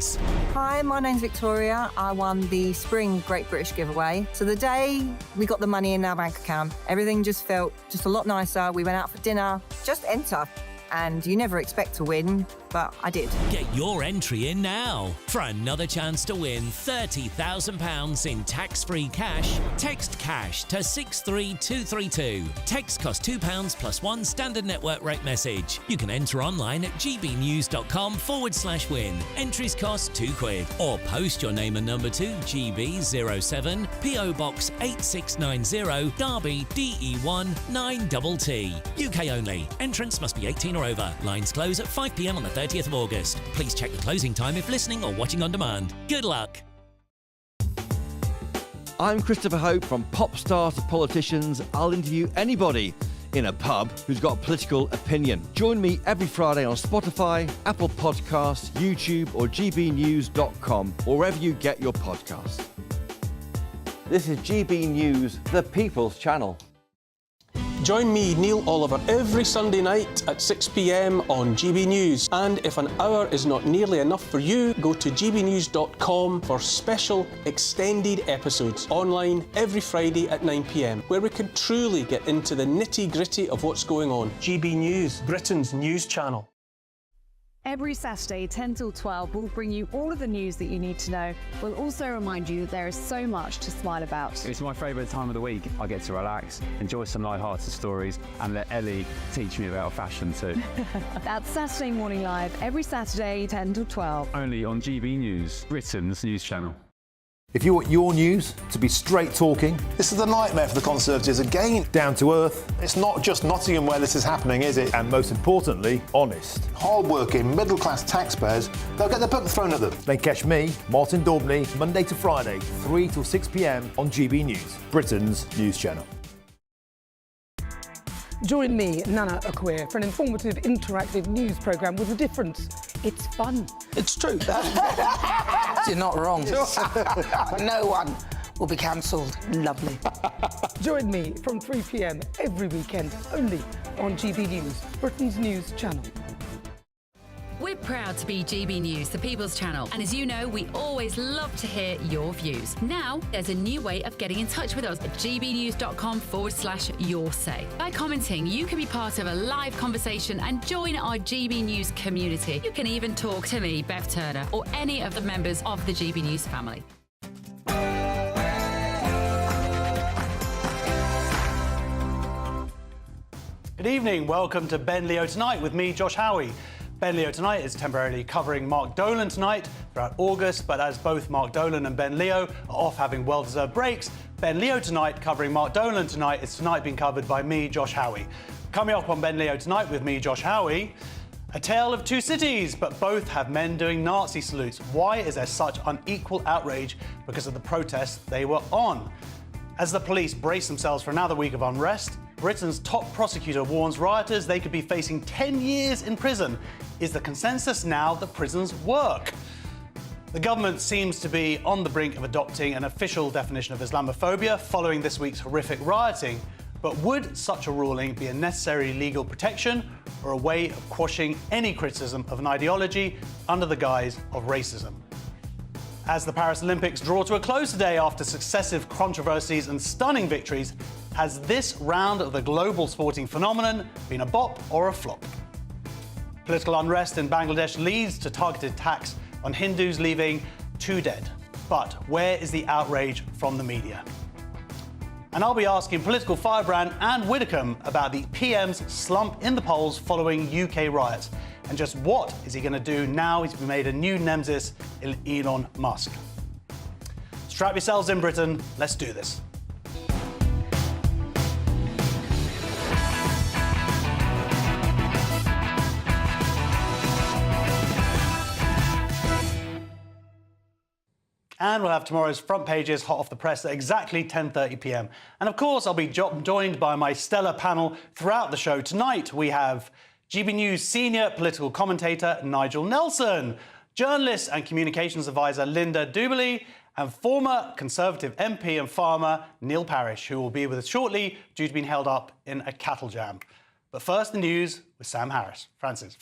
winners. Hi, my name's Victoria. I won the Spring Great British giveaway. So the day we got the money in our bank account, everything just felt just a lot nicer. We went out for dinner, just enter. And you never expect to win, but I did. Get your entry in now for another chance to win £30,000 in tax-free cash. Text cash to 63232. Text costs £2 plus one standard network rate message. You can enter online at gbnews.com/win. Entries cost £2. Or post your name and number to GB07 PO Box 8690 Derby DE1 9TT. UK only. Entrance must be 18 or over. Lines close at 5 p.m. on the 30th of August. Please check the closing time if listening or watching on demand. Good luck. I'm Christopher Hope. From pop stars to politicians, I'll interview anybody in a pub who's got a political opinion. Join me every Friday on Spotify, Apple Podcasts, YouTube or gbnews.com, or wherever you get your podcasts. This is GB News, the People's Channel. Join me, Neil Oliver, every Sunday night at 6 p.m. on GB News. And if an hour is not nearly enough for you, go to gbnews.com for special extended episodes online every Friday at 9 p.m, where we can truly get into the nitty-gritty of what's going on. GB News, Britain's news channel. Every Saturday, 10 till 12, we'll bring you all of the news that you need to know. We'll also remind you that there is so much to smile about. It's my favourite time of the week. I get to relax, enjoy some light-hearted stories, and let Ellie teach me about fashion too. That's Saturday Morning Live, every Saturday, 10 till 12. Only on GB News, Britain's news channel. If you want your news to be straight talking, this is a nightmare for the Conservatives again. Down to earth. It's not just Nottingham where this is happening, is it? And most importantly, honest. Hard-working, middle-class taxpayers, they'll get their book thrown at them. Then catch me, Martin Daubney, Monday to Friday, 3 till 6 p.m. on GB News, Britain's news channel. Join me, Nana Akweer, for an informative, interactive news programme with a difference. It's fun. It's true. You're not wrong. No one will be cancelled. Lovely. Join me from 3 p.m. every weekend, only on GB News, Britain's news channel. We're proud to be GB News, the People's Channel. And as you know, we always love to hear your views. Now, there's a new way of getting in touch with us at gbnews.com/your say. By commenting, you can be part of a live conversation and join our GB News community. You can even talk to me, Bev Turner, or any of the members of the GB News family. Good evening. Welcome to Ben Leo Tonight with me, Josh Howie. Ben Leo Tonight is temporarily covering Mark Dolan tonight throughout August, but as both Mark Dolan and Ben Leo are off having well-deserved breaks, Ben Leo Tonight covering Mark Dolan tonight is tonight being covered by me, Josh Howie. Coming up on Ben Leo Tonight with me, Josh Howie, a tale of two cities, but both have men doing Nazi salutes. Why is there such unequal outrage because of the protests they were on? As the police brace themselves for another week of unrest, Britain's top prosecutor warns rioters they could be facing 10 years in prison. Is the consensus now that prisons work? The government seems to be on the brink of adopting an official definition of Islamophobia following this week's horrific rioting. But would such a ruling be a necessary legal protection or a way of quashing any criticism of an ideology under the guise of racism? As the Paris Olympics draw to a close today after successive controversies and stunning victories, has this round of the global sporting phenomenon been a bop or a flop? Political unrest in Bangladesh leads to targeted attacks on Hindus, leaving 2 dead. But where is the outrage from the media? And I'll be asking political firebrand Anne Widdecombe about the PM's slump in the polls following UK riots. And just what is he going to do now he's been made a new nemesis in Elon Musk? Strap yourselves in, Britain. Let's do this. And we'll have tomorrow's front pages hot off the press at exactly 10:30 p.m. And of course, I'll be joined by my stellar panel throughout the show. Tonight, we have GB News senior political commentator Nigel Nelson, journalist and communications advisor Linda Duberly, and former Conservative MP and farmer Neil Parish, who will be with us shortly due to being held up in a cattle jam. But first, the news with Sam Harris. Francis.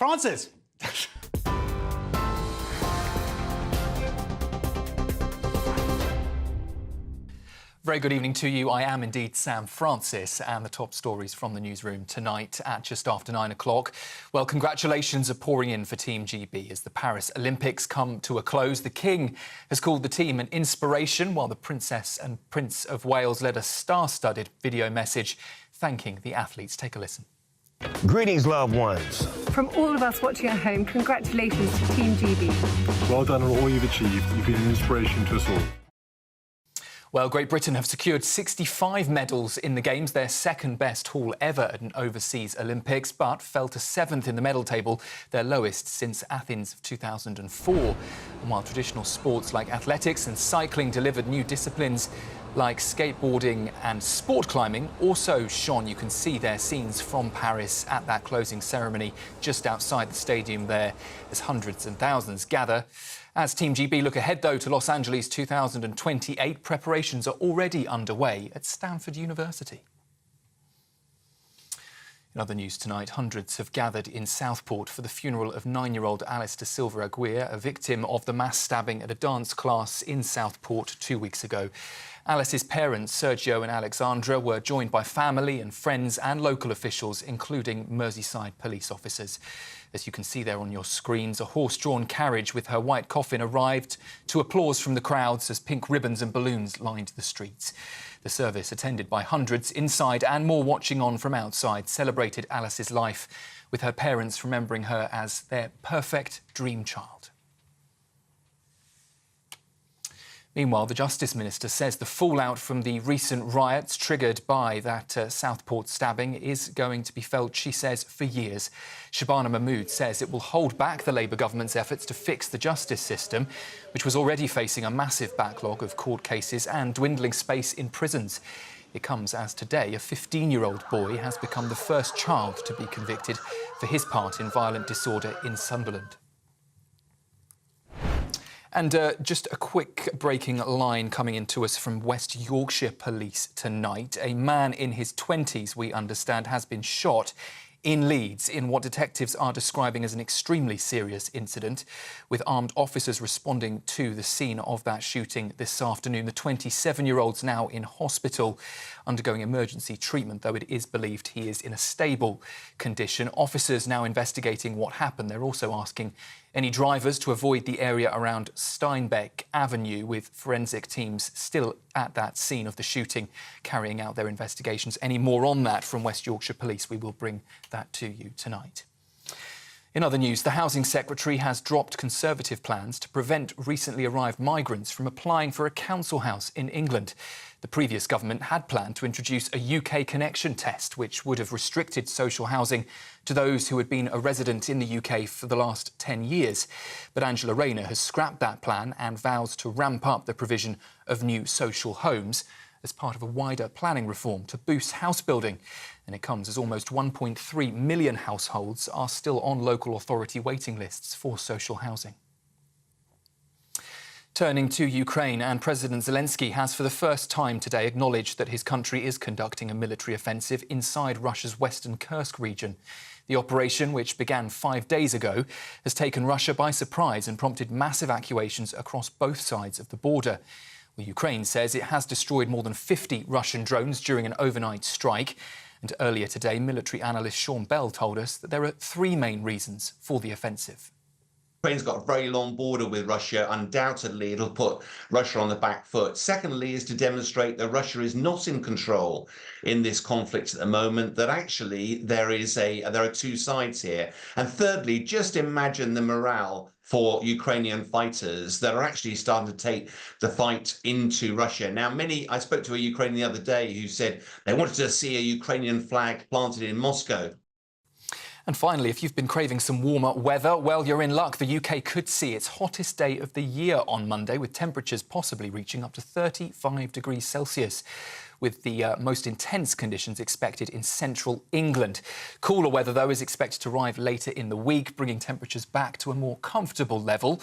Very good evening to you. I am indeed Sam Francis, and the top stories from the newsroom tonight at just after 9 o'clock. Well, congratulations are pouring in for Team GB as the Paris Olympics come to a close. The King has called the team an inspiration, while the Princess and Prince of Wales led a star-studded video message thanking the athletes. Take a listen. Greetings, loved ones. From all of us watching at home, congratulations to Team GB. Well done on all you've achieved. You've been an inspiration to us all. Well, Great Britain have secured 65 medals in the Games, their second best haul ever at an overseas Olympics, but fell to 7th in the medal table, their lowest since Athens of 2004. And while traditional sports like athletics and cycling delivered new disciplines like skateboarding and sport climbing also shone. You can see their scenes from Paris at that closing ceremony just outside the stadium there as hundreds and thousands gather. As Team GB look ahead, though, to Los Angeles 2028, preparations are already underway at Stanford University. In other news tonight, hundreds have gathered in Southport for the funeral of 9-year-old Alice da Silva Aguirre, a victim of the mass stabbing at a dance class in Southport 2 weeks ago. Alice's parents, Sergio and Alexandra, were joined by family and friends and local officials, including Merseyside police officers. As you can see there on your screens, a horse-drawn carriage with her white coffin arrived to applause from the crowds as pink ribbons and balloons lined the streets. The service, attended by hundreds inside and more watching on from outside, celebrated Alice's life, with her parents remembering her as their perfect dream child. Meanwhile, the Justice Minister says the fallout from the recent riots triggered by that Southport stabbing is going to be felt, she says, for years. Shabana Mahmood says it will hold back the Labour government's efforts to fix the justice system, which was already facing a massive backlog of court cases and dwindling space in prisons. It comes as today a 15-year-old boy has become the first child to be convicted for his part in violent disorder in Sunderland. And just a quick breaking line coming into us from West Yorkshire Police tonight. A man in his 20s, we understand, has been shot in Leeds in what detectives are describing as an extremely serious incident, with armed officers responding to the scene of that shooting this afternoon. The 27-year-old's now in hospital undergoing emergency treatment, though it is believed he is in a stable condition. Officers now investigating what happened. They're also asking any drivers to avoid the area around Steinbeck Avenue, with forensic teams still at that scene of the shooting carrying out their investigations. Any more on that from West Yorkshire Police, we will bring that to you tonight. In other news, the Housing Secretary has dropped Conservative plans to prevent recently arrived migrants from applying for a council house in England. The previous government had planned to introduce a UK connection test, which would have restricted social housing to those who had been a resident in the UK for the last 10 years. But Angela Rayner has scrapped that plan and vows to ramp up the provision of new social homes as part of a wider planning reform to boost house building. And it comes as almost 1.3 million households are still on local authority waiting lists for social housing. Turning to Ukraine, and President Zelensky has for the first time today acknowledged that his country is conducting a military offensive inside Russia's western Kursk region. The operation, which began 5 days ago, has taken Russia by surprise and prompted massive evacuations across both sides of the border. Well, Ukraine says it has destroyed more than 50 Russian drones during an overnight strike. And earlier today, military analyst Sean Bell told us that there are 3 main reasons for the offensive. Ukraine's got a very long border with Russia. Undoubtedly, it'll put Russia on the back foot. Secondly, is to demonstrate that Russia is not in control in this conflict at the moment, that actually there are 2 sides here. And thirdly, just imagine the morale for Ukrainian fighters that are actually starting to take the fight into Russia. Now, I spoke to a Ukrainian the other day who said they wanted to see a Ukrainian flag planted in Moscow. And finally, if you've been craving some warmer weather, well, you're in luck. The UK could see its hottest day of the year on Monday, with temperatures possibly reaching up to 35 degrees Celsius, with the most intense conditions expected in central England. Cooler weather, though, is expected to arrive later in the week, bringing temperatures back to a more comfortable level.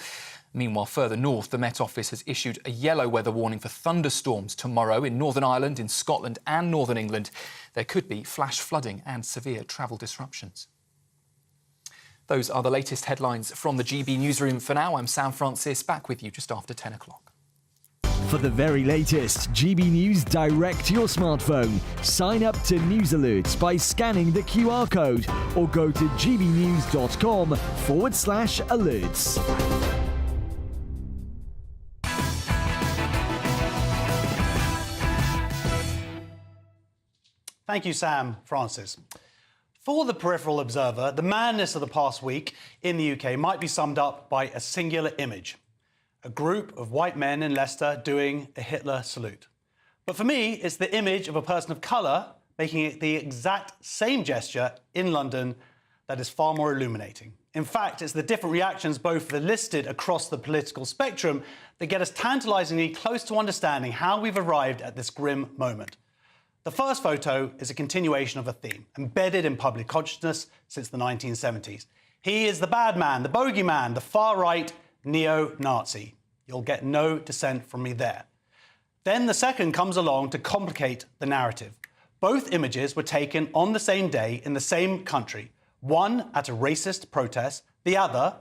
Meanwhile, further north, the Met Office has issued a yellow weather warning for thunderstorms tomorrow in Northern Ireland, in Scotland and Northern England. There could be flash flooding and severe travel disruptions. Those are the latest headlines from the GB newsroom for now. I'm Sam Francis, back with you just after 10 o'clock. For the very latest GB News direct to your smartphone, sign up to News Alerts by scanning the QR code or go to gbnews.com/alerts. Thank you, Sam Francis. For the peripheral observer, the madness of the past week in the UK might be summed up by a singular image: a group of white men in Leicester doing a Hitler salute. But for me, it's the image of a person of colour making it the exact same gesture in London that is far more illuminating. In fact, it's the different reactions, both listed across the political spectrum, that get us tantalisingly close to understanding how we've arrived at this grim moment. The first photo is a continuation of a theme embedded in public consciousness since the 1970s. He is the bad man, the bogeyman, the far-right neo-Nazi. You'll get no dissent from me there. Then the second comes along to complicate the narrative. Both images were taken on the same day in the same country, one at a racist protest, the other,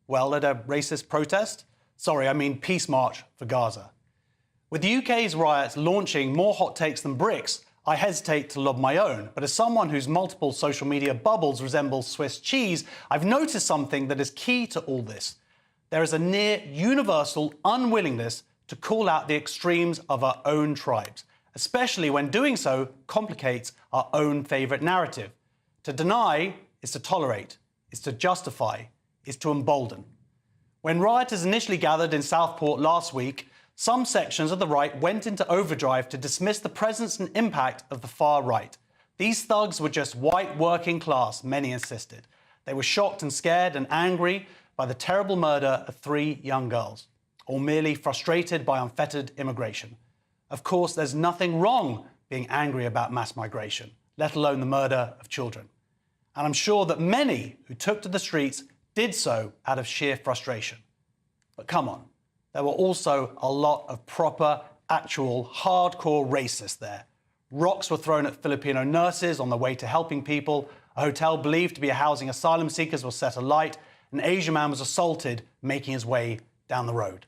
well, at a racist protest? Sorry, I mean Peace March for Gaza. With the UK's riots launching more hot takes than bricks, I hesitate to lob my own, but as someone whose multiple social media bubbles resemble Swiss cheese, I've noticed something that is key to all this. There is a near universal unwillingness to call out the extremes of our own tribes, especially when doing so complicates our own favourite narrative. To deny is to tolerate, is to justify, is to embolden. When rioters initially gathered in Southport last week, some sections of the right went into overdrive to dismiss the presence and impact of the far right. These thugs were just white working class, many insisted. They were shocked and scared and angry by the terrible murder of 3 young girls, or merely frustrated by unfettered immigration. Of course, there's nothing wrong being angry about mass migration, let alone the murder of children. And I'm sure that many who took to the streets did so out of sheer frustration. But come on. There were also a lot of proper, actual, hardcore racists there. Rocks were thrown at Filipino nurses on their way to helping people. A hotel believed to be housing asylum seekers was set alight. An Asian man was assaulted making his way down the road.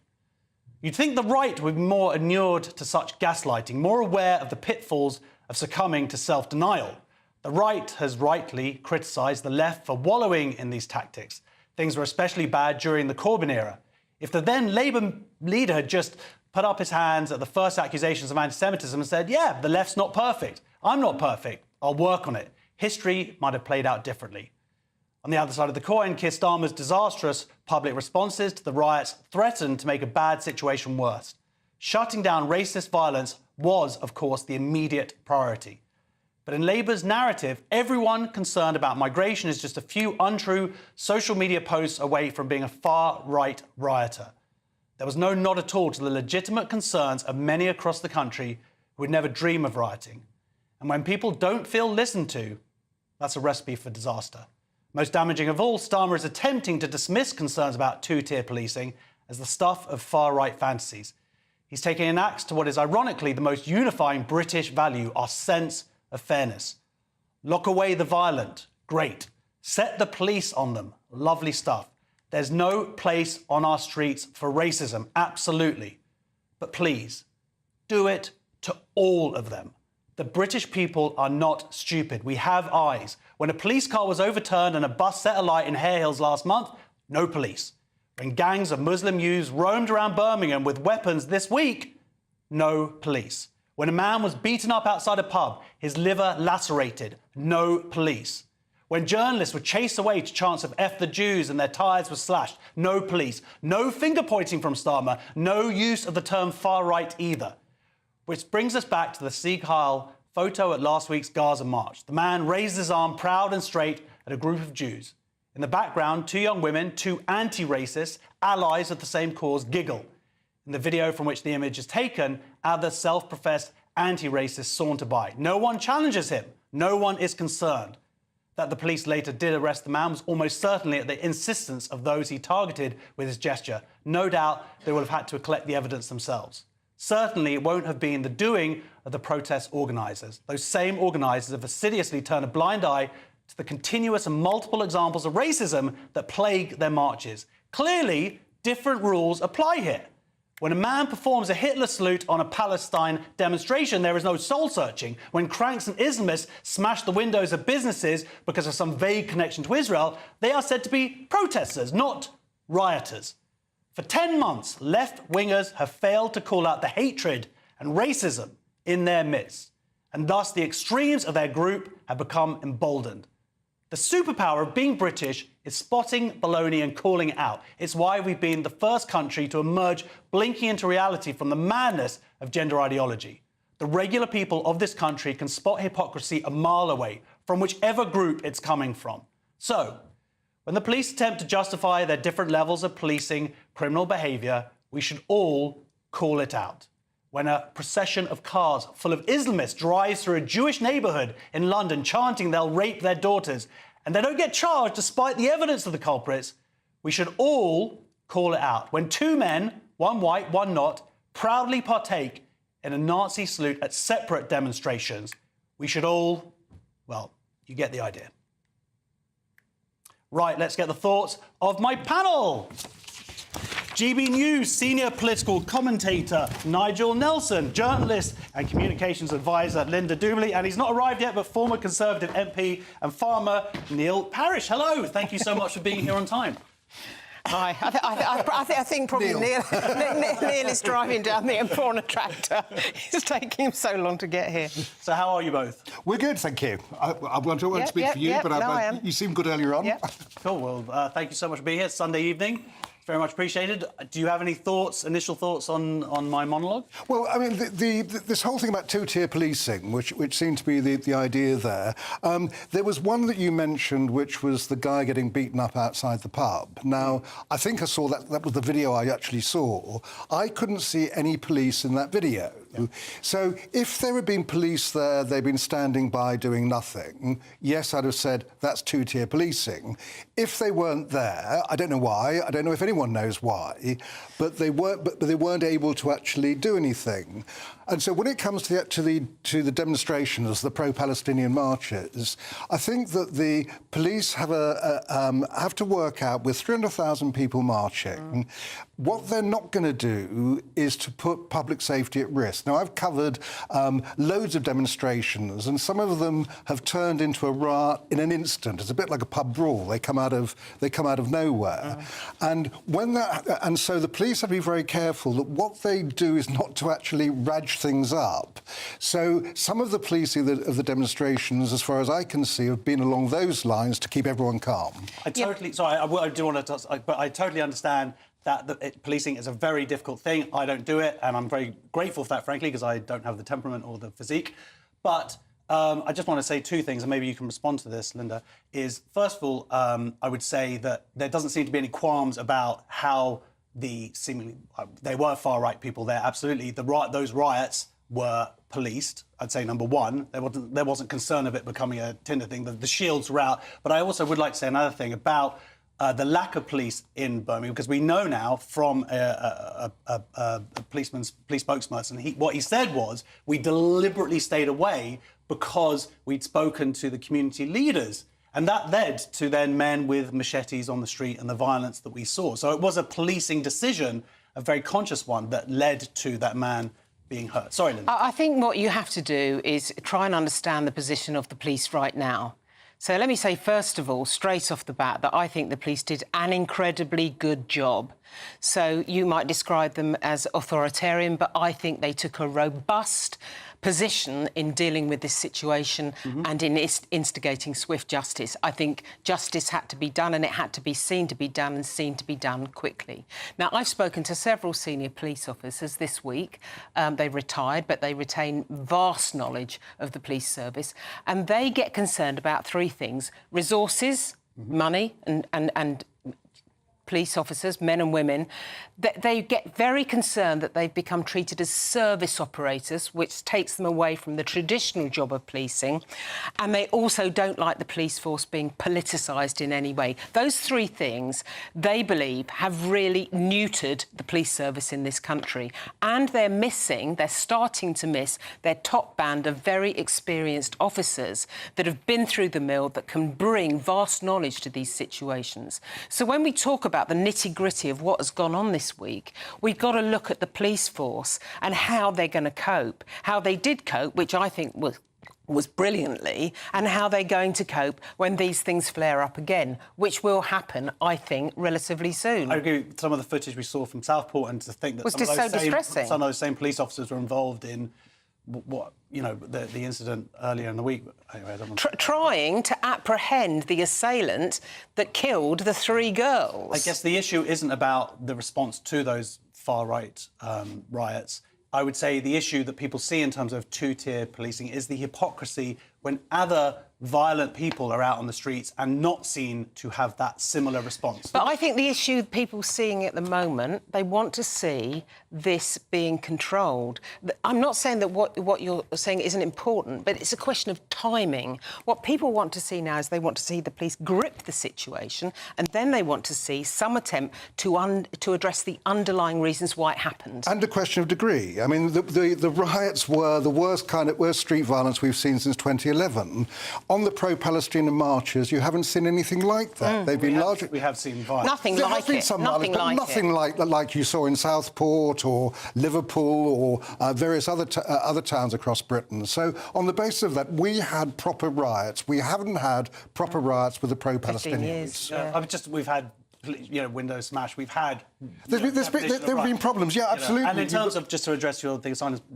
You'd think the right would be more inured to such gaslighting, more aware of the pitfalls of succumbing to self-denial. The right has rightly criticised the left for wallowing in these tactics. Things were especially bad during the Corbyn era. If the then Labour leader had just put up his hands at the first accusations of anti-Semitism and said, yeah, the left's not perfect. I'm not perfect. I'll work on it. History might have played out differently. On the other side of the coin, Keir Starmer's disastrous public responses to the riots threatened to make a bad situation worse. Shutting down racist violence was, of course, the immediate priority. But in Labour's narrative, everyone concerned about migration is just a few untrue social media posts away from being a far-right rioter. There was no nod at all to the legitimate concerns of many across the country who would never dream of rioting. And when people don't feel listened to, that's a recipe for disaster. Most damaging of all, Starmer is attempting to dismiss concerns about two-tier policing as the stuff of far-right fantasies. He's taking an axe to what is ironically the most unifying British value, our sense of fairness. Lock away the violent. Great. Set the police on them. Lovely stuff. There's no place on our streets for racism. Absolutely. But please, do it to all of them. The British people are not stupid. We have eyes. When a police car was overturned and a bus set alight in Hare Hills last month, no police. When gangs of Muslim youths roamed around Birmingham with weapons this week, no police. When a man was beaten up outside a pub, his liver lacerated, no police. When journalists were chased away to chants of F the Jews and their tyres were slashed, no police. No finger-pointing from Starmer, no use of the term far-right either. Which brings us back to the Sieg Heil photo at last week's Gaza march. The man raised his arm proud and straight at a group of Jews. In the background, 2 young women, 2 anti-racists, allies of the same cause, giggle. In the video from which the image is taken, other self-professed anti-racists saunter by. No one challenges him. No one is concerned. That the police later did arrest the man was almost certainly at the insistence of those he targeted with his gesture. No doubt they would have had to collect the evidence themselves. Certainly it won't have been the doing of the protest organisers. Those same organisers have assiduously turned a blind eye to the continuous and multiple examples of racism that plague their marches. Clearly, different rules apply here. When a man performs a Hitler salute on a Palestine demonstration, there is no soul-searching. When cranks and Islamists smash the windows of businesses because of some vague connection to Israel, they are said to be protesters, not rioters. For 10 months, left-wingers have failed to call out the hatred and racism in their midst, and thus the extremes of their group have become emboldened. The superpower of being British is spotting baloney and calling it out. It's why we've been the first country to emerge blinking into reality from the madness of gender ideology. The regular people of this country can spot hypocrisy a mile away from whichever group it's coming from. So, when the police attempt to justify their different levels of policing criminal behaviour, we should all call it out. When a procession of cars full of Islamists drives through a Jewish neighbourhood in London chanting they'll rape their daughters, and they don't get charged despite the evidence of the culprits, we should all call it out. When two men, one white, one not, proudly partake in a Nazi salute at separate demonstrations, we should all, well, you get the idea. Right, let's get the thoughts of my panel. GB News senior political commentator Nigel Nelson, journalist and communications advisor Linda Doomley, and he's not arrived yet, but former Conservative MP and farmer Neil Parish. Hello, thank you so much for being here on time. Hi. I think probably Neil is driving down the M4 on a tractor. It's taking him so long to get here. So how are you both? We're good, thank you. I won't speak for you, but you seemed good earlier on. Yep. Cool, well, thank you so much for being here. It's Sunday evening. Very much appreciated. Do you have any thoughts, initial thoughts on my monologue? Well, I mean, this whole thing about two-tier policing, which seemed to be the idea there, there was one that you mentioned, which was the guy getting beaten up outside the pub. Now, I think I saw that was the video I actually saw. I couldn't see any police in that video. Yeah. So if there had been police there, they'd been standing by doing nothing, yes, I'd have said that's two-tier policing. If they weren't there, I don't know why, I don't know if anyone knows why, but they weren't able to actually do anything. And so when it comes to the demonstrations, the pro-Palestinian marches, I think that the police have to work out, with 300,000 people marching, what they're not going to do is to put public safety at risk. Now, I've covered loads of demonstrations, and some of them have turned into a riot in an instant. It's a bit like a pub brawl. They come out of nowhere, and so the police have to be very careful that what they do is not to actually rage things up. So some of the policing of the demonstrations, as far as I can see, have been along those lines to keep everyone calm. I totally understand that policing is a very difficult thing. I don't do it, and I'm very grateful for that, frankly, because I don't have the temperament or the physique. But I just want to say two things, and maybe you can respond to this, Linda, is, first of all, I would say that there doesn't seem to be any qualms about how they were far-right people there, absolutely. Those riots were policed, I'd say, number one. There wasn't concern of it becoming a Tinder thing. The shields were out. But I also would like to say another thing about the lack of police in Birmingham, because we know now from a police spokesperson, what he said was, we deliberately stayed away because we'd spoken to the community leaders. And that led to then men with machetes on the street and the violence that we saw. So it was a policing decision, a very conscious one, that led to that man being hurt. Sorry, Linda. I think what you have to do is try and understand the position of the police right now. So let me say, first of all, straight off the bat, that I think the police did an incredibly good job. So you might describe them as authoritarian, but I think they took a robust position in dealing with this situation and in instigating swift justice. I think justice had to be done, and it had to be seen to be done and seen to be done quickly. Now, I've spoken to several senior police officers this week. They retired, but they retain vast knowledge of the police service, and they get concerned about three things: resources, money, and police officers, men and women. They get very concerned that they've become treated as service operators, which takes them away from the traditional job of policing. And they also don't like the police force being politicised in any way. Those three things, they believe, have really neutered the police service in this country. And they're starting to miss their top band of very experienced officers that have been through the mill, that can bring vast knowledge to these situations. So when we talk about about the nitty-gritty of what has gone on this week, we've got to look at the police force and how they're going to cope, how they did cope, which I think was brilliantly, and how they're going to cope when these things flare up again, which will happen, I think, relatively soon. I agree with some of the footage we saw from Southport, and to think that was just so distressing. Some of those same police officers were involved in the incident earlier in the week. Anyway, trying to apprehend the assailant that killed the 3 girls. I guess the issue isn't about the response to those far-right riots. I would say the issue that people see in terms of two-tier policing is the hypocrisy when other violent people are out on the streets and not seen to have that similar response. But I think the issue people seeing at the moment, they want to see this being controlled. I'm not saying that what you're saying isn't important, but it's a question of timing. What people want to see now is they want to see the police grip the situation, and then they want to see some attempt to address the underlying reasons why it happened. And a question of degree. I mean, the riots were the worst street violence we've seen since 2011. On the pro-Palestinian marches, you haven't seen anything like that. They've been largely... We have seen violence. Nothing there like has been it. Some Nothing violence, but nothing like you saw in Southport or Liverpool or various other towns across Britain. So on the basis of that, we had proper riots. We haven't had proper riots with the pro-Palestinians. We've had windows smashed. We've had... There have been problems, yeah, absolutely. And in terms of, just to address your thing,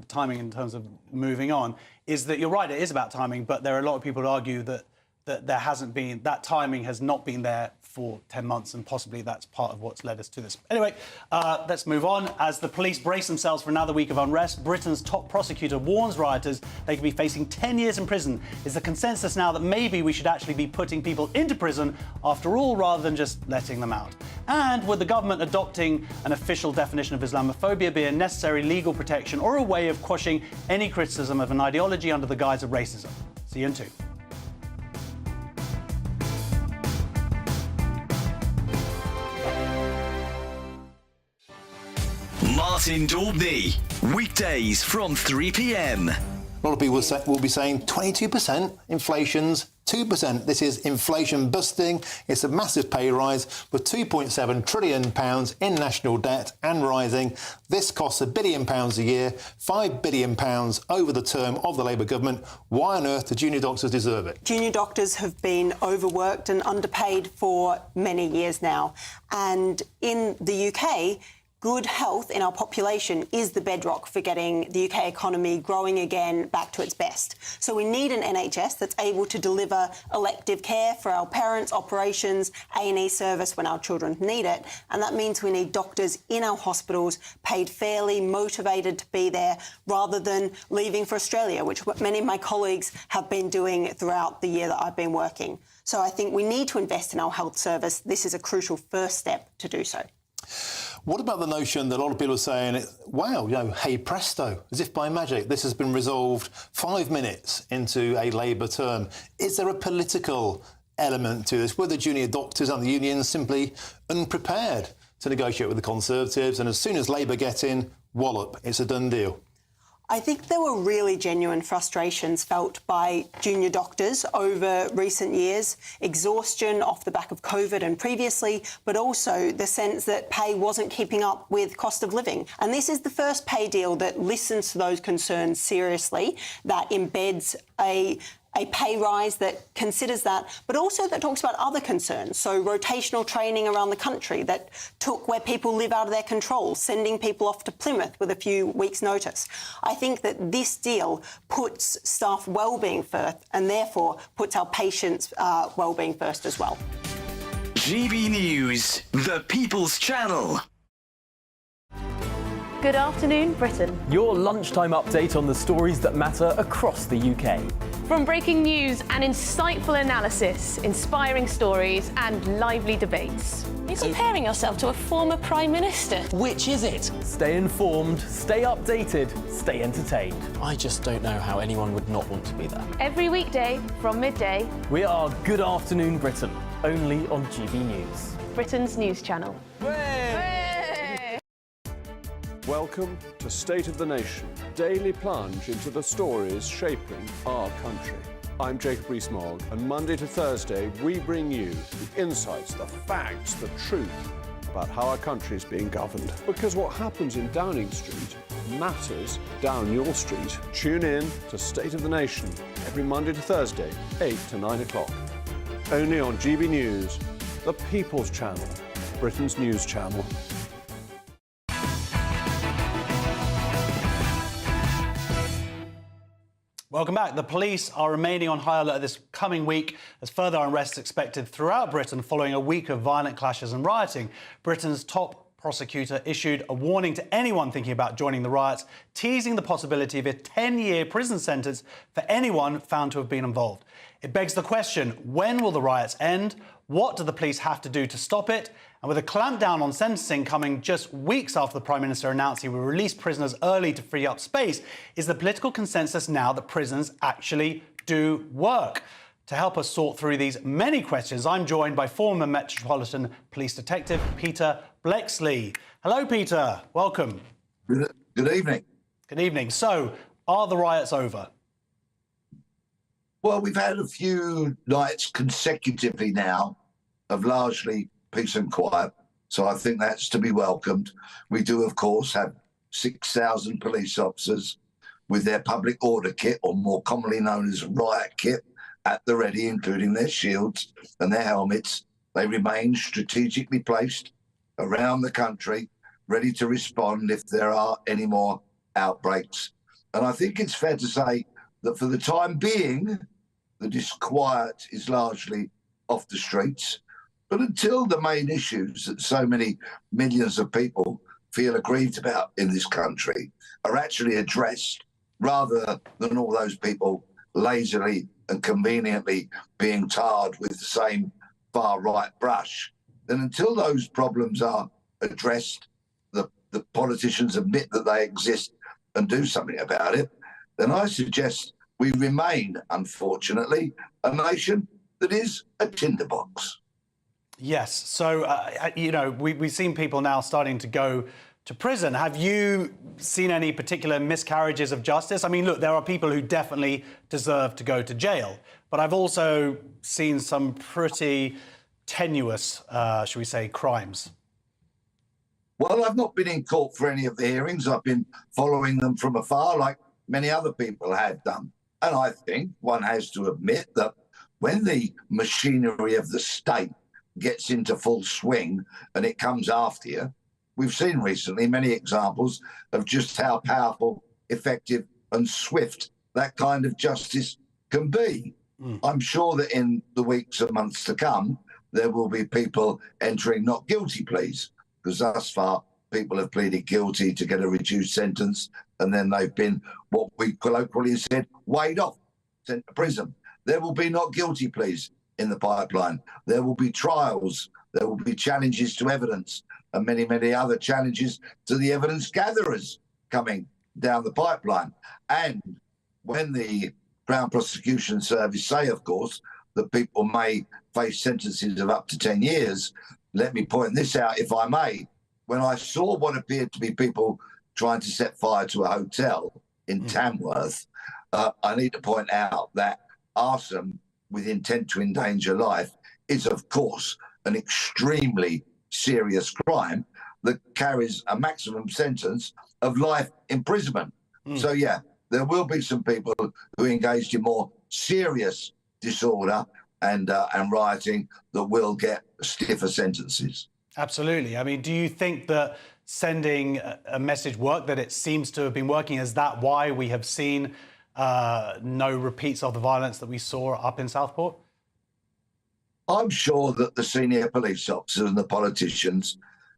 timing in terms of moving on, is that you're right, it is about timing, but there are a lot of people who argue that there hasn't been... That timing has not been there for 10 months, and possibly that's part of what's led us to this. Anyway, let's move on. As the police brace themselves for another week of unrest, Britain's top prosecutor warns rioters they could be facing 10 years in prison. Is the consensus now that maybe we should actually be putting people into prison after all, rather than just letting them out? And would the government adopting an official definition of Islamophobia be a necessary legal protection or a way of quashing any criticism of an ideology under the guise of racism? See you in 2. Martin Daubney, weekdays from 3 p.m. A lot of people will be saying 22%, inflation's 2%. This is inflation busting. It's a massive pay rise with £2.7 trillion in national debt and rising. This costs £1 billion a year, £5 billion over the term of the Labour government. Why on earth do junior doctors deserve it? Junior doctors have been overworked and underpaid for many years now. And in the UK, good health in our population is the bedrock for getting the UK economy growing again back to its best. So we need an NHS that's able to deliver elective care for our parents, operations, A&E service when our children need it. And that means we need doctors in our hospitals, paid fairly, motivated to be there, rather than leaving for Australia, which many of my colleagues have been doing throughout the year that I've been working. So I think we need to invest in our health service. This is a crucial first step to do so. What about the notion that a lot of people are saying, wow, hey presto, as if by magic, this has been resolved 5 minutes into a Labour term. Is there a political element to this? Were the junior doctors and the unions simply unprepared to negotiate with the Conservatives, and as soon as Labour get in, wallop, it's a done deal? I think there were really genuine frustrations felt by junior doctors over recent years, exhaustion off the back of COVID and previously, but also the sense that pay wasn't keeping up with cost of living. And this is the first pay deal that listens to those concerns seriously, that embeds a pay rise that considers that, but also that talks about other concerns. So rotational training around the country that took where people live out of their control, sending people off to Plymouth with a few weeks' notice. I think that this deal puts staff wellbeing first and therefore puts our patients' wellbeing first as well. GB News, the People's Channel. Good afternoon, Britain. Your lunchtime update on the stories that matter across the UK. From breaking news and insightful analysis, inspiring stories and lively debates. Are you comparing yourself to a former Prime Minister? Which is it? Stay informed, stay updated, stay entertained. I just don't know how anyone would not want to be there. Every weekday from midday. We are Good Afternoon Britain, only on GB News. Britain's news channel. Welcome to State of the Nation, daily plunge into the stories shaping our country. I'm Jacob Rees-Mogg, and Monday to Thursday we bring you the insights, the facts, the truth, about how our country is being governed. Because what happens in Downing Street matters down your street. Tune in to State of the Nation every Monday to Thursday, 8 to 9 o'clock. Only on GB News, the People's Channel, Britain's news channel. Welcome back. The police are remaining on high alert this coming week as further unrest is expected throughout Britain following a week of violent clashes and rioting. Britain's top prosecutor issued a warning to anyone thinking about joining the riots, teasing the possibility of a 10-year prison sentence for anyone found to have been involved. It begs the question, when will the riots end? What do the police have to do to stop it? And with a clampdown on sentencing coming just weeks after the Prime Minister announced he would release prisoners early to free up space, is the political consensus now that prisons actually do work? To help us sort through these many questions, I'm joined by former Metropolitan Police Detective Peter Bleksley. Hello, Peter. Welcome. Good evening. Good evening. So, are the riots over? Well, we've had a few nights consecutively now of largely peace and quiet, so I think that's to be welcomed. We do, of course, have 6,000 police officers with their public order kit, or more commonly known as riot kit, at the ready, including their shields and their helmets. They remain strategically placed around the country, ready to respond if there are any more outbreaks. And I think it's fair to say that for the time being, the disquiet is largely off the streets. But until the main issues that so many millions of people feel aggrieved about in this country are actually addressed, rather than all those people lazily and conveniently being tarred with the same far-right brush, then until those problems are addressed, the politicians admit that they exist and do something about it, then I suggest we remain, unfortunately, a nation that is a tinderbox. Yes. So, you know, we've seen people now starting to go to prison. Have you seen any particular miscarriages of justice? I mean, look, there are people who definitely deserve to go to jail, but I've also seen some pretty tenuous, shall we say, crimes. Well, I've not been in court for any of the hearings. I've been following them from afar, like many other people have done. And I think one has to admit that when the machinery of the state gets into full swing and it comes after you, we've seen recently many examples of just how powerful, effective and swift that kind of justice can be. I'm sure that in the weeks and months to come, there will be people entering not guilty pleas, because thus far people have pleaded guilty to get a reduced sentence, and then they've been, what we colloquially said, weighed off, sent to prison. There will be not guilty pleas in the pipeline. There will be trials. There will be challenges to evidence and many, many other challenges to the evidence gatherers coming down the pipeline. And when the Crown Prosecution Service say, of course, that people may face sentences of up to 10 years, let me point this out, if I may. When I saw what appeared to be people trying to set fire to a hotel in Tamworth, I need to point out that arson with intent to endanger life is, of course, an extremely serious crime that carries a maximum sentence of life imprisonment. So, yeah, there will be some people who engaged in more serious disorder and rioting that will get stiffer sentences. Absolutely. I mean, do you think that sending a message worked, that it seems to have been working? Is that why we have seen no repeats of the violence that we saw up in Southport? I'm sure that the senior police officers and the politicians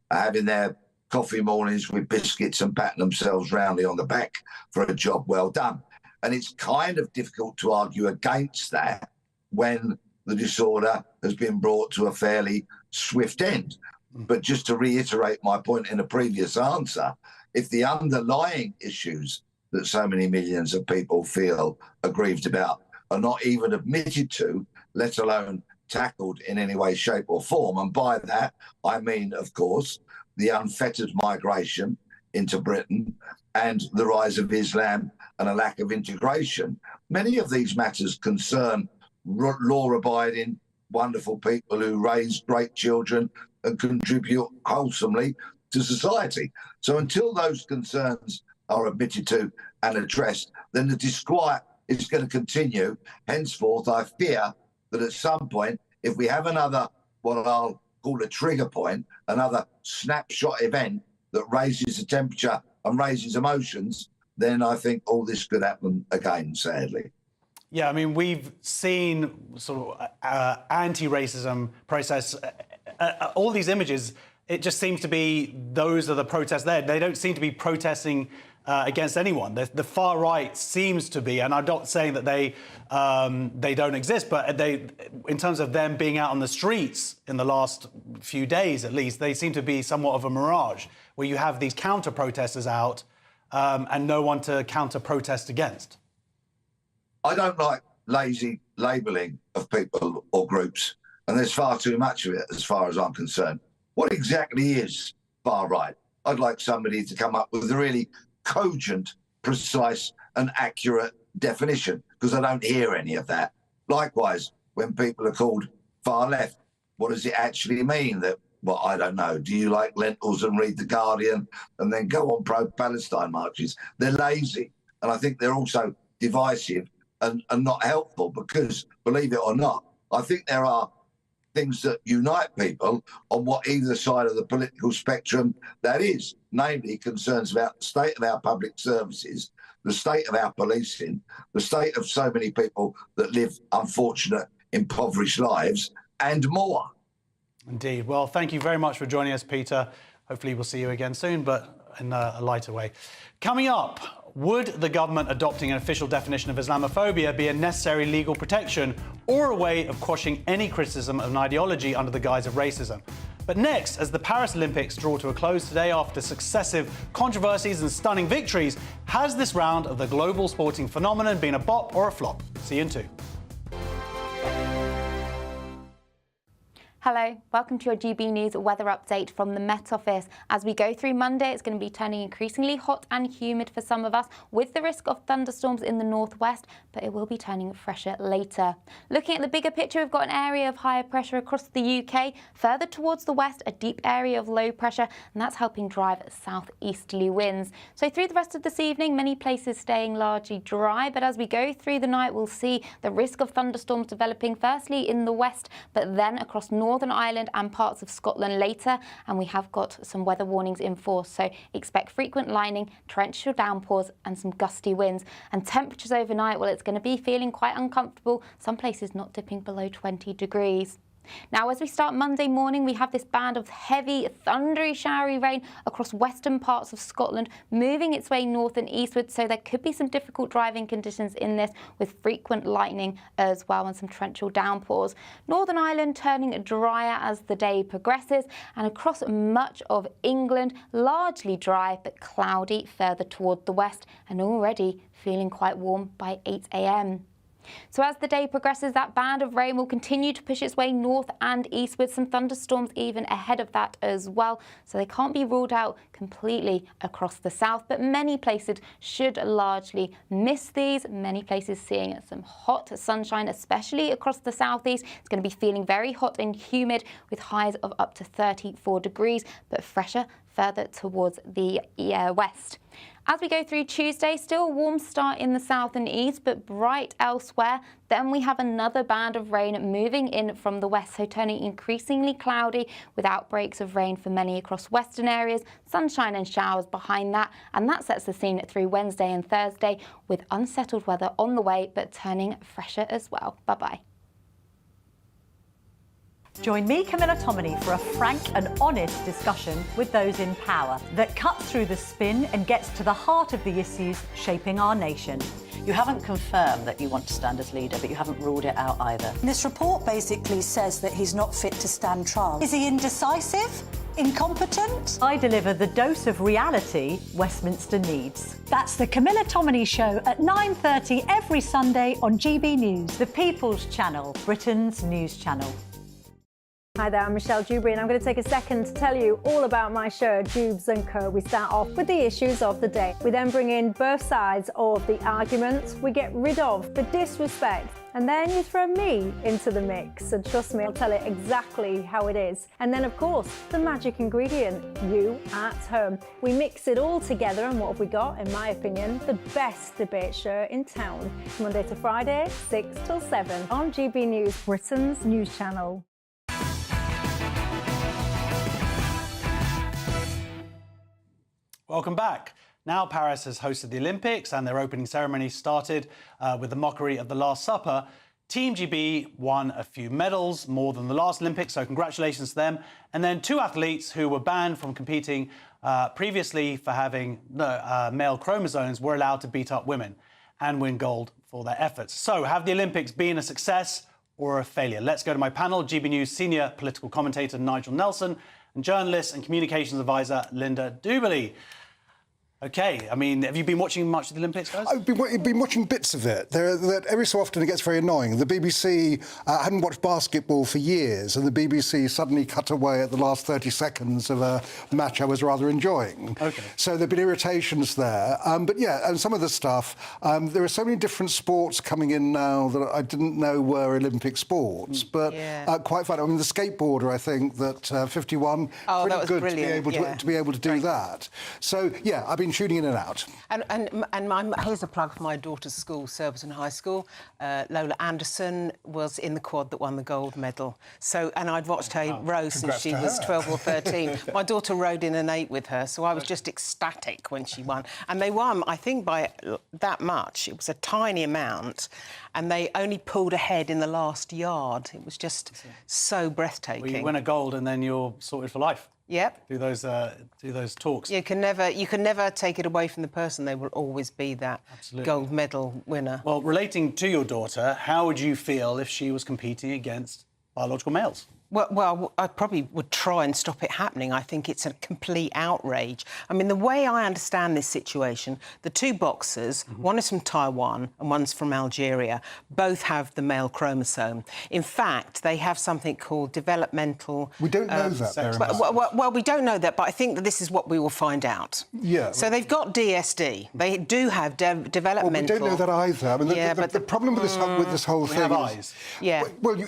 are having their coffee mornings with biscuits and patting themselves roundly on the back for a job well done. And it's kind of difficult to argue against that when the disorder has been brought to a fairly swift end. But just to reiterate my point in a previous answer, if the underlying issues that so many millions of people feel aggrieved about are not even admitted to, let alone tackled in any way, shape or form, and by that I mean, of course, the unfettered migration into Britain and the rise of Islam and a lack of integration. Many of these matters concern law-abiding, wonderful people who raise great children, and contribute wholesomely to society. So until those concerns are admitted to and addressed, then the disquiet is going to continue. Henceforth, I fear that at some point, if we have another, what I'll call a trigger point, another snapshot event that raises the temperature and raises emotions, then I think all this could happen again, sadly. Yeah, I mean, we've seen sort of anti-racism protests, all these images. It just seems to be those are the protests there. They don't seem to be protesting against anyone. The far right seems to be, and I'm not saying that they don't exist, but in terms of them being out on the streets in the last few days, at least, they seem to be somewhat of a mirage, where you have these counter-protesters out and no one to counter-protest against. I don't like lazy labelling of people or groups, and there's far too much of it as far as I'm concerned. What exactly is far right? I'd like somebody to come up with a really cogent, precise and accurate definition, because I don't hear any of that. Likewise, when people are called far left, what does it actually mean? That, well, I don't know. Do you like lentils and read The Guardian and then go on pro-Palestine marches? They're lazy, and I think they're also divisive and not helpful, because, believe it or not, I think there are things that unite people on what either side of the political spectrum that is, namely concerns about the state of our public services, the state of our policing, the state of so many people that live unfortunate, impoverished lives, and more. Indeed. Well, thank you very much for joining us, Peter. Hopefully we'll see you again soon, but in a lighter way. Coming up, would the government adopting an official definition of Islamophobia be a necessary legal protection or a way of quashing any criticism of an ideology under the guise of racism? But next, as the Paris Olympics draw to a close today after successive controversies and stunning victories, has this round of the global sporting phenomenon been a bop or a flop? See you in 2. Hello, welcome to your GB News weather update from the Met Office. As we go through Monday, it's going to be turning increasingly hot and humid for some of us, with the risk of thunderstorms in the northwest, but it will be turning fresher later. Looking at the bigger picture, we've got an area of higher pressure across the UK. Further towards the west, a deep area of low pressure, and that's helping drive southeasterly winds. So through the rest of this evening, many places staying largely dry, but as we go through the night, we'll see the risk of thunderstorms developing firstly in the west, but then across Northern Ireland and parts of Scotland later, and we have got some weather warnings in force, so expect frequent lightning, torrential downpours and some gusty winds. And temperatures overnight, well, it's going to be feeling quite uncomfortable, some places not dipping below 20 degrees. Now, as we start Monday morning, we have this band of heavy, thundery, showery rain across western parts of Scotland, moving its way north and eastward, so there could be some difficult driving conditions in this, with frequent lightning as well and some torrential downpours. Northern Ireland turning drier as the day progresses, and across much of England, largely dry but cloudy further toward the west, and already feeling quite warm by 8 a.m. So as the day progresses, that band of rain will continue to push its way north and east, with some thunderstorms even ahead of that as well. So they can't be ruled out completely across the south, but many places should largely miss these. Many places seeing some hot sunshine, especially across the southeast. It's going to be feeling very hot and humid, with highs of up to 34 degrees, but fresher further towards the west. As we go through Tuesday, still a warm start in the south and east, but bright elsewhere. Then we have another band of rain moving in from the west, so turning increasingly cloudy with outbreaks of rain for many across western areas, sunshine and showers behind that, and that sets the scene through Wednesday and Thursday, with unsettled weather on the way, but turning fresher as well. Bye-bye. Join me, Camilla Tominey, for a frank and honest discussion with those in power that cuts through the spin and gets to the heart of the issues shaping our nation. You haven't confirmed that you want to stand as leader, but you haven't ruled it out either. This report basically says that he's not fit to stand trial. Is he indecisive? Incompetent? I deliver the dose of reality Westminster needs. That's the Camilla Tominey Show at 9:30 every Sunday on GB News, the People's Channel, Britain's news channel. Hi there, I'm Michelle Dewberry and I'm going to take a second to tell you all about my show, Dubes & Co. We start off with the issues of the day. We then bring in both sides of the argument. We get rid of the disrespect. And then you throw me into the mix. And trust me, I'll tell it exactly how it is. And then, of course, the magic ingredient, you at home. We mix it all together and what have we got, in my opinion, the best debate show in town. Monday to Friday, 6 till 7 on GB News, Britain's news channel. Welcome back. Now Paris has hosted the Olympics and their opening ceremony started with the mockery of the Last Supper. Team GB won a few medals, more than the last Olympics, so congratulations to them. And then two athletes who were banned from competing previously for having male chromosomes were allowed to beat up women and win gold for their efforts. So have the Olympics been a success or a failure? Let's go to my panel, GB News senior political commentator Nigel Nelson and journalist and communications advisor Linda Dewberry. OK, I mean, have you been watching much of the Olympics, guys? I've been watching bits of it. Every so often it gets very annoying. The BBC hadn't watched basketball for years, and the BBC suddenly cut away at the last 30 seconds of a match I was rather enjoying. OK. So there have been irritations there. But yeah, and some of the stuff, there are so many different sports coming in now that I didn't know were Olympic sports. But quite fun. I mean, the skateboarder, I think, that 51, pretty good to be able to do that. So, yeah, I've been tuning in and out. And here's a plug for my daughter's school, Surbiton High School. Lola Anderson was in the quad that won the gold medal. So, and I'd watched her row since she was 12 or 13. My daughter rowed in an 8 with her, so I was just ecstatic when she won. And they won, I think, by that much. It was a tiny amount, and they only pulled ahead in the last yard. It was just so breathtaking. Well, you win a gold and then you're sorted for life. Yep. Do those talks. You can never take it away from the person. They will always be that gold medal winner. Well, relating to your daughter, how would you feel if she was competing against biological males? Well, I probably would try and stop it happening. I think it's a complete outrage. I mean, the way I understand this situation, the two boxers, one is from Taiwan and one's from Algeria, both have the male chromosome. In fact, they have something called developmental... We don't know that. Well, we don't know that, but I think that this is what we will find out. Yeah. So they've got DSD. They do have developmental... Well, we don't know that either. I mean, the problem with this whole thing have is... eyes. Yeah. Well,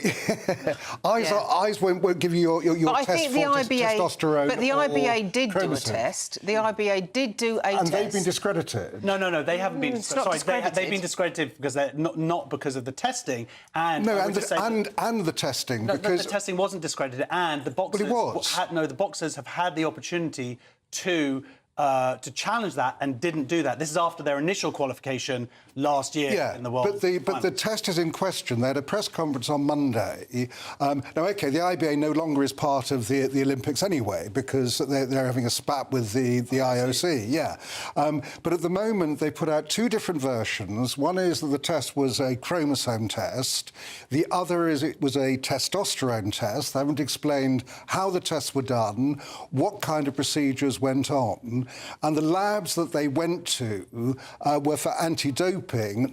eyes won't give you your test for testosterone. But the IBA did do a test. The IBA did do a test. And they've been discredited. No, they haven't been. Sorry, they've been discredited because they're not because of the testing. And no, and the testing. No, because the testing wasn't discredited, and the boxers. But it was. The boxers have had the opportunity to challenge that and didn't do that. This is after their initial qualification last year in the World but the test is in question. They had a press conference on Monday. Now, OK, the IBA no longer is part of the Olympics anyway because they're having a spat with the IOC, but at the moment, they put out two different versions. One is that the test was a chromosome test. The other is it was a testosterone test. They haven't explained how the tests were done, what kind of procedures went on. And the labs that they went to were for anti-doping,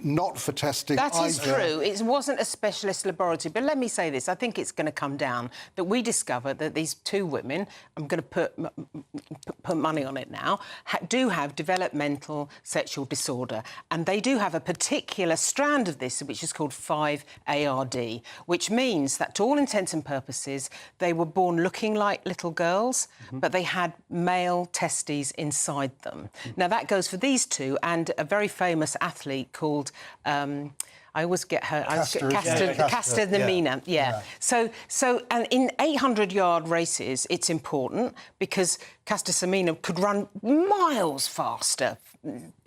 not for testing either. That is true. It wasn't a specialist laboratory. But let me say this. I think it's going to come down that we discovered that these two women, I'm going to put money on it now, do have developmental sexual disorder. And they do have a particular strand of this, which is called 5ARD, which means that to all intents and purposes, they were born looking like little girls, but they had male testes inside them. Now, that goes for these two and a very famous athlete called... I always get her... Caster Semenya. Yeah. So and in 800-yard races, it's important because Caster Semenya could run miles faster.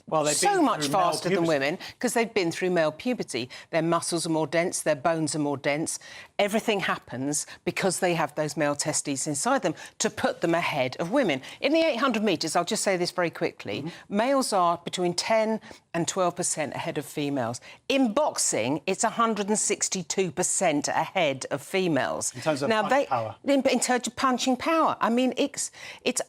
Well, so much faster than women because they've been through male puberty. Their muscles are more dense, their bones are more dense. Everything happens because they have those male testes inside them to put them ahead of women. In the 800 metres, I'll just say this very quickly, males are between 10 and 12% ahead of females. In boxing, it's 162% ahead of females. In terms of punch power? In terms of punching power. I mean, it's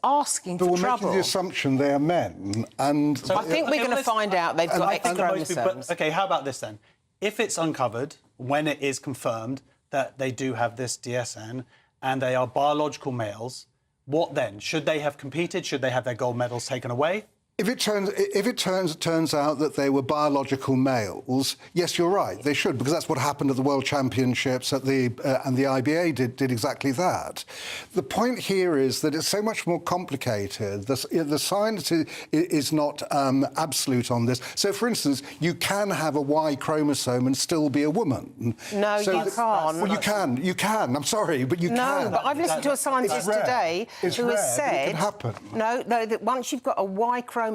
asking for trouble. But we're making the assumption they are men, and... So I think we're going to find out they've got X chromosomes. OK, how about this then? If it's uncovered, when it is confirmed that they do have this DSN, and they are biological males, what then? Should they have competed? Should they have their gold medals taken away? If it turns out that they were biological males, yes, you're right, they should, because that's what happened at the World Championships and the IBA did exactly that. The point here is that it's so much more complicated. The science is not absolute on this. So, for instance, you can have a Y chromosome and still be a woman. No, so you can't. Well, you can. I'm sorry, but you can. No, but I've listened to a scientist today who has said... It can happen. No, that once you've got a Y chromosome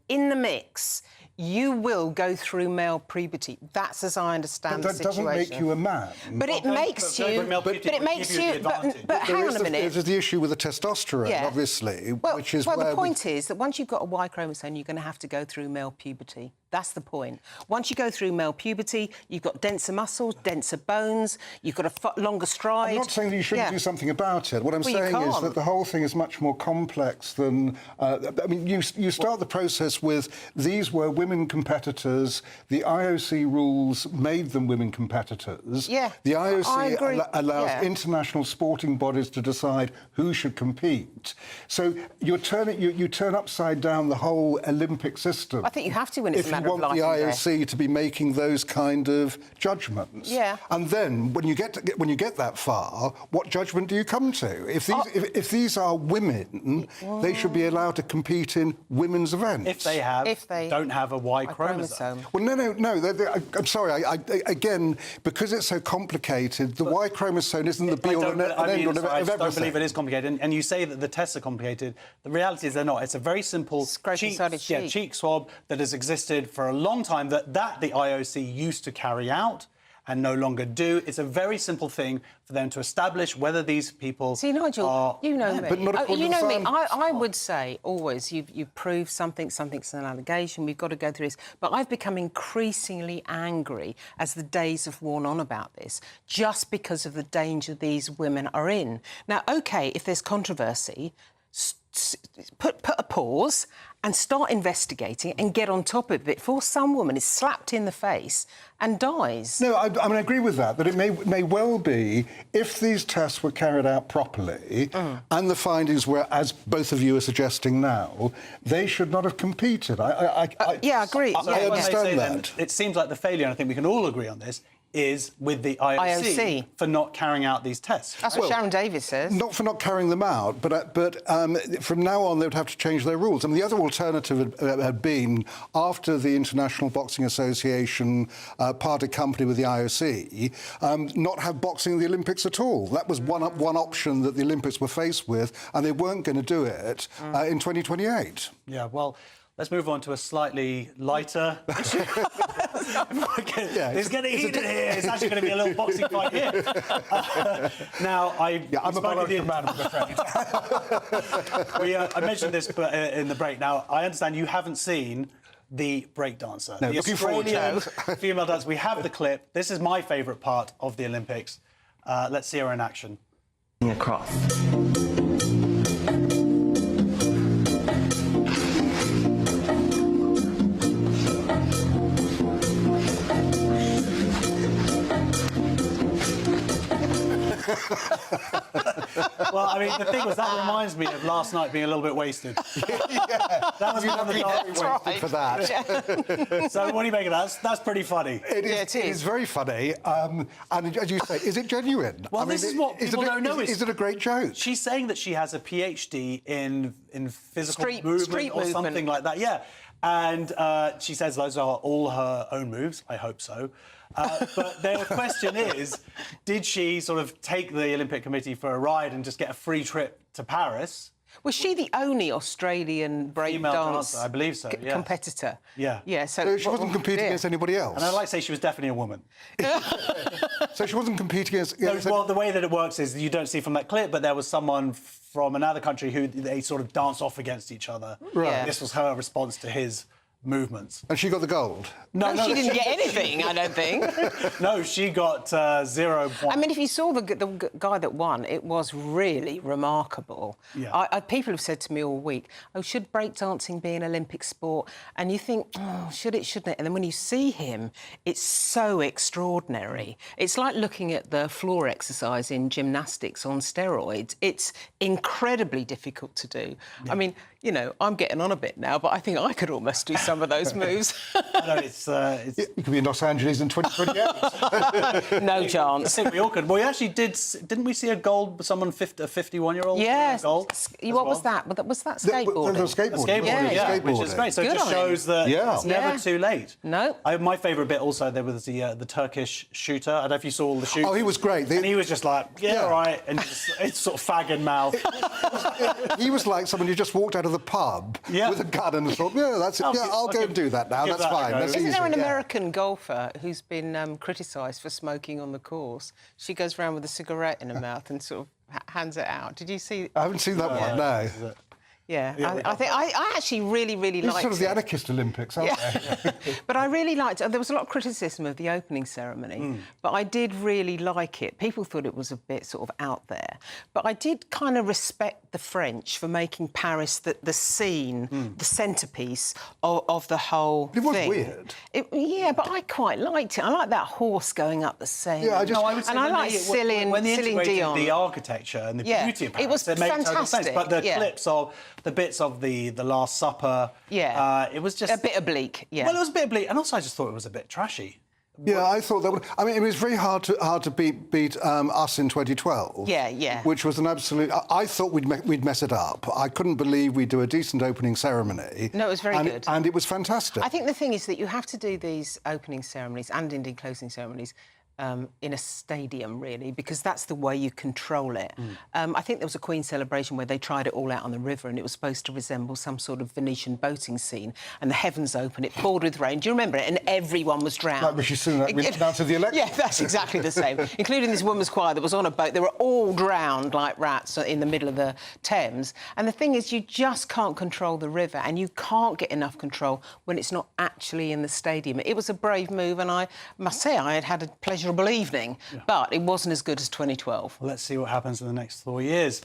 in the mix, you will go through male puberty. That's as I understand the situation. That doesn't make you a man. But it makes you... But it makes you... But hang on a minute. There's the issue with the testosterone, obviously, which is where... Well, the point is that once you've got a Y chromosome, you're going to have to go through male puberty. That's the point. Once you go through male puberty, you've got denser muscles, denser bones, you've got a longer stride. I'm not saying that you shouldn't do something about it. What I'm saying is that the whole thing is much more complex than... I mean, you start the process with these were women competitors. The IOC rules made them women competitors. Yeah, the IOC allows international sporting bodies to decide who should compete. So you turn upside down the whole Olympic system. I think you have to when it's a matter of life and death. If you want the IOC death to be making those kind of judgments. Yeah. And then when you get that far, what judgment do you come to? If these are women, they should be allowed to compete in women's events. If they don't have a Y chromosome. Well, no. I'm sorry. Again, because it's so complicated, the Y chromosome isn't the be-all and end-all of everything. I don't believe it is complicated. And you say that the tests are complicated. The reality is they're not. It's a very simple cheek swab that has existed for a long time that the IOC used to carry out and no longer do. It's a very simple thing for them to establish whether these people Nigel, you know me. But not you know me. I would say always you prove something's an allegation, we've got to go through this. But I've become increasingly angry as the days have worn on about this, just because of the danger these women are in. Now, OK, if there's controversy, put a pause and start investigating and get on top of it before some woman is slapped in the face and dies. No, I mean, I agree with that it may well be, if these tests were carried out properly and the findings were, as both of you are suggesting now, they should not have competed. I agree. I understand that. It seems like the failure, and I think we can all agree on this, is with the IOC for not carrying out these tests. That's what Sharon Davis says. Not for not carrying them out, but from now on they would have to change their rules. I mean, the other alternative had been, after the International Boxing Association parted company with the IOC, not have boxing in the Olympics at all. That was one option that the Olympics were faced with, and they weren't going to do it in 2028. Yeah, well, let's move on to a slightly lighter issue. It's getting heated here. It's actually going to be a little boxing fight here. I'm a biological man, I'm afraid. I mentioned this in the break. Now, I understand you haven't seen the breakdancer. No, the looking forward to Australian female dancer. We have the clip. This is my favourite part of the Olympics. Let's see her in action. Across. Well, I mean, the thing was, that reminds me of last night being a little bit wasted. That was one of the wasted for that. So what do you make of that? That's pretty funny. It is very funny. And as you say, is it genuine? Well, this is what people don't know. Is it a great joke? She's saying that she has a PhD in physical movement or something like that. Yeah. And she says those are all her own moves. I hope so. But the question is, did she sort of take the Olympic Committee for a ride and just get a free trip to Paris? Was she the only Australian breakdance I believe so, yes. competitor? Yeah. Yeah, so she wasn't competing against anybody else. And I'd like to say she was definitely a woman. So she wasn't competing against... No, well, the way that it works is you don't see from that clip, but there was someone from another country who they sort of dance off against each other. Right. This was her response to his movements. And she got the gold? No, she didn't get anything, I don't think. No, she got 0 points. I mean, if you saw the guy that won, it was really remarkable. Yeah. People have said to me all week, oh, should breakdancing be an Olympic sport? And you think, oh, should it, shouldn't it? And then when you see him, it's so extraordinary. It's like looking at the floor exercise in gymnastics on steroids. It's incredibly difficult to do. Yeah. I mean, you know, I'm getting on a bit now, but I think I could almost do some of those moves. No, it's You could be in Los Angeles in 2028. No chance. I think we all could. Well, we actually didn't we see a gold, someone, a 51-year-old? Yes. Gold What was that? Was that skateboarding? Skateboarding. Yeah, which is great. So it just shows that it's never too late. No. My favourite bit also, there was the Turkish shooter. I don't know if you saw all the shooting. Oh, he was great. And he was just like, all right, and it's sort of fag in mouth. He was like someone who just walked out of the pub with a gun and thought, that's it. I'll go and do that now. That's fine. That's Isn't easy. there an American golfer who's been criticised for smoking on the course? She goes around with a cigarette in her mouth and sort of hands it out. Did you see? I haven't seen that one, no. Yeah, I actually really liked it. It's sort of the anarchist Olympics, aren't they? But I really liked it. There was a lot of criticism of the opening ceremony, but I did really like it. People thought it was a bit sort of out there. But I did kind of respect the French for making Paris the scene, the centrepiece of the whole thing. It was weird. Yeah, but I quite liked it. I like that horse going up the Seine. Yeah, I would say I like Céline Dion. The architecture and the beauty of Paris, it was made total sense. fantastic. But the clips of the bits of the Last Supper, it was just a bit oblique. Yeah. Well, it was a bit oblique, and also I just thought it was a bit trashy. Yeah, I thought that would... I mean, it was very hard to beat Us in 2012. Yeah. Which was an absolute... I thought we'd mess it up. I couldn't believe we'd do a decent opening ceremony. No, it was very good. And it was fantastic. I think the thing is that you have to do these opening ceremonies and indeed closing ceremonies in a stadium, really, because that's the way you control it. I think there was a Queen celebration where they tried it all out on the river and it was supposed to resemble some sort of Venetian boating scene, and the heavens opened, it poured with rain. Do you remember it? And everyone was drowned. Like Rishi Sunak down to the election. Yeah, that's exactly the same, including this women's choir that was on a boat. They were all drowned like rats in the middle of the Thames. And the thing is, you just can't control the river, and you can't get enough control when it's not actually in the stadium. It was a brave move, and I must say I had a pleasurable evening, but it wasn't as good as 2012. Well, let's see what happens in the next 4 years.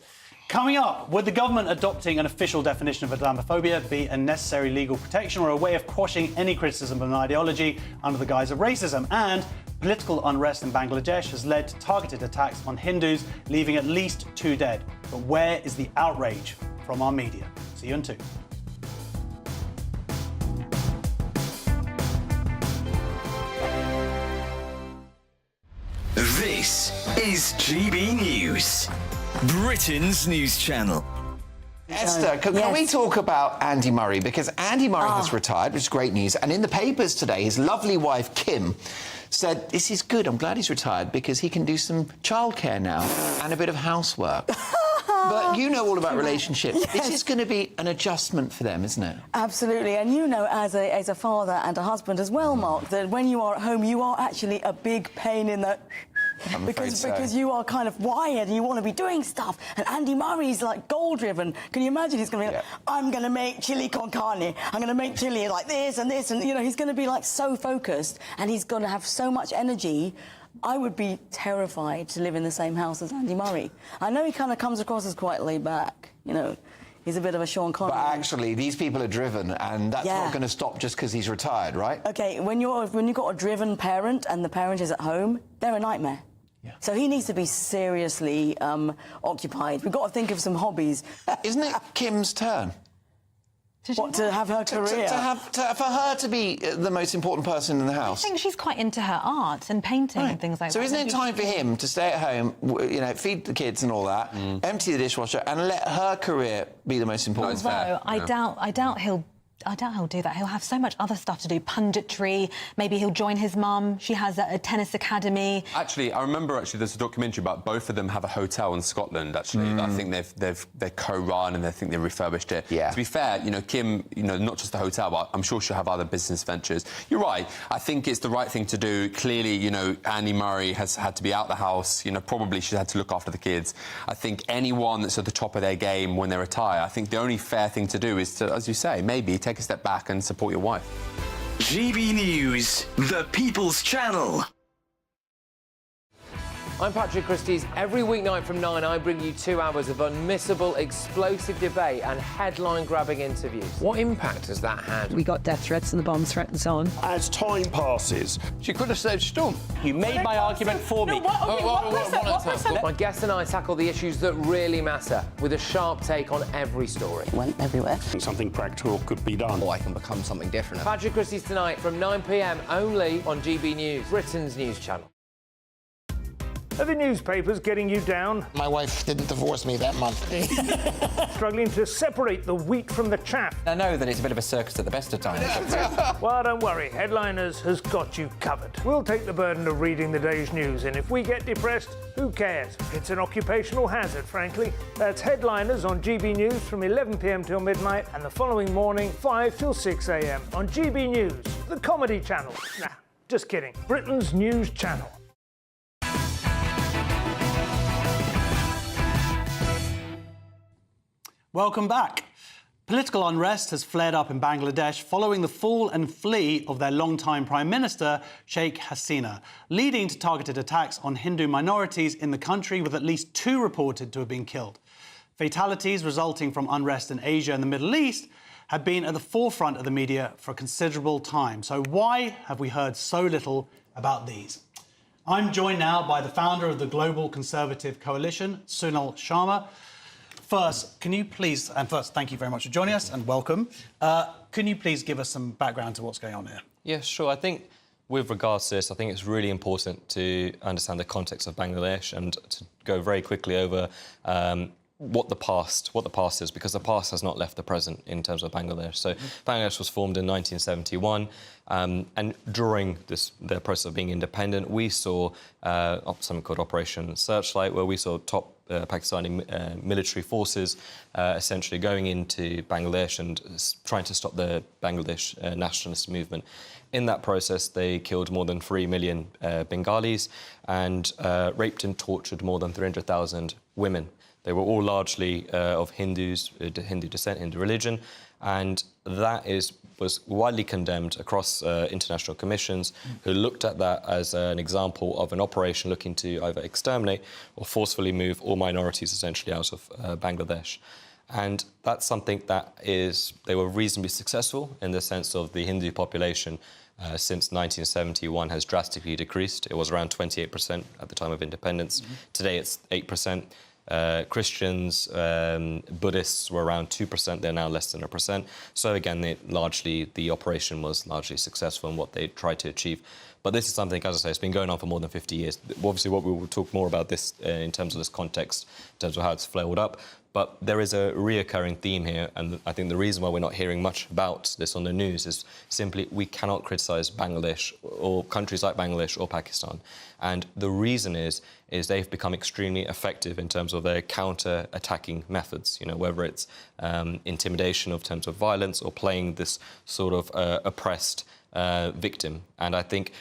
Coming up, would the government adopting an official definition of Islamophobia be a necessary legal protection or a way of quashing any criticism of an ideology under the guise of racism? And political unrest in Bangladesh has led to targeted attacks on Hindus, leaving at least 2 dead. But where is the outrage from our media? See you in 2. This is GB News, Britain's news channel. Esther, can we talk about Andy Murray? Because Andy Murray has retired, which is great news. And in the papers today, his lovely wife, Kim, said, this is good, I'm glad he's retired, because he can do some childcare now and a bit of housework. But you know all about relationships. Yes. This is going to be an adjustment for them, isn't it? Absolutely. And you know, as a father and a husband as well, Mark, that when you are at home, you are actually a big pain in the... Because you are kind of wired and you want to be doing stuff. And Andy Murray's like goal-driven. Can you imagine? He's going to be like, I'm going to make chili con carne. I'm going to make chili like this and this. And, you know, he's going to be like so focused and he's going to have so much energy. I would be terrified to live in the same house as Andy Murray. I know he kind of comes across as quite laid back, you know. He's a bit of a Sean Connery. But actually, these people are driven, and that's not going to stop just because he's retired, right? OK, when you've got a driven parent and the parent is at home, they're a nightmare. Yeah. So he needs to be seriously occupied. We've got to think of some hobbies. Isn't it Kim's turn? To have her career? For her to be the most important person in the house. I think she's quite into her art and painting and things like that. So isn't it time for him to stay at home, you know, feed the kids and all that, empty the dishwasher, and let her career be the most important? Although I doubt he'll do that. He'll have so much other stuff to do. Punditry. Maybe he'll join his mum. She has a tennis academy. Actually, I remember there's a documentary about both of them have a hotel in Scotland. Actually, I think they're co-run and I think they refurbished it. Yeah. To be fair, you know, Kim, you know, not just the hotel, but I'm sure she'll have other business ventures. You're right. I think it's the right thing to do. Clearly, you know, Andy Murray has had to be out the house. You know, probably she's had to look after the kids. I think anyone that's at the top of their game when they retire, I think the only fair thing to do is to, as you say, maybe take a step back and support your wife. GB News, the People's Channel. I'm Patrick Christie's. Every weeknight from 9, I bring you 2 hours of unmissable, explosive debate and headline-grabbing interviews. What impact has that had? We got death threats and the bomb threats on. As time passes, She could have said Storm. You made my argument for me. My guest and I tackle the issues that really matter with a sharp take on every story. Went everywhere. something practical could be done. Or I can become something different. Patrick Christie's tonight from 9 p.m. only on GB News, Britain's news channel. Are the newspapers getting you down? My wife didn't divorce me that month. Struggling to separate the wheat from the chaff? I know that it's a bit of a circus at the best of times. Well, don't worry. Headliners has got you covered. We'll take the burden of reading the day's news, and if we get depressed, who cares? It's an occupational hazard, frankly. That's Headliners on GB News from 11 p.m. till midnight, and the following morning, 5 till 6 a.m. on GB News, the comedy channel. Nah, just kidding. Britain's news channel. Welcome back. Political unrest has flared up in Bangladesh following the fall and flee of their longtime Prime Minister, Sheikh Hasina, leading to targeted attacks on Hindu minorities in the country, with at least 2 reported to have been killed. Fatalities resulting from unrest in Asia and the Middle East have been at the forefront of the media for a considerable time. So why have we heard so little about these? I'm joined now by the founder of the Global Conservative Coalition, Sunil Sharma. First, thank you very much for joining us and welcome. Can you please give us some background to what's going on here? Yeah, sure. I think with regards to this, I think it's really important to understand the context of Bangladesh and to go very quickly over what the past is, because the past has not left the present in terms of Bangladesh. So Bangladesh was formed in 1971, and during their process of being independent, we saw something called Operation Searchlight, where we saw top Pakistani military forces essentially going into Bangladesh and trying to stop the Bangladesh nationalist movement. In that process, they killed more than 3 million Bengalis and raped and tortured more than 300,000 women. They were all largely of Hindus, Hindu descent, Hindu religion, and that was widely condemned across international commissions who looked at that as an example of an operation looking to either exterminate or forcefully move all minorities essentially out of Bangladesh. And that's something that they were reasonably successful in the sense of the Hindu population since 1971 has drastically decreased. It was around 28% at the time of independence. Today it's 8%. Christians, Buddhists were around 2%. They're now less than 1%. So again, the operation was largely successful in what they tried to achieve. But this is something, as I say, it's been going on for more than 50 years. Obviously, we will talk more about this in terms of this context, in terms of how it's flared up. But there is a reoccurring theme here, and I think the reason why we're not hearing much about this on the news is simply we cannot criticise Bangladesh or countries like Bangladesh or Pakistan. And the reason is they've become extremely effective in terms of their counter-attacking methods, whether it's intimidation in terms of violence or playing this sort of oppressed victim. And I think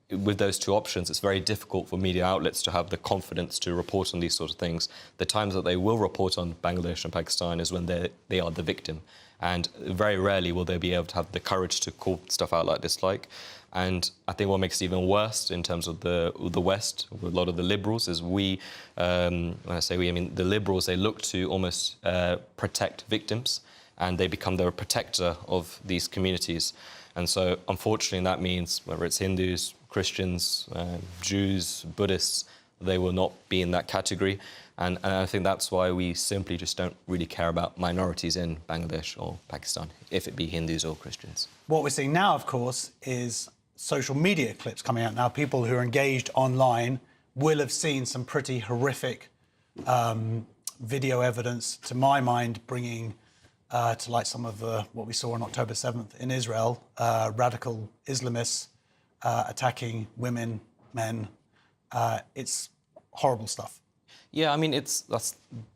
with those two options, it's very difficult for media outlets to have the confidence to report on these sort of things. The times that they will report on Bangladesh and Pakistan is when they are the victim. And very rarely will they be able to have the courage to call stuff out like this. And I think what makes it even worse in terms of the West, a lot of the liberals, is when I say we, I mean the liberals, they look to almost protect victims, and they become the protector of these communities. And so, unfortunately, that means whether it's Hindus, Christians, Jews, Buddhists, they will not be in that category. And I think that's why we simply just don't really care about minorities in Bangladesh or Pakistan, if it be Hindus or Christians. What we're seeing now, of course, is social media clips coming out now. People who are engaged online will have seen some pretty horrific video evidence, to my mind, bringing to light some of what we saw on October 7th in Israel, radical Islamists attacking women, men. It's horrible stuff. Yeah, I mean,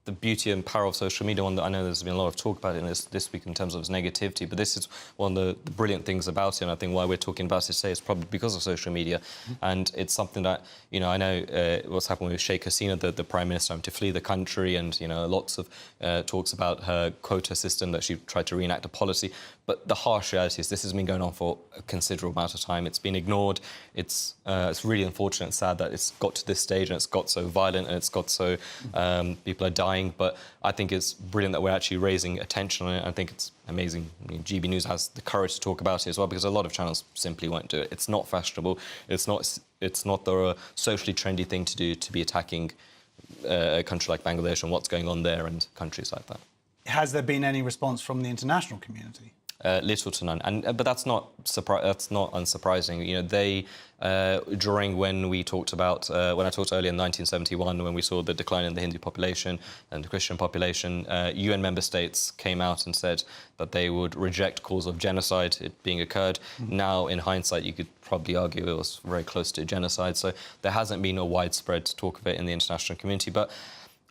the beauty and power of social media. One that I know there's been a lot of talk about it in this week in terms of its negativity, but this is one of the brilliant things about it, and I think why we're talking about it today is probably because of social media. And it's something that, you know, I know what's happened with Sheikh Hasina, the Prime Minister, having to flee the country, and, you know, lots of talks about her quota system, that she tried to reenact a policy. But the harsh reality is this has been going on for a considerable amount of time. It's been ignored. It's really unfortunate and sad that it's got to this stage and it's got so violent and it's got so... people are dying. But I think it's brilliant that we're actually raising attention on it. I think it's amazing. I mean, GB News has the courage to talk about it as well, because a lot of channels simply won't do it. It's not fashionable. It's not the socially trendy thing to do, to be attacking a country like Bangladesh and what's going on there and countries like that. Has there been any response from the international community? Little to none, but that's not unsurprising. You know, they during when we talked about when I talked earlier in 1971, when we saw the decline in the Hindu population and the Christian population, UN member states came out and said that they would reject calls of genocide it being occurred. Now, in hindsight, you could probably argue it was very close to genocide. So there hasn't been a widespread talk of it in the international community, but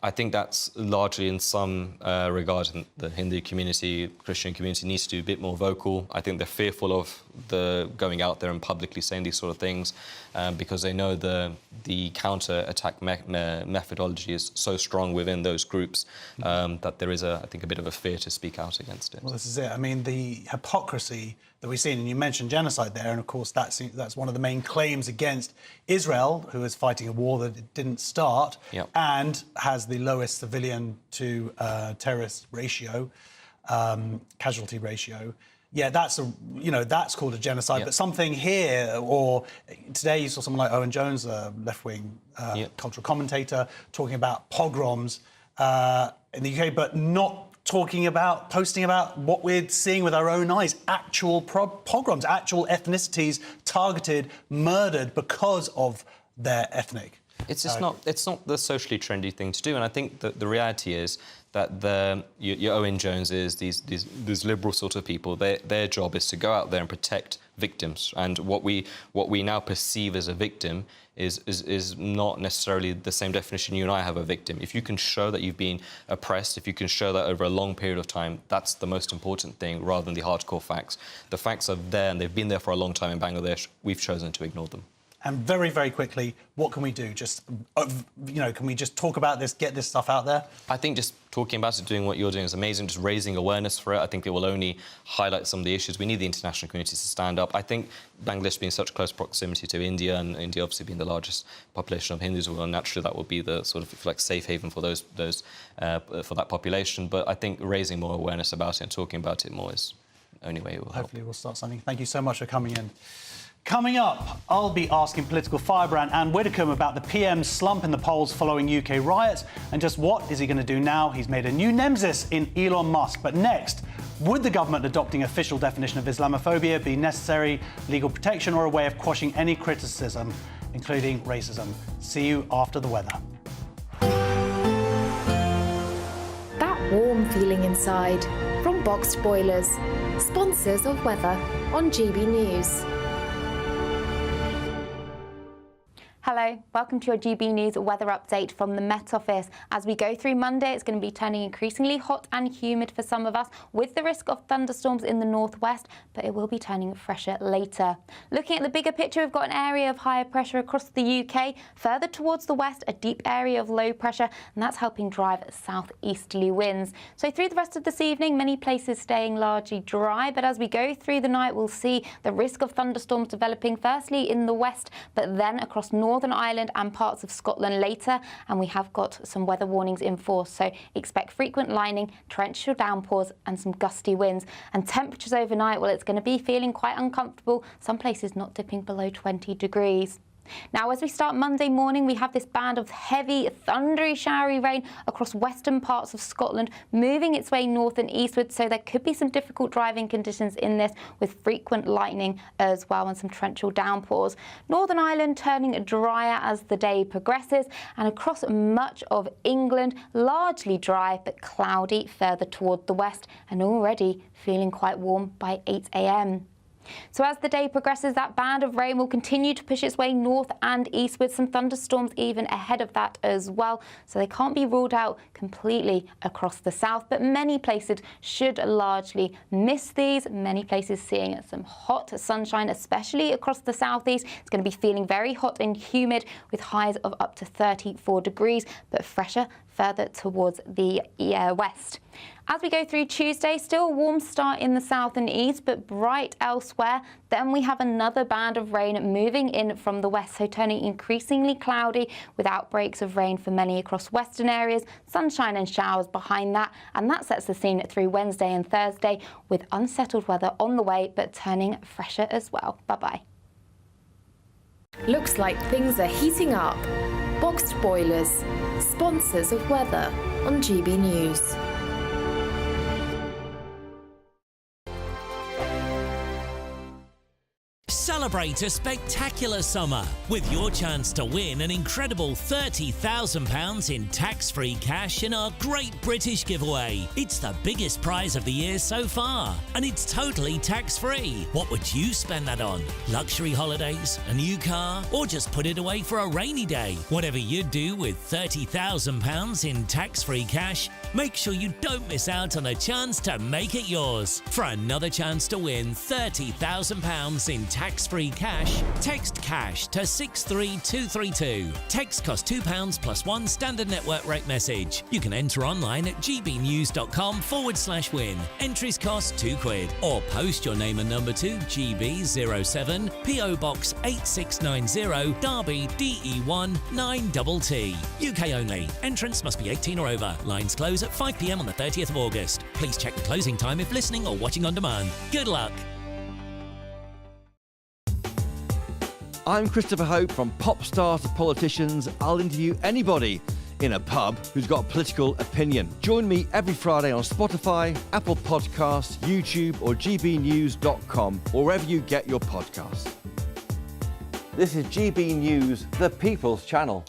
I think that's largely in some regard the Hindu community, Christian community needs to be a bit more vocal. I think they're fearful of going out there and publicly saying these sort of things because they know the counter-attack methodology is so strong within those groups that there is, I think, a bit of a fear to speak out against it. Well, this is it. I mean, the hypocrisy that we've seen, and you mentioned genocide there, and of course that's one of the main claims against Israel, who is fighting a war that it didn't start, and has the lowest civilian to terrorist ratio, casualty ratio. Yeah, that's called a genocide. But something here, or today you saw someone like Owen Jones, a left-wing cultural commentator, talking about pogroms in the UK, but not posting about what we're seeing with our own eyes, actual pogroms, actual ethnicities targeted, murdered because of their ethnic. It's just not the socially trendy thing to do, and I think that the reality is that your Owen Joneses, these liberal sort of people, their job is to go out there and protect victims, and what we now perceive as a victim is not necessarily the same definition you and I have of a victim. If you can show that you've been oppressed, if you can show that over a long period of time, that's the most important thing, rather than the hardcore facts. The facts are there, and they've been there for a long time in Bangladesh. We've chosen to ignore them. And very, very quickly, what can we do? Just, can we just talk about this, get this stuff out there? I think just talking about it, doing what you're doing is amazing, just raising awareness for it. I think it will only highlight some of the issues. We need the international community to stand up. I think Bangladesh being such close proximity to India, and India obviously being the largest population of Hindus, well, naturally that will be the sort of, if you like, safe haven for for that population. But I think raising more awareness about it and talking about it more is the only way it will help. Hopefully we'll start something. Thank you so much for coming in. Coming up, I'll be asking political firebrand Anne Widdecombe about the PM's slump in the polls following UK riots, and just what is he going to do now? He's made a new nemesis in Elon Musk. But next, would the government adopting official definition of Islamophobia be necessary legal protection or a way of quashing any criticism, including racism? See you after the weather. That warm feeling inside from Boxed Boilers, sponsors of weather on GB News. Hello, welcome to your GB News weather update from the Met Office. As we go through Monday, it's going to be turning increasingly hot and humid for some of us, with the risk of thunderstorms in the northwest, but it will be turning fresher later. Looking at the bigger picture, we've got an area of higher pressure across the UK. Further towards the west, a deep area of low pressure, and that's helping drive southeasterly winds. So through the rest of this evening, many places staying largely dry, but as we go through the night, we'll see the risk of thunderstorms developing firstly in the west, but then across Northern Ireland and parts of Scotland later, and we have got some weather warnings in force, so expect frequent lightning, torrential downpours and some gusty winds. And temperatures overnight, well, it's going to be feeling quite uncomfortable, some places not dipping below 20 degrees. Now, as we start Monday morning, we have this band of heavy, thundery, showery rain across western parts of Scotland, moving its way north and eastward, so there could be some difficult driving conditions in this, with frequent lightning as well and some torrential downpours. Northern Ireland turning drier as the day progresses, and across much of England, largely dry but cloudy further toward the west, and already feeling quite warm by 8 a.m. So as the day progresses, that band of rain will continue to push its way north and east, with some thunderstorms even ahead of that as well. So they can't be ruled out completely across the south, but many places should largely miss these. Many places seeing some hot sunshine, especially across the southeast. It's going to be feeling very hot and humid with highs of up to 34 degrees, but fresher further towards the west. As we go through Tuesday, still a warm start in the south and east, but bright elsewhere. Then we have another band of rain moving in from the west, so turning increasingly cloudy with outbreaks of rain for many across western areas, sunshine and showers behind that, and that sets the scene through Wednesday and Thursday with unsettled weather on the way, but turning fresher as well. Bye-bye. Looks like things are heating up. Boxed boilers, sponsors of weather on GB News. Celebrate a spectacular summer with your chance to win an incredible £30,000 in tax-free cash in our Great British Giveaway. It's the biggest prize of the year so far, and it's totally tax-free. What would you spend that on? Luxury holidays, a new car, or just put it away for a rainy day? Whatever you do with £30,000 in tax-free cash, make sure you don't miss out on a chance to make it yours. For another chance to win £30,000 in tax-free cash, text CASH to 63232. Text costs £2 plus one standard network rate message. You can enter online at gbnews.com/win. Entries cost £2. Or post your name and number to GB07 PO Box 8690 Derby DE1 9TT. UK only. Entrance must be 18 or over. Lines close at 5 p.m. on the 30th of August. Please check the closing time if listening or watching on demand. Good luck. I'm Christopher Hope. From pop stars to politicians, I'll interview anybody in a pub who's got a political opinion. Join me every Friday on Spotify, Apple Podcasts, YouTube or gbnews.com, or wherever you get your podcasts. This is GB News, the People's Channel.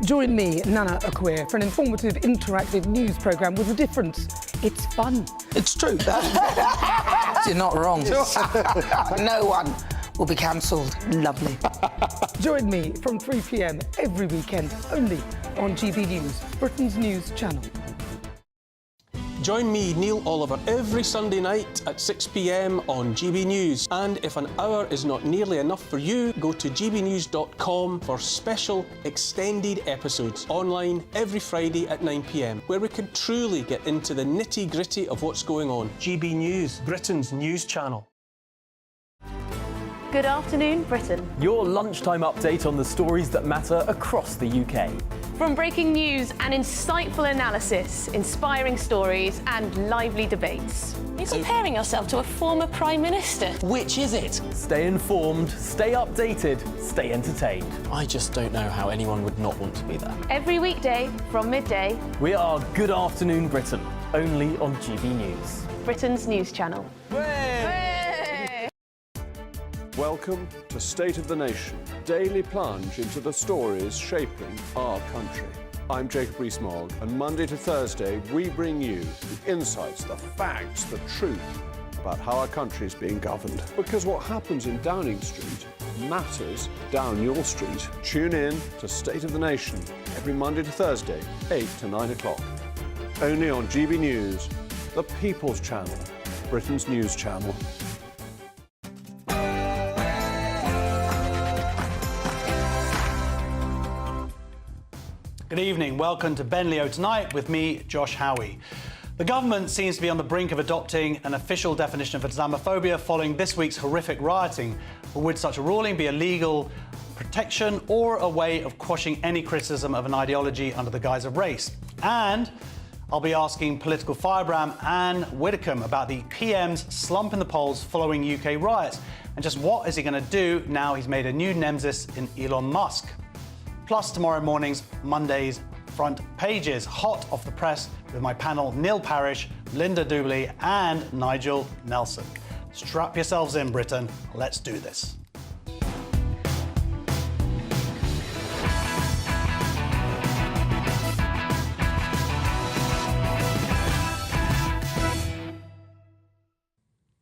Join me, Nana Akwe, for an informative, interactive news programme with a difference. It's fun. It's true. You're not wrong. No one will be cancelled. Lovely. Join me from 3 p.m. every weekend, only on GB News, Britain's news channel. Join me, Neil Oliver, every Sunday night at 6 p.m. on GB News. And if an hour is not nearly enough for you, go to gbnews.com for special extended episodes online every Friday at 9 p.m, where we can truly get into the nitty-gritty of what's going on. GB News, Britain's news channel. Good afternoon, Britain. Your lunchtime update on the stories that matter across the UK. From breaking news and insightful analysis, inspiring stories and lively debates. You're comparing yourself to a former Prime Minister. Which is it? Stay informed, stay updated, stay entertained. I just don't know how anyone would not want to be there. Every weekday from midday. We are Good Afternoon Britain, only on GB News. Britain's news channel. Welcome to State of the Nation, daily plunge into the stories shaping our country. I'm Jacob Rees-Mogg, and Monday to Thursday we bring you the insights, the facts, the truth about how our country is being governed. Because what happens in Downing Street matters down your street. Tune in to State of the Nation every Monday to Thursday, 8 to 9 o'clock. Only on GB News, the People's Channel, Britain's news channel. Good evening. Welcome to Ben Leo Tonight with me, Josh Howie. The government seems to be on the brink of adopting an official definition of Islamophobia following this week's horrific rioting. But would such a ruling be a legal protection or a way of quashing any criticism of an ideology under the guise of race? And I'll be asking political firebrand Anne Widdecombe about the PM's slump in the polls following UK riots, and just what is he going to do now he's made a new nemesis in Elon Musk. Plus tomorrow morning's Monday's front pages, hot off the press with my panel Neil Parish, Linda Dooley and Nigel Nelson. Strap yourselves in, Britain. Let's do this.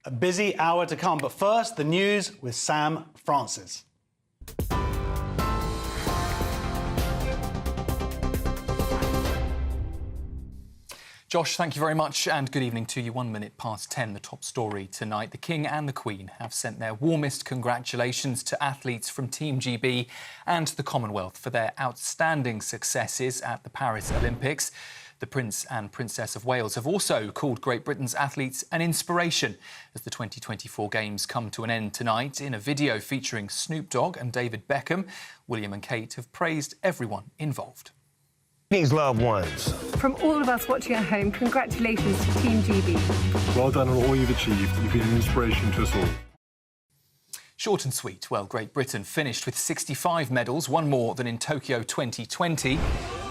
A busy hour to come. But first, the news with Sam Francis. Josh, thank you very much and good evening to you. 1 minute past 10, the top story tonight. The King and the Queen have sent their warmest congratulations to athletes from Team GB and the Commonwealth for their outstanding successes at the Paris Olympics. The Prince and Princess of Wales have also called Great Britain's athletes an inspiration as the 2024 Games come to an end tonight. In a video featuring Snoop Dogg and David Beckham, William and Kate have praised everyone involved. These loved ones. From all of us watching at home, congratulations to Team GB. Well done on all you've achieved. You've been an inspiration to us all. Short and sweet. Well, Great Britain finished with 65 medals, one more than in Tokyo 2020.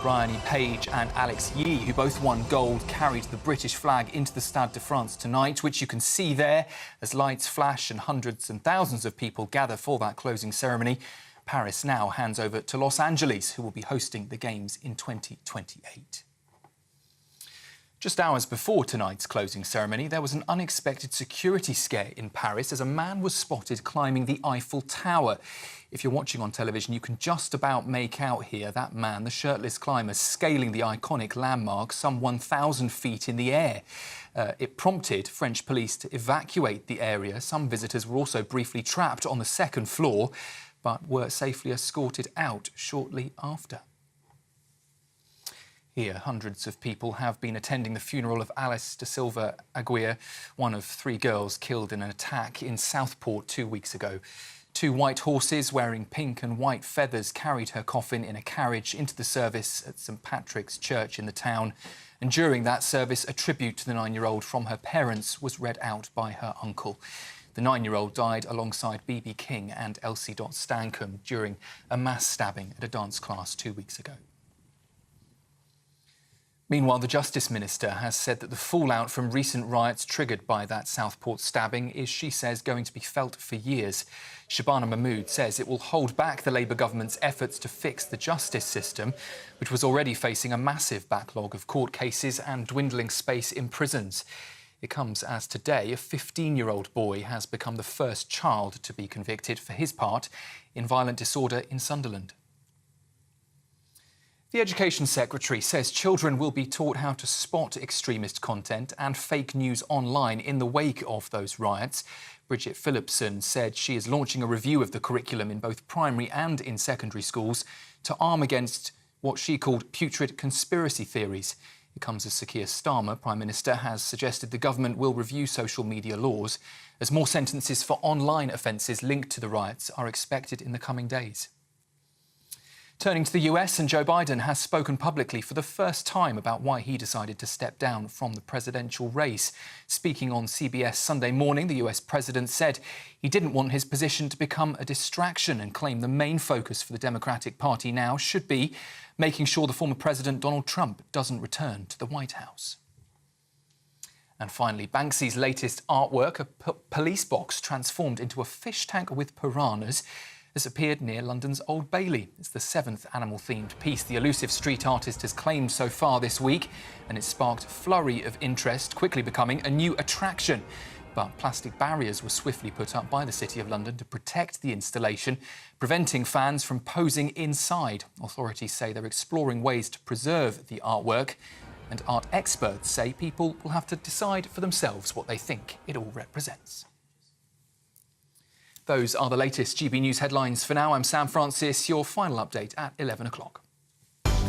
Bryony Page and Alex Yee, who both won gold, carried the British flag into the Stade de France tonight, which you can see there as lights flash and hundreds and thousands of people gather for that closing ceremony. Paris now hands over to Los Angeles, who will be hosting the Games in 2028. Just hours before tonight's closing ceremony, there was an unexpected security scare in Paris as a man was spotted climbing the Eiffel Tower. If you're watching on television, you can just about make out here that man, the shirtless climber, scaling the iconic landmark some 1,000 feet in the air. It prompted French police to evacuate the area. Some visitors were also briefly trapped on the second floor, but were safely escorted out shortly after. Here, hundreds of people have been attending the funeral of Alice da Silva Aguirre, one of 3 girls killed in an attack in Southport 2 weeks ago. 2 white horses wearing pink and white feathers carried her coffin in a carriage into the service at St Patrick's Church in the town. And during that service, a tribute to the 9-year-old from her parents was read out by her uncle. The 9-year-old died alongside B.B. King and Elsie Stankham during a mass stabbing at a dance class 2 weeks ago. Meanwhile, the Justice Minister has said that the fallout from recent riots triggered by that Southport stabbing is, she says, going to be felt for years. Shabana Mahmood says it will hold back the Labour government's efforts to fix the justice system, which was already facing a massive backlog of court cases and dwindling space in prisons. It comes as today a 15-year-old boy has become the first child to be convicted for his part in violent disorder in Sunderland. The Education Secretary says children will be taught how to spot extremist content and fake news online in the wake of those riots. Bridget Phillipson said she is launching a review of the curriculum in both primary and in secondary schools to arm against what she called putrid conspiracy theories. It comes as Sir Keir Starmer, Prime Minister, has suggested the government will review social media laws as more sentences for online offences linked to the riots are expected in the coming days. Turning to the US, and Joe Biden has spoken publicly for the first time about why he decided to step down from the presidential race. Speaking on CBS Sunday morning, the US president said he didn't want his position to become a distraction and claimed the main focus for the Democratic Party now should be making sure the former president Donald Trump doesn't return to the White House. And finally, Banksy's latest artwork, a police box transformed into a fish tank with piranhas, has appeared near London's Old Bailey. It's the 7th animal-themed piece the elusive street artist has claimed so far this week, and it sparked a flurry of interest, quickly becoming a new attraction. But plastic barriers were swiftly put up by the City of London to protect the installation, preventing fans from posing inside. Authorities say they're exploring ways to preserve the artwork, and art experts say people will have to decide for themselves what they think it all represents. Those are the latest GB News headlines for now. I'm Sam Francis, your final update at 11 o'clock.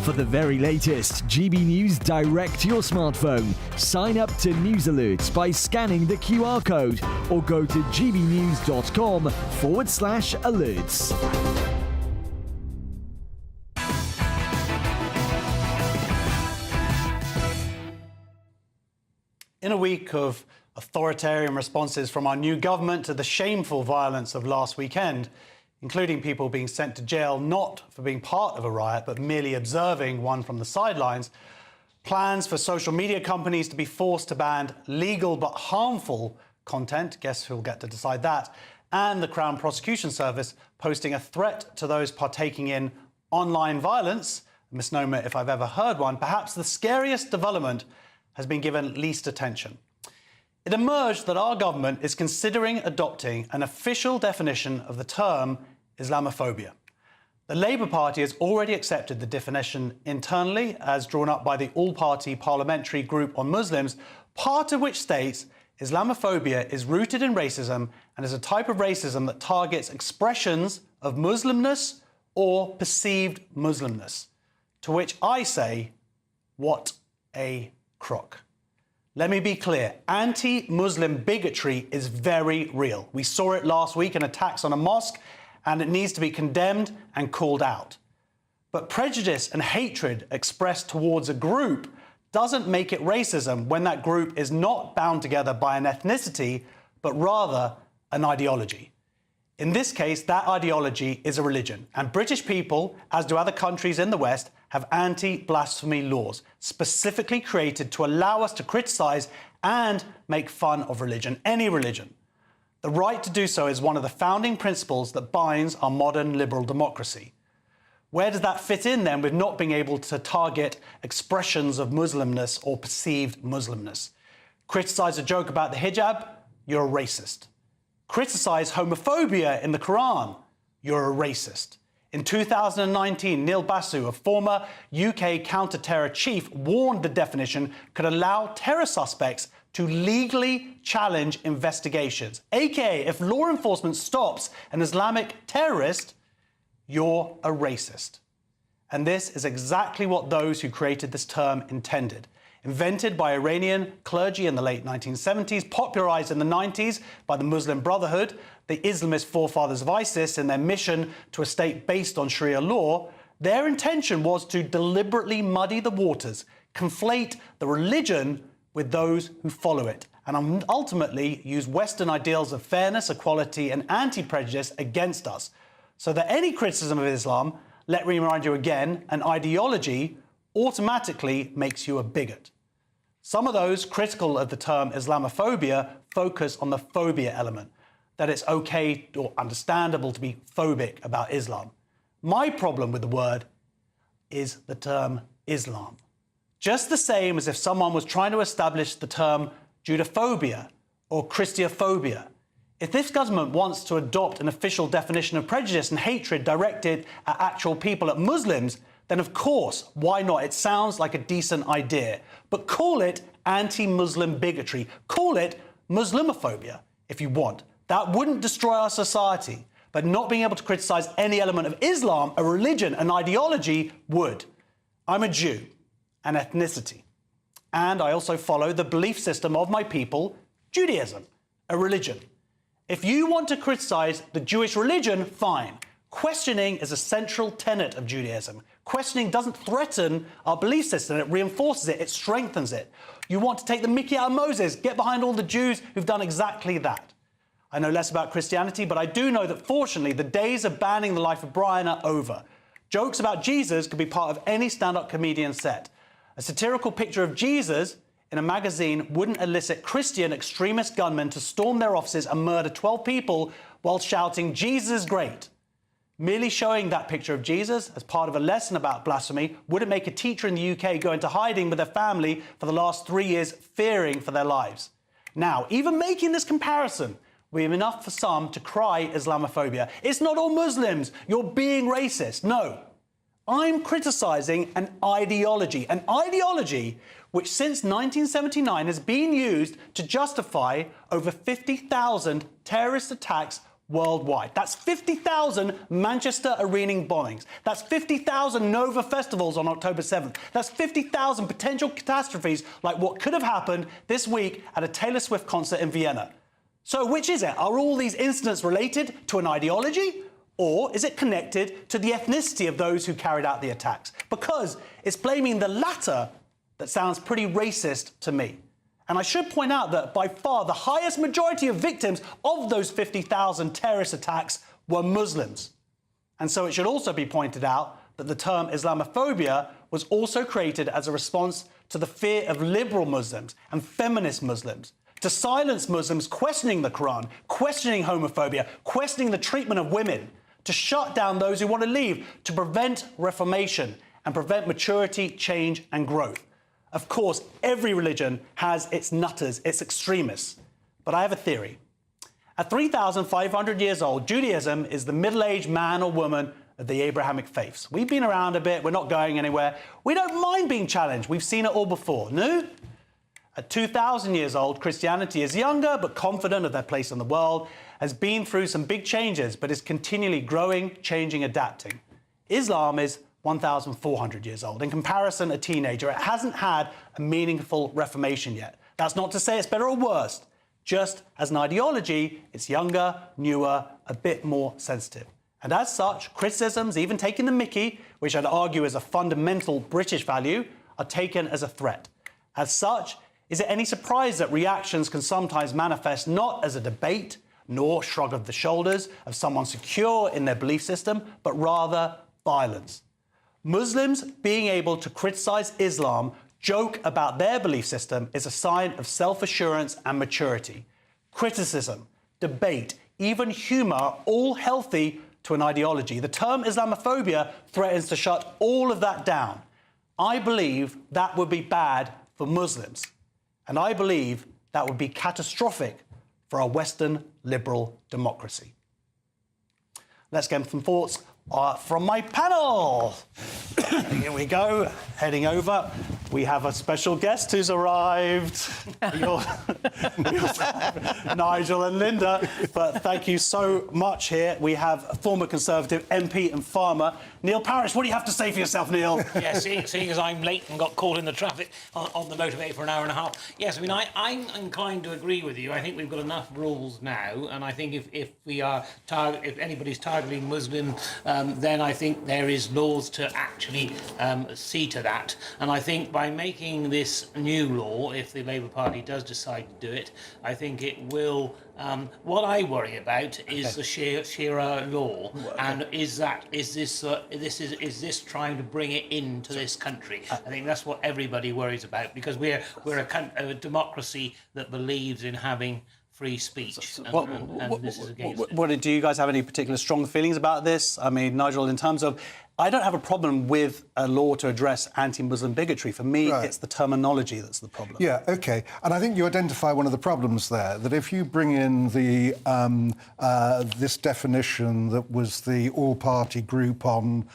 For the very latest GB News direct to your smartphone, sign up to News Alerts by scanning the QR code or go to gbnews.com/alerts. In a week of authoritarian responses from our new government to the shameful violence of last weekend, including people being sent to jail not for being part of a riot but merely observing one from the sidelines, plans for social media companies to be forced to ban legal but harmful content, guess who'll get to decide that, and the Crown Prosecution Service posting a threat to those partaking in online violence, a misnomer if I've ever heard one, perhaps the scariest development has been given least attention. it emerged that our government is considering adopting an official definition of the term Islamophobia. The Labour Party has already accepted the definition internally, as drawn up by the all-party parliamentary group on Muslims, part of which states Islamophobia is rooted in racism and is a type of racism that targets expressions of Muslimness or perceived Muslimness. To which I say, what a crock. Let me be clear, anti-Muslim bigotry is very real. We saw it last week in attacks on a mosque, and it needs to be condemned and called out. But prejudice and hatred expressed towards a group doesn't make it racism when that group is not bound together by an ethnicity, but rather an ideology. In this case, that ideology is a religion, and British people, as do other countries in the West, have anti-blasphemy laws specifically created to allow us to criticise and make fun of religion, any religion. The right to do so is one of the founding principles that binds our modern liberal democracy. Where does that fit in then with not being able to target expressions of Muslimness or perceived Muslimness? Criticise a joke about the hijab, you're a racist. Criticise homophobia in the Quran, you're a racist. In 2019, Neil Basu, a former UK counter-terror chief, warned the definition could allow terror suspects to legally challenge investigations. AKA, if law enforcement stops an Islamic terrorist, you're a racist. And this is exactly what those who created this term intended. Invented by Iranian clergy in the late 1970s, popularised in the 90s by the Muslim Brotherhood, the Islamist forefathers of ISIS, in their mission to a state based on Sharia law, their intention was to deliberately muddy the waters, conflate the religion with those who follow it, and ultimately use Western ideals of fairness, equality and anti-prejudice against us. So that any criticism of Islam, let me remind you again, an ideology automatically makes you a bigot. Some of those critical of the term Islamophobia focus on the phobia element, that it's okay or understandable to be phobic about Islam. My problem with the word is the term Islam. Just the same as if someone was trying to establish the term Judophobia or Christophobia. If this government wants to adopt an official definition of prejudice and hatred directed at actual people, at Muslims, then of course, why not? It sounds like a decent idea. But call it anti-Muslim bigotry. Call it Muslimophobia, if you want. That wouldn't destroy our society. But not being able to criticise any element of Islam, a religion, an ideology, would. I'm a Jew, an ethnicity. And I also follow the belief system of my people, Judaism, a religion. If you want to criticise the Jewish religion, fine. Questioning is a central tenet of Judaism. Questioning doesn't threaten our belief system, it reinforces it, it strengthens it. You want to take the mickey out of Moses, get behind all the Jews who've done exactly that. I know less about Christianity, but I do know that fortunately the days of banning the life of Brian are over. Jokes about Jesus could be part of any stand-up comedian set. A satirical picture of Jesus in a magazine wouldn't elicit Christian extremist gunmen to storm their offices and murder 12 people while shouting, "Jesus is great." Merely showing that picture of Jesus as part of a lesson about blasphemy wouldn't make a teacher in the UK go into hiding with their family for the last 3 years, fearing for their lives. Now, even making this comparison, we have enough for some to cry Islamophobia. It's not all Muslims, you're being racist. No. I'm criticising an ideology which since 1979 has been used to justify over 50,000 terrorist attacks worldwide. That's 50,000 Manchester Arena bombings. That's 50,000 Nova festivals on October 7th. That's 50,000 potential catastrophes like what could have happened this week at a Taylor Swift concert in Vienna. So which is it? Are all these incidents related to an ideology? Or is it connected to the ethnicity of those who carried out the attacks? Because it's blaming the latter that sounds pretty racist to me. And I should point out that by far the highest majority of victims of those 50,000 terrorist attacks were Muslims. And so it should also be pointed out that the term Islamophobia was also created as a response to the fear of liberal Muslims and feminist Muslims, to silence Muslims questioning the Quran, questioning homophobia, questioning the treatment of women, to shut down those who want to leave, to prevent reformation and prevent maturity, change and growth. Of course, every religion has its nutters, its extremists. But I have a theory. At 3,500 years old, Judaism is the middle-aged man or woman of the Abrahamic faiths. We've been around a bit, we're not going anywhere. We don't mind being challenged, we've seen it all before, no? At 2,000 years old, Christianity is younger but confident of their place in the world, has been through some big changes but is continually growing, changing, adapting. Islam is 1,400 years old. In comparison, a teenager. It hasn't had a meaningful reformation yet. That's not to say it's better or worse. Just as an ideology, it's younger, newer, a bit more sensitive. And as such, criticisms, even taking the mickey, which I'd argue is a fundamental British value, are taken as a threat. As such, is it any surprise that reactions can sometimes manifest not as a debate, nor shrug of the shoulders of someone secure in their belief system, but rather violence? Muslims being able to criticize Islam, joke about their belief system, is a sign of self-assurance and maturity. Criticism, debate, even humour are all healthy to an ideology. The term Islamophobia threatens to shut all of that down. I believe that would be bad for Muslims. And I believe that would be catastrophic for our Western liberal democracy. Let's get some thoughts from my panel. Here we go, heading over. We have a special guest who's arrived. Nigel and Linda, but thank you so much here. We have a former Conservative MP and farmer, Neil Parish. What do you have to say for yourself, Neil? Yeah, seeing as I'm late and got caught in the traffic on the motorway for an hour and a half. Yes, I mean, I'm inclined to agree with you. I think we've got enough rules now, and I think if anybody's targeting Muslim, then I think there is laws to actually see to that. And I think by making this new law, if the Labour Party does decide to do it, I think it will. What I worry about is the Shira law, and is this trying to bring it into this country? I think that's what everybody worries about, because we're a democracy that believes in having free speech, and this is against it. Do you guys have any particular strong feelings about this? I mean, Nigel, in terms of, I don't have a problem with a law to address anti-Muslim bigotry. For me, it's the terminology that's the problem. Yeah, OK. And I think you identify one of the problems there, that if you bring in the this definition that was the all-party group on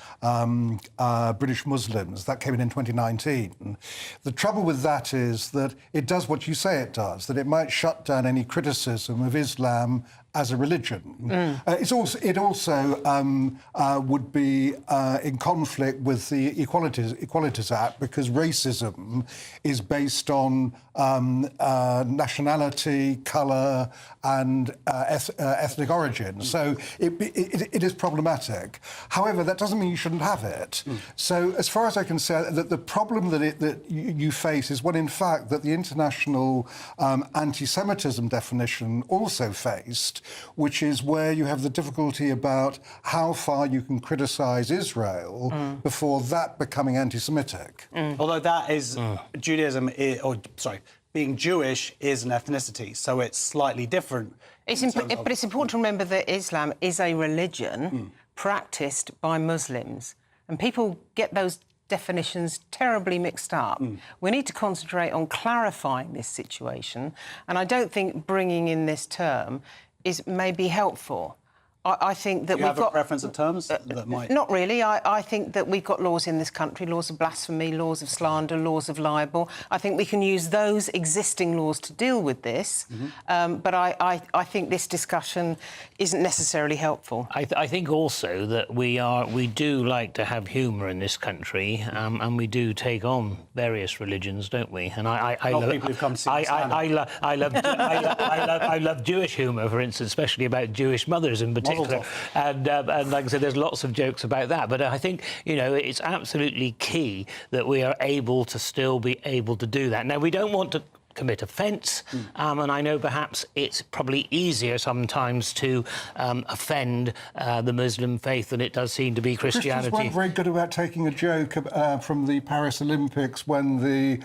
British Muslims, that came in 2019, the trouble with that is that it does what you say it does, that it might shut down any criticism of Islam as a religion. It also would be in conflict with the Equalities Act, because racism is based on nationality, colour and ethnic origin. So it is problematic. However, that doesn't mean you shouldn't have it. So as far as I can say, the problem that you face is one, in fact, that the international anti-Semitism definition also faced, which is where you have the difficulty about how far you can criticise Israel before that becoming anti-Semitic. Although that is being Jewish is an ethnicity, so it's slightly different. But it's important to remember that Islam is a religion practised by Muslims, and people get those definitions terribly mixed up. We need to concentrate on clarifying this situation, and I don't think bringing in this term is maybe helpful. I think that we've got... Do you have a preference of terms that might... Not really. I think that we've got laws in this country, laws of blasphemy, laws of slander, laws of libel. I think we can use those existing laws to deal with this, but I think this discussion isn't necessarily helpful. I think also that we do like to have humour in this country, and we do take on various religions, don't we? And I love Jewish humour, for instance, especially about Jewish mothers in particular. And like I said, there's lots of jokes about that. But I think, it's absolutely key that we are able to still be able to do that. Now, we don't want to commit offence, and I know perhaps it's probably easier sometimes to offend the Muslim faith than it does seem to be Christianity. Christians weren't very good about taking a joke from the Paris Olympics when the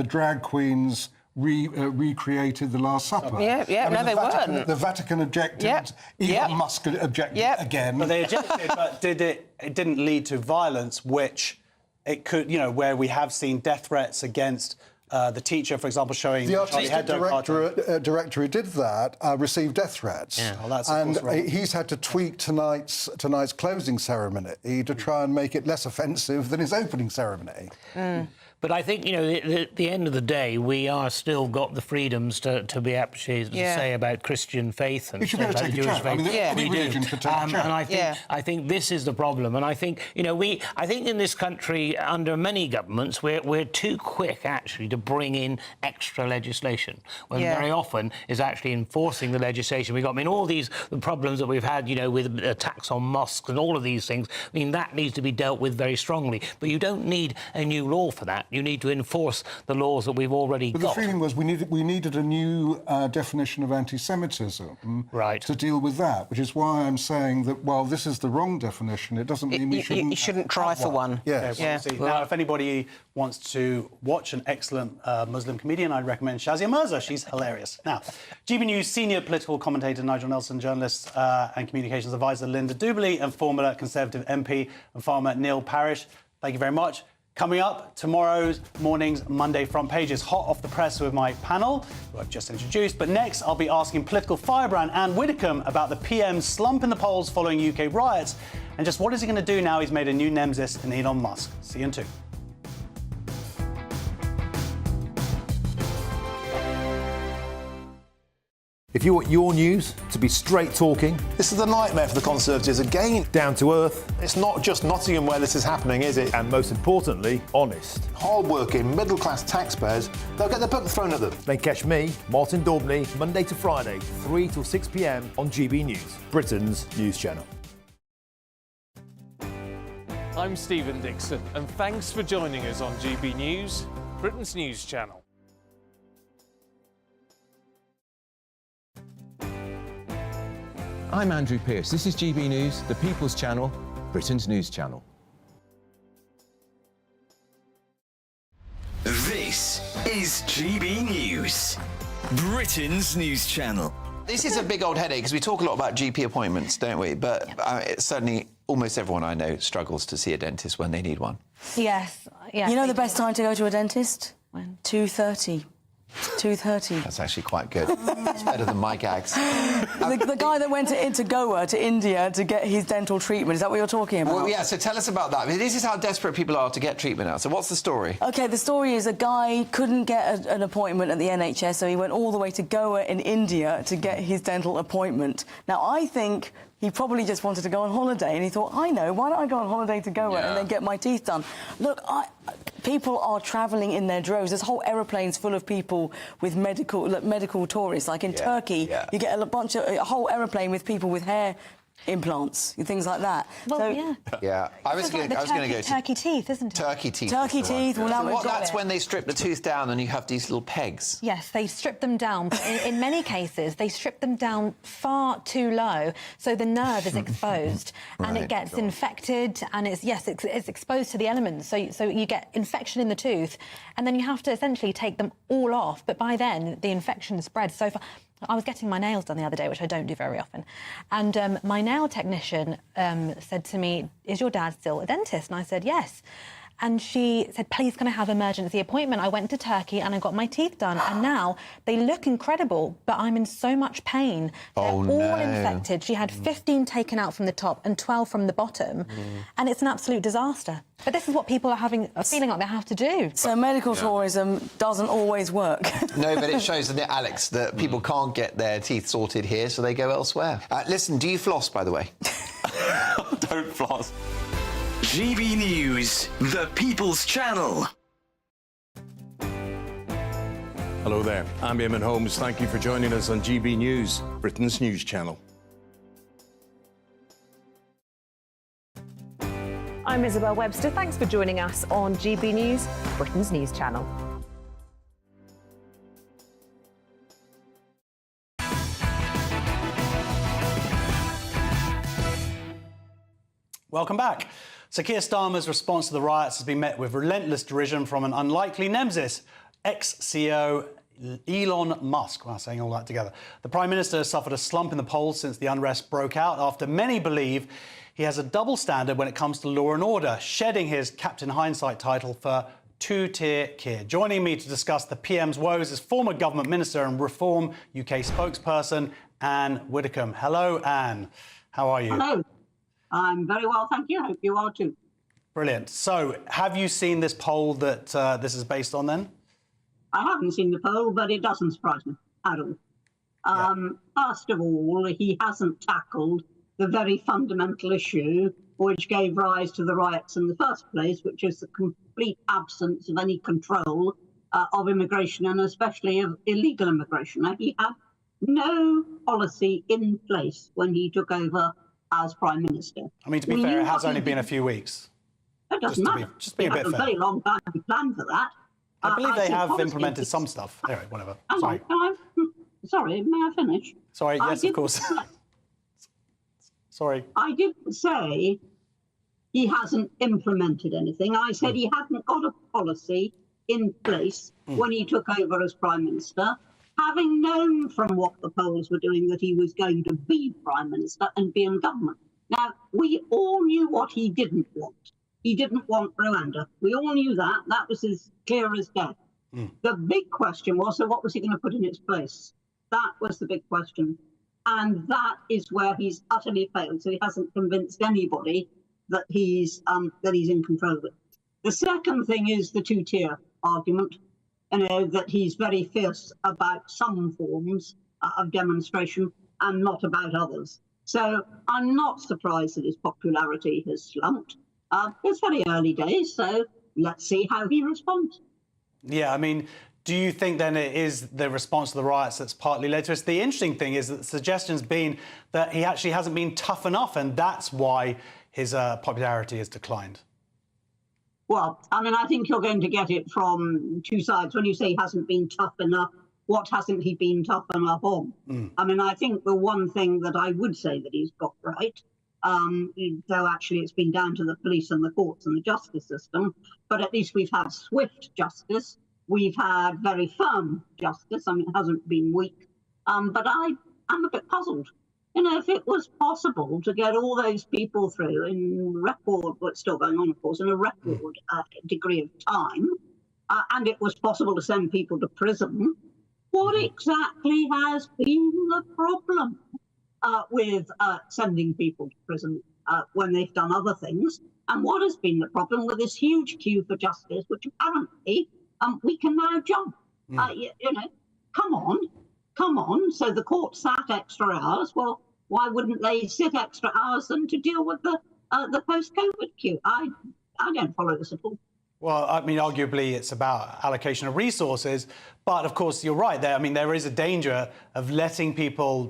drag queens recreated the Last Supper. They weren't. The Vatican objected. Elon Musk objected again. But they objected, but it didn't lead to violence, which it could, you know, where we have seen death threats against the teacher, for example, showing the Charlie artistic Hebdo director who did that received death threats. Yeah. Well, that's, and of course, right. He's had to tweak tonight's closing ceremony to try and make it less offensive than his opening ceremony. But I think, you know, at the end of the day, we are still got the freedoms to be able to say about Christian faith and You should be able to take a Jewish chat. I mean, any religion should take a chat. And I think this is the problem. And I think, you know, I think in this country, under many governments, we're too quick, actually, to bring in extra legislation, when very often is actually enforcing the legislation. I mean, all these problems that we've had, you know, with attacks on mosques and all of these things, I mean, that needs to be dealt with very strongly. But you don't need a new law for that. You need to enforce the laws that we've already got. The feeling was we needed a new definition of anti-Semitism to deal with that, which is why I'm saying that while this is the wrong definition, it doesn't mean we shouldn't. You shouldn't try for one. Yes. Okay, well, now, if anybody wants to watch an excellent Muslim comedian, I'd recommend Shazia Mirza. She's hilarious. Now, GB News senior political commentator Nigel Nelson, journalist and communications advisor Linda Doobly, and former Conservative MP and farmer Neil Parish. Thank you very much. Coming up, tomorrow's morning's Monday front pages, hot off the press with my panel, who I've just introduced. But next, I'll be asking political firebrand Anne Widdecombe about the PM's slump in the polls following UK riots, and just what is he going to do now he's made a new nemesis in Elon Musk. See you in 2. If you want your news to be straight talking, this is a nightmare for the Conservatives again. Down to earth. It's not just Nottingham where this is happening, is it? And most importantly, honest. Hard-working, middle-class taxpayers, they'll get their book thrown at them. Then catch me, Martin Daubney, Monday to Friday, 3 till 6 p.m. on GB News, Britain's news channel. I'm Stephen Dixon, and thanks for joining us on GB News, Britain's news channel. I'm Andrew Pearce. This is GB News, the People's Channel, Britain's news channel. This is GB News, Britain's news channel. This is a big old headache because we talk a lot about GP appointments, don't we? But certainly almost everyone I know struggles to see a dentist when they need one. Yes. You know the best time to go to a dentist? When? 2:30. 2:30. That's actually quite good. It's better than my gags. The guy that went to Goa, to India, to get his dental treatment, is that what you're talking about? Well, yeah, so tell us about that. This is how desperate people are to get treatment now. So what's the story? OK, the story is a guy couldn't get an appointment at the NHS, so he went all the way to Goa in India to get his dental appointment. Now, I think he probably just wanted to go on holiday, and he thought, I know, why don't I go on holiday to Goa and then get my teeth done? Look, people are travelling in their droves. There's whole aeroplanes full of people with medical tourists. Like in Turkey, you get a whole aeroplane with people with hair implants, things like that. Well, so, yeah. I was going to go to turkey teeth, isn't it? Turkey teeth. Turkey teeth. Well, now that's when they strip the tooth down and you have these little pegs. Yes, they strip them down. But in many cases, they strip them down far too low, so the nerve is exposed and it gets infected, and it's exposed to the elements. So you get infection in the tooth, and then you have to essentially take them all off. But by then, the infection spreads so far. I was getting my nails done the other day, which I don't do very often, and my nail technician said to me, "Is your dad still a dentist?" And I said, "Yes." And she said, "Please, can I have an emergency appointment?" I went to Turkey and I got my teeth done, and now they look incredible, but I'm in so much pain. They're all infected. She had 15 taken out from the top and 12 from the bottom, and it's an absolute disaster. But this is what people are feeling like they have to do. So medical tourism doesn't always work. No, but it shows, Alex, that people can't get their teeth sorted here, so they go elsewhere. Listen, do you floss, by the way? Don't floss. GB News, the People's Channel. Hello there, I'm Eamon Holmes. Thank you for joining us on GB News, Britain's news channel. I'm Isabel Webster. Thanks for joining us on GB News, Britain's news channel. Welcome back. So Keir Starmer's response to the riots has been met with relentless derision from an unlikely nemesis, ex-CEO Elon Musk. Wow, saying all that together. The Prime Minister has suffered a slump in the polls since the unrest broke out, after many believe he has a double standard when it comes to law and order, shedding his Captain Hindsight title for two-tier Keir. Joining me to discuss the PM's woes is former Government Minister and Reform UK spokesperson Anne Widdecombe. Hello, Anne. How are you? Hello. I'm very well, thank you. I hope you are too. Brilliant. So, have you seen this poll that this is based on then? I haven't seen the poll, but it doesn't surprise me at all. First of all, he hasn't tackled the very fundamental issue which gave rise to the riots in the first place, which is the complete absence of any control of immigration, and especially of illegal immigration. Now, he had no policy in place when he took over as Prime Minister. I mean, to be fair, it has only been a few weeks. It doesn't matter. Just be a bit fair. A very long time to plan for that. I believe they have implemented some stuff. Anyway, whatever. Sorry. Sorry, may I finish? Sorry, yes, of course. Sorry. I didn't say he hasn't implemented anything. I said he hadn't got a policy in place when he took over as Prime Minister, having known from what the polls were doing that he was going to be Prime Minister and be in government. Now, we all knew what he didn't want. He didn't want Rwanda. We all knew that. That was as clear as day. The big question was, so what was he going to put in its place? That was the big question. And that is where he's utterly failed. So he hasn't convinced anybody that he's in control of it. The second thing is the two-tier argument, that he's very fierce about some forms of demonstration and not about others. So I'm not surprised that his popularity has slumped. It's very early days, so let's see how he responds. Yeah, I mean, do you think then it is the response to the riots that's partly led to this? The interesting thing is that the suggestion's been that he actually hasn't been tough enough, and that's why his popularity has declined. Well, I mean, I think you're going to get it from two sides. When you say he hasn't been tough enough, what hasn't he been tough enough on? I mean, I think the one thing that I would say that he's got right, though actually it's been down to the police and the courts and the justice system, but at least we've had swift justice. We've had very firm justice. I mean, it hasn't been weak. But I'm a bit puzzled. If it was possible to get all those people through in record, what's still going on, of course, in a record degree of time, and it was possible to send people to prison, what exactly has been the problem with sending people to prison when they've done other things? And what has been the problem with this huge queue for justice, which apparently we can now jump? Come on. So the court sat extra hours. Well, why wouldn't they sit extra hours then to deal with the post-COVID queue? I don't follow this at all. Well, I mean, arguably it's about allocation of resources, but of course you're right there. I mean, there is a danger of letting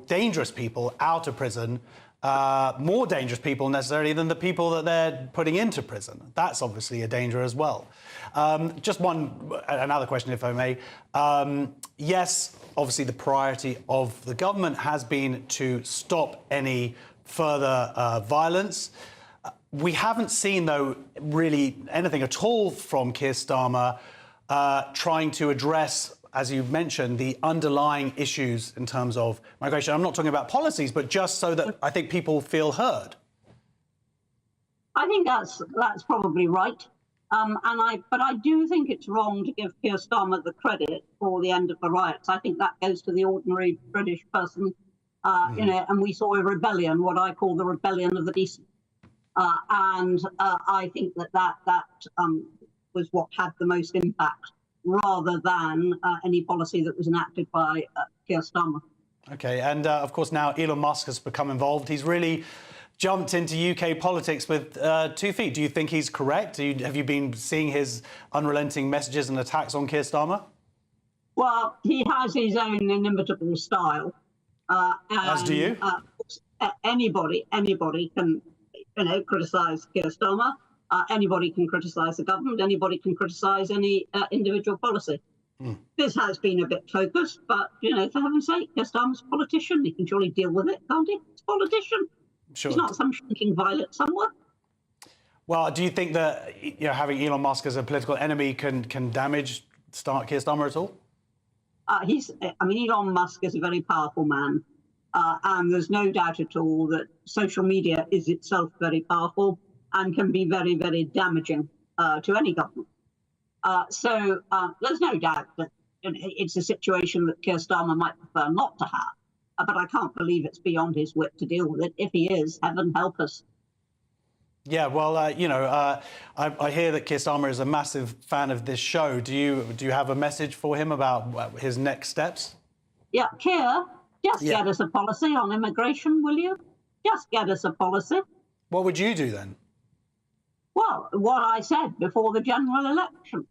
dangerous people out of prison, more dangerous people necessarily than the people that they're putting into prison. That's obviously a danger as well. Just another question, if I may. Yes, obviously the priority of the government has been to stop any further violence. We haven't seen, though, really anything at all from Keir Starmer trying to address, as you mentioned, the underlying issues in terms of migration. I'm not talking about policies, but just so that I think people feel heard. I think that's probably right. But I do think it's wrong to give Keir Starmer the credit for the end of the riots. I think that goes to the ordinary British person, and we saw a rebellion, what I call the rebellion of the decent. I think that was what had the most impact, rather than any policy that was enacted by Keir Starmer. OK, and of course now Elon Musk has become involved. He's really jumped into UK politics with 2 feet. Do you think he's correct? Have you been seeing his unrelenting messages and attacks on Keir Starmer? Well, he has his own inimitable style. As do you? Anybody can criticise Keir Starmer. Anybody can criticise the government. Anybody can criticise any individual policy. This has been a bit focused, but, for heaven's sake, Keir Starmer's a politician. He can surely deal with it, can't he? He's a politician. Sure. He's not some shrinking violet somewhere. Well, do you think that having Elon Musk as a political enemy can damage Keir Starmer at all? Elon Musk is a very powerful man, and there's no doubt at all that social media is itself very powerful and can be very, very damaging to any government. So there's no doubt that it's a situation that Keir Starmer might prefer not to have, but I can't believe it's beyond his wit to deal with it. If he is, heaven help us. Yeah, well, I hear that Keir Starmer is a massive fan of this show. Do you have a message for him about his next steps? Yeah, Keir, get us a policy on immigration, will you? Just get us a policy. What would you do then? Well, what I said before the general election,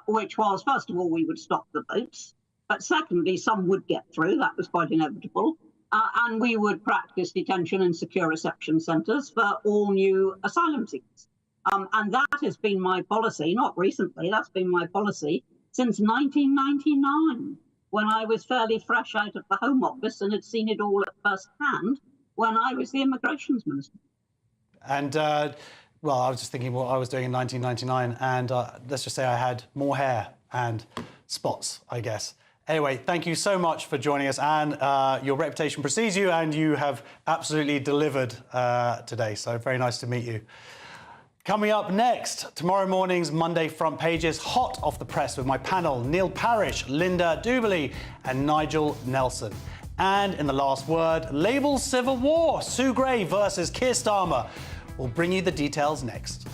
which was, first of all, we would stop the votes, but secondly, some would get through. That was quite inevitable. And we would practice detention in secure reception centres for all new asylum seekers. And that has been my policy, not recently, that's been my policy since 1999, when I was fairly fresh out of the Home Office and had seen it all at first hand when I was the Immigrations Minister. And, well, I was just thinking what I was doing in 1999, and let's just say I had more hair and spots, I guess. Anyway, thank you so much for joining us, Anne. Your reputation precedes you, and you have absolutely delivered today, so very nice to meet you. Coming up next, tomorrow morning's Monday front pages, hot off the press with my panel, Neil Parish, Linda Duberly and Nigel Nelson. And in the last word, labels civil war, Sue Gray versus Keir Starmer. We'll bring you the details next.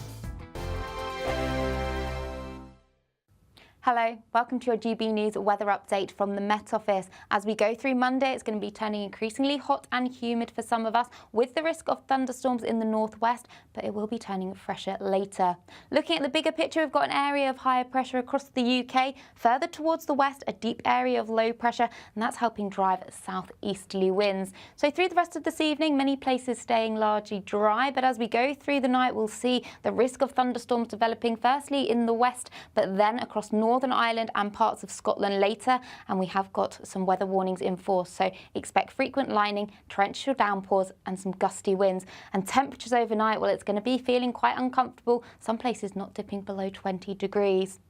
Hello, welcome to your GB News weather update from the Met Office. As we go through Monday, it's going to be turning increasingly hot and humid for some of us, with the risk of thunderstorms in the northwest, but it will be turning fresher later. Looking at the bigger picture, we've got an area of higher pressure across the UK. Further towards the west, a deep area of low pressure, and that's helping drive southeasterly winds. So through the rest of this evening, many places staying largely dry, but as we go through the night, we'll see the risk of thunderstorms developing firstly in the west, but then across Northern Ireland and parts of Scotland later, and we have got some weather warnings in force, so expect frequent lightning, torrential downpours and some gusty winds. And temperatures overnight, well, it's going to be feeling quite uncomfortable, some places not dipping below 20 degrees.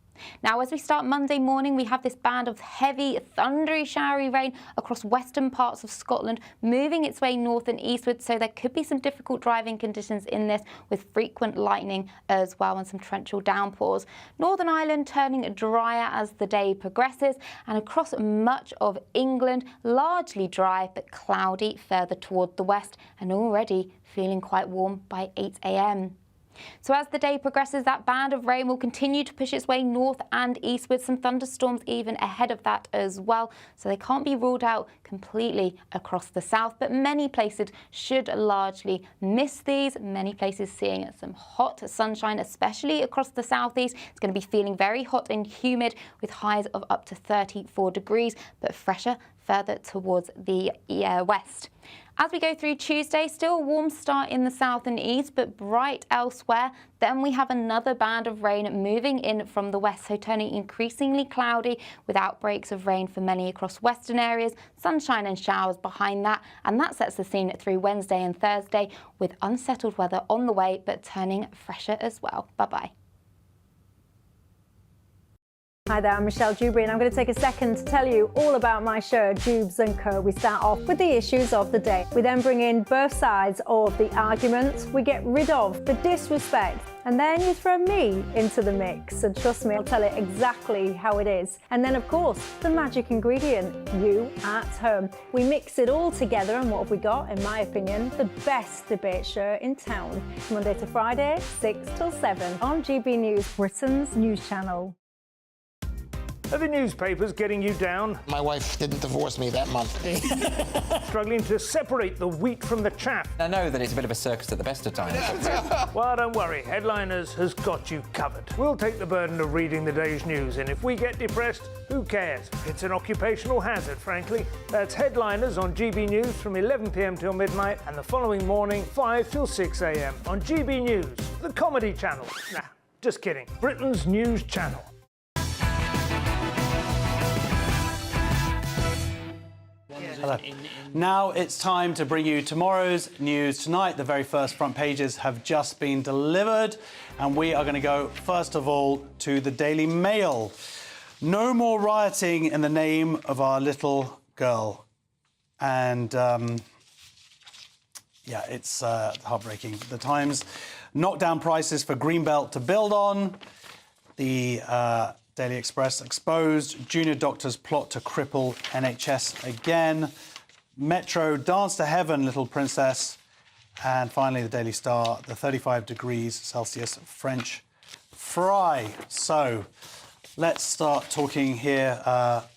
Now, as we start Monday morning, we have this band of heavy, thundery, showery rain across western parts of Scotland, moving its way north and eastward, so there could be some difficult driving conditions in this, with frequent lightning as well and some torrential downpours. Northern Ireland turning drier as the day progresses, and across much of England, largely dry but cloudy further toward the west, and already feeling quite warm by 8 a.m. So as the day progresses, that band of rain will continue to push its way north and east, with some thunderstorms even ahead of that as well. So they can't be ruled out completely across the south, but many places should largely miss these. Many places seeing some hot sunshine, especially across the southeast. It's going to be feeling very hot and humid with highs of up to 34 degrees, but fresher further towards the west. As we go through Tuesday, still a warm start in the south and east, but bright elsewhere. Then we have another band of rain moving in from the west, so turning increasingly cloudy with outbreaks of rain for many across western areas, sunshine and showers behind that, and that sets the scene through Wednesday and Thursday, with unsettled weather on the way, but turning fresher as well. Bye-bye. Hi there, I'm Michelle Dewberry, and I'm going to take a second to tell you all about my show, Dubes & Co. We start off with the issues of the day. We then bring in both sides of the argument. We get rid of the disrespect, and then you throw me into the mix. And trust me, I'll tell it exactly how it is. And then, of course, the magic ingredient, you at home. We mix it all together, and what have we got? In my opinion, the best debate show in town. Monday to Friday, 6 till 7 on GB News, Britain's news channel. Are the newspapers getting you down? My wife didn't divorce me that month. Struggling to separate the wheat from the chaff? I know that it's a bit of a circus at the best of times. Well, don't worry. Headliners has got you covered. We'll take the burden of reading the day's news, and if we get depressed, who cares? It's an occupational hazard, frankly. That's Headliners on GB News from 11 p.m. till midnight, and the following morning, 5 till 6 a.m. on GB News, the comedy channel. Nah, just kidding. Britain's news channel. Hello. Now it's time to bring you tomorrow's news tonight. The very first front pages have just been delivered, and we are going to go first of all to the Daily Mail. No more rioting in the name of our little girl. And, yeah, it's heartbreaking. The Times knocked down prices for Greenbelt to build on. The Daily Express exposed junior doctors plot to cripple NHS again. Metro dance to heaven, little princess. And finally, the Daily Star, the 35 degrees Celsius French fry. So let's start talking here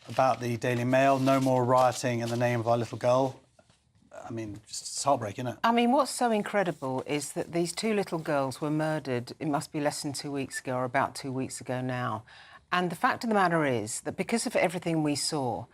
about the Daily Mail. No more rioting in the name of our little girl. I mean, it's heartbreaking, isn't it? I mean, what's so incredible is that these two little girls were murdered, it must be less than 2 weeks ago, or about 2 weeks ago now. And the fact of the matter is that because of everything we saw,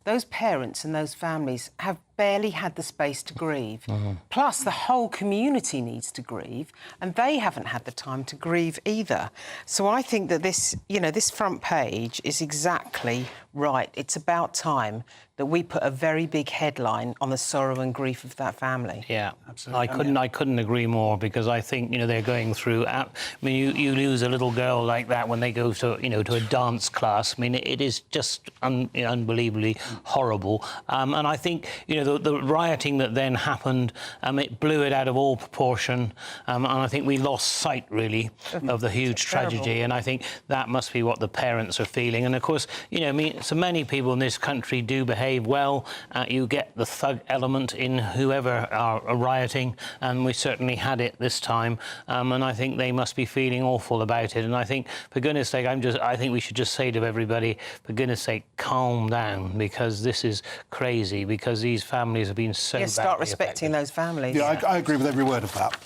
those parents and those families have barely had the space to grieve. Plus, the whole community needs to grieve, and they haven't had the time to grieve either. So I think that this, you know, this front page is exactly right. It's about time that we put a very big headline on the sorrow and grief of that family. Yeah, absolutely. I couldn't agree more, because I think, you know, they're going through. I mean, you lose a little girl like that when they go to, you know, to a dance class. I mean, it is just unbelievably horrible. And I think, you know, the rioting that then happened, it blew it out of all proportion. And I think we lost sight, really, of the huge tragedy. And I think that must be what the parents are feeling. And of course, you know, I mean, so many people in this country do behave well. You get the thug element in whoever are rioting, and we certainly had it this time. And I think they must be feeling awful about it. And I think, for goodness sake, I think we should just say to everybody, for goodness sake, calm down, because this is crazy, because these families have been so badly start respecting affected. those families. Yeah, I agree with every word of that.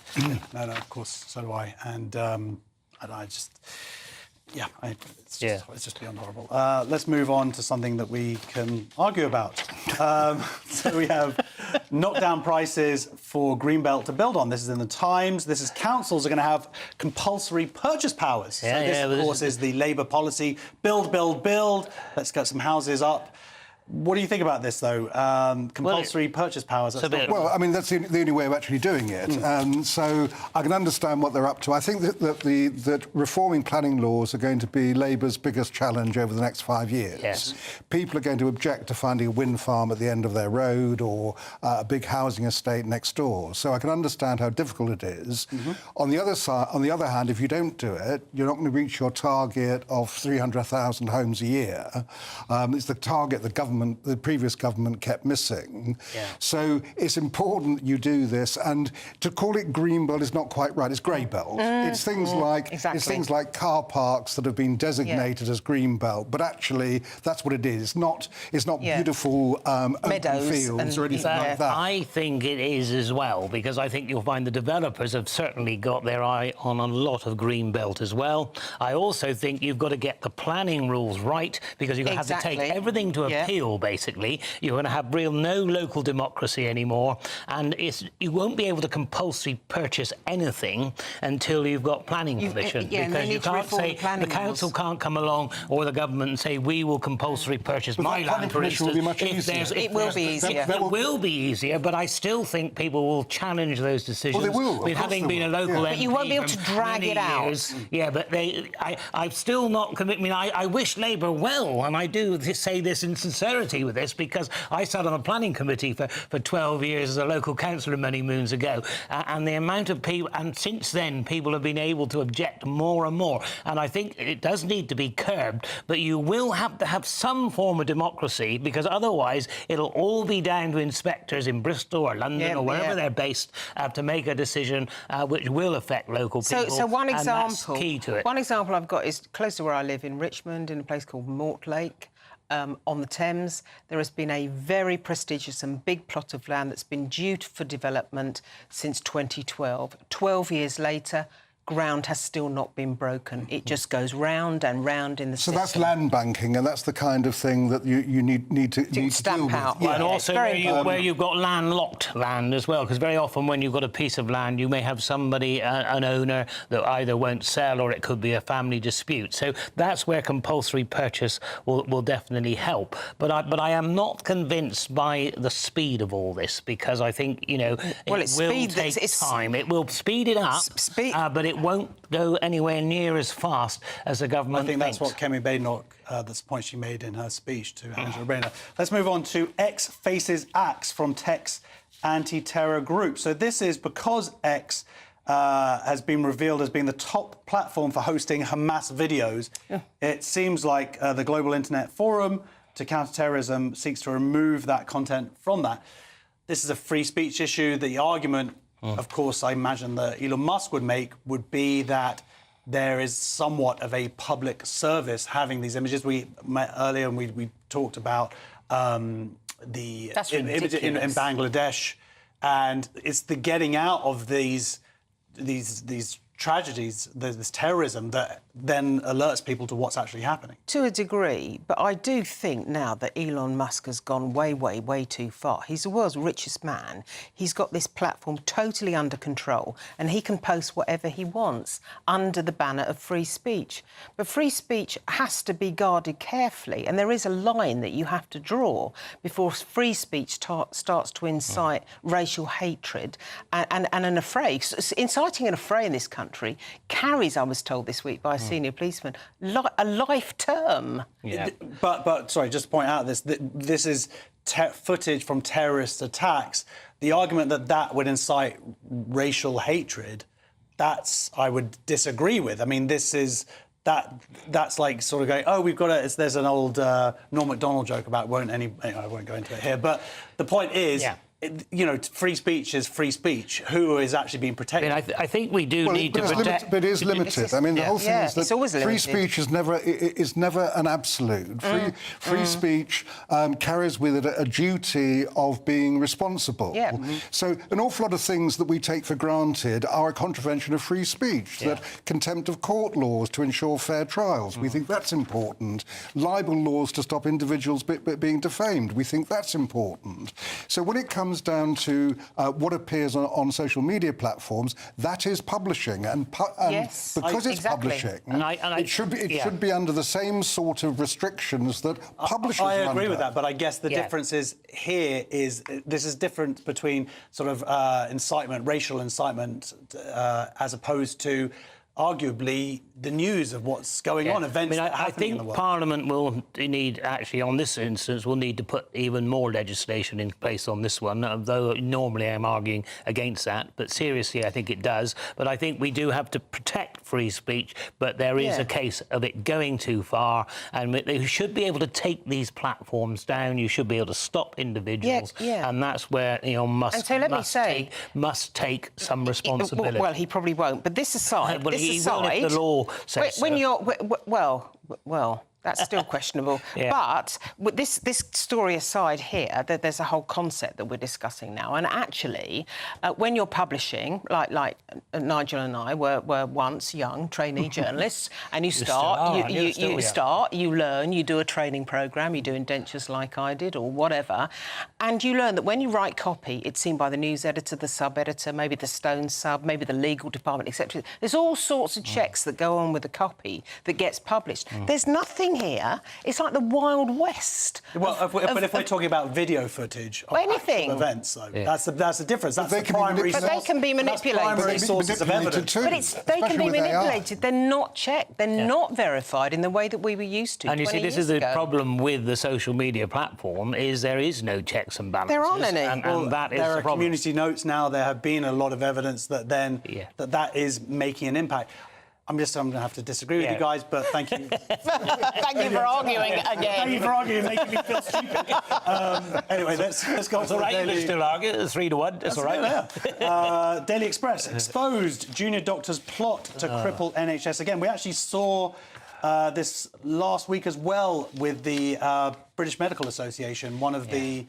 No, of course, so do I. And I just... Yeah, it's just beyond horrible. Let's move on to something that we can argue about. So we have knocked down prices for Greenbelt to build on. This is in the Times. This is councils are going to have compulsory purchase powers. So this, of course, is the Labour policy. Build, build, build. Let's get some houses up. What do you think about this, though? Compulsory purchase powers. Well, I mean, that's the only way of actually doing it. So I can understand what they're up to. I think that reforming planning laws are going to be Labour's biggest challenge over the next 5 years. Yes. People are going to object to finding a wind farm at the end of their road or a big housing estate next door. So I can understand how difficult it is. On the other hand, if you don't do it, you're not going to reach your target of 300,000 homes a year. It's the target the previous government kept missing. So it's important that you do this, and to call it Greenbelt is not quite right. It's Greybelt. It's things like car parks that have been designated as Greenbelt, but actually that's what it is. It's not beautiful meadows open fields or anything like that. I think it is as well, because I think you'll find the developers have certainly got their eye on a lot of Greenbelt as well. I also think you've got to get the planning rules right, because you're going to have to take everything to appeal. Basically, you're going to have no local democracy anymore, and you won't be able to compulsory purchase anything until you've got planning permission, because you can't say the council can't come along or the government and say we will compulsory purchase my land, for instance. Will be much easier. It will be easier. It will be easier, but I still think people will challenge those decisions. Well, they will. I mean, having been a local MP, but you won't be able to drag it out. Yeah, but I've still not committed. I mean, I wish Labour well, and I do say this in sincerity with this, because I sat on a planning committee for 12 years as a local councillor many moons ago, and the amount of people, and since then people have been able to object more and more, and I think it does need to be curbed, but you will have to have some form of democracy, because otherwise it'll all be down to inspectors in Bristol or London or wherever they're based to make a decision which will affect local people. So one example, and that's key to it. One example I've got is close to where I live in Richmond, in a place called Mortlake. On the Thames, there has been a very prestigious and big plot of land that's been due for development since 2012. 12 years later, ground has still not been broken. It just goes round and round in the system. So that's land banking, and that's the kind of thing that you need to stamp deal out. with. And also where you've got landlocked land as well, because very often when you've got a piece of land, you may have somebody, an owner, that either won't sell, or it could be a family dispute. So that's where compulsory purchase will definitely help. But I am not convinced by the speed of all this, because I think, you know, it will take time. It will speed it up, but it it won't go anywhere near as fast as the government I think that's thinks. what Kemi Badenoch, that's the point she made in her speech to Angela Rayner. Let's move on to X faces axe from Tech's anti-terror group. So this is because X has been revealed as being the top platform for hosting Hamas videos. It seems like the Global Internet Forum to Counterterrorism seeks to remove that content from that. This is a free speech issue. The argument, of course, I imagine that Elon Musk would make would be that there is somewhat of a public service having these images. We met earlier and we talked about the image in Bangladesh, and it's the getting out of these tragedies, this terrorism, that then alerts people to what's actually happening. To a degree, but I do think now that Elon Musk has gone way, way, way too far. He's the world's richest man. He's got this platform totally under control, and he can post whatever he wants under the banner of free speech. But free speech has to be guarded carefully, and there is a line that you have to draw before free speech starts to incite racial hatred and an affray. Inciting an affray in this country carries, I was told this week by a senior policeman, a life term. Yeah. But sorry, just to point out this is footage from terrorist attacks. The argument that would incite racial hatred, I would disagree with. I mean, that's like sort of going, oh, we've got there's an old Norm Macdonald joke about anyway, I won't go into it here, but the point is. Yeah. You know, free speech is free speech. Who is actually being protected? I mean, I think we do need to protect. But it is limited. I mean, the whole thing is that free speech is never an absolute. Free speech carries with it a duty of being responsible. Yeah. So an awful lot of things that we take for granted are a contravention of free speech. That contempt of court laws to ensure fair trials. We think that's important. Libel laws to stop individuals being defamed. We think that's important. So when it comes down to what appears on social media platforms, that is publishing, and because it's publishing, it should be under the same sort of restrictions that publishers are under. I agree with that, but I guess the difference is here is this is different between sort of incitement, racial incitement, as opposed to arguably the news of what's going on, events happening in the world. Parliament will need, actually, on this instance, will need to put even more legislation in place on this one, though normally I'm arguing against that. But seriously, I think it does. But I think we do have to protect free speech, but there is a case of it going too far, and you should be able to take these platforms down. You should be able to stop individuals, and that's where must take some responsibility. Well, he probably won't. But this aside, he will if the law says when so. you're well, that's still questionable. But with this story aside here, there's a whole concept that we're discussing now. And actually, when you're publishing, like Nigel and I were once young trainee journalists, and you start, you learn, you do a training programme, you do indentures like I did or whatever, and you learn that when you write copy, it's seen by the news editor, the sub-editor, maybe the Stone sub, maybe the legal department, etc. There's all sorts of checks that go on with the copy that gets published. There's nothing here. It's like the Wild West. Well, but if we're talking about video footage of anything events, though, that's the difference. That's they can be manipulated. Sources of evidence. But they can be manipulated. They're not checked. They're not verified in the way that we were used to. And you see, this is the problem with the social media platform: is there is no checks and balances. There aren't any. And that is there the are problem. community notes now. There have been a lot of evidence that that is making an impact. I'm going to have to disagree with you guys, but thank you. Thank you for arguing again. Thank you for arguing, making me feel stupid. Anyway, let's go on to the Daily... You still argue. 3-1. That's all right. Daily Express exposed junior doctors' plot to cripple NHS again. We actually saw this last week as well with the British Medical Association. One of the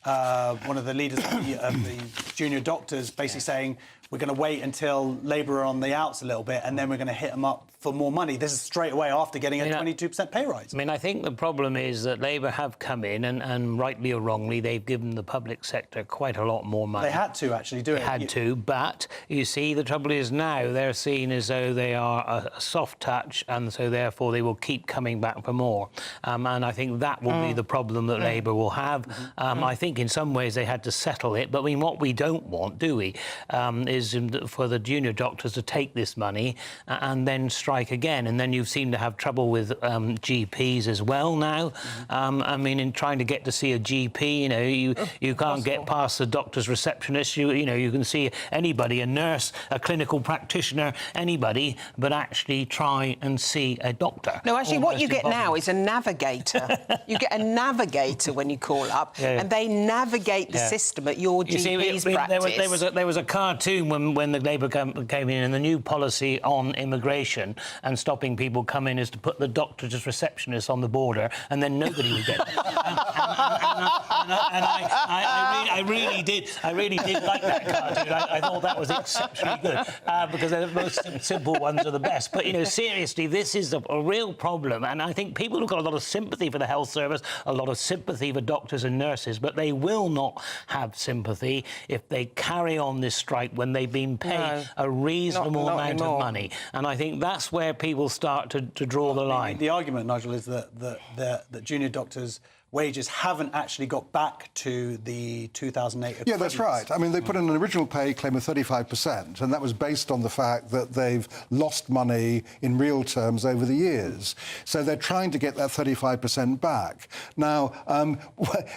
leaders of the junior doctors basically saying, we're going to wait until Labour are on the outs a little bit, and then we're going to hit them up for more money. This is straight away after getting a 22% pay rise. I mean, I think the problem is that Labour have come in, and rightly or wrongly, they've given the public sector quite a lot more money. They had to actually do it. They had to, but you see, the trouble is now they're seen as though they are a soft touch, and so therefore they will keep coming back for more. And I think that will be the problem that Labour will have. I think think in some ways they had to settle it. But I mean, what we don't want, do we, is for the junior doctors to take this money and then strike again. And then you seem to have trouble with GPs as well now. I mean, in trying to get to see a GP, you know, you can't get past the doctor's receptionist. You know, you can see anybody, a nurse, a clinical practitioner, anybody, but actually try and see a doctor. No, actually, what you get now is a navigator. You get a navigator when you call up, and they navigate the system at your GP's practice. There was a cartoon when the Labour came in, and the new policy on immigration and stopping people coming is to put the doctors as receptionists on the border, and then nobody would get them. I really did like that cartoon. I thought that was exceptionally good because the most simple ones are the best. But you know, seriously, this is a real problem, and I think people have got a lot of sympathy for the health service, a lot of sympathy for doctors and nurses, but they will not have sympathy if they carry on this strike when they've been paid a reasonable amount of money. And I think that's where people start to draw the line. The argument, Nigel, is that junior doctors' wages haven't actually got back to the 2008 Yeah, that's right. I mean, they put in an original pay claim of 35%, and that was based on the fact that they've lost money in real terms over the years. So they're trying to get that 35% back. Now,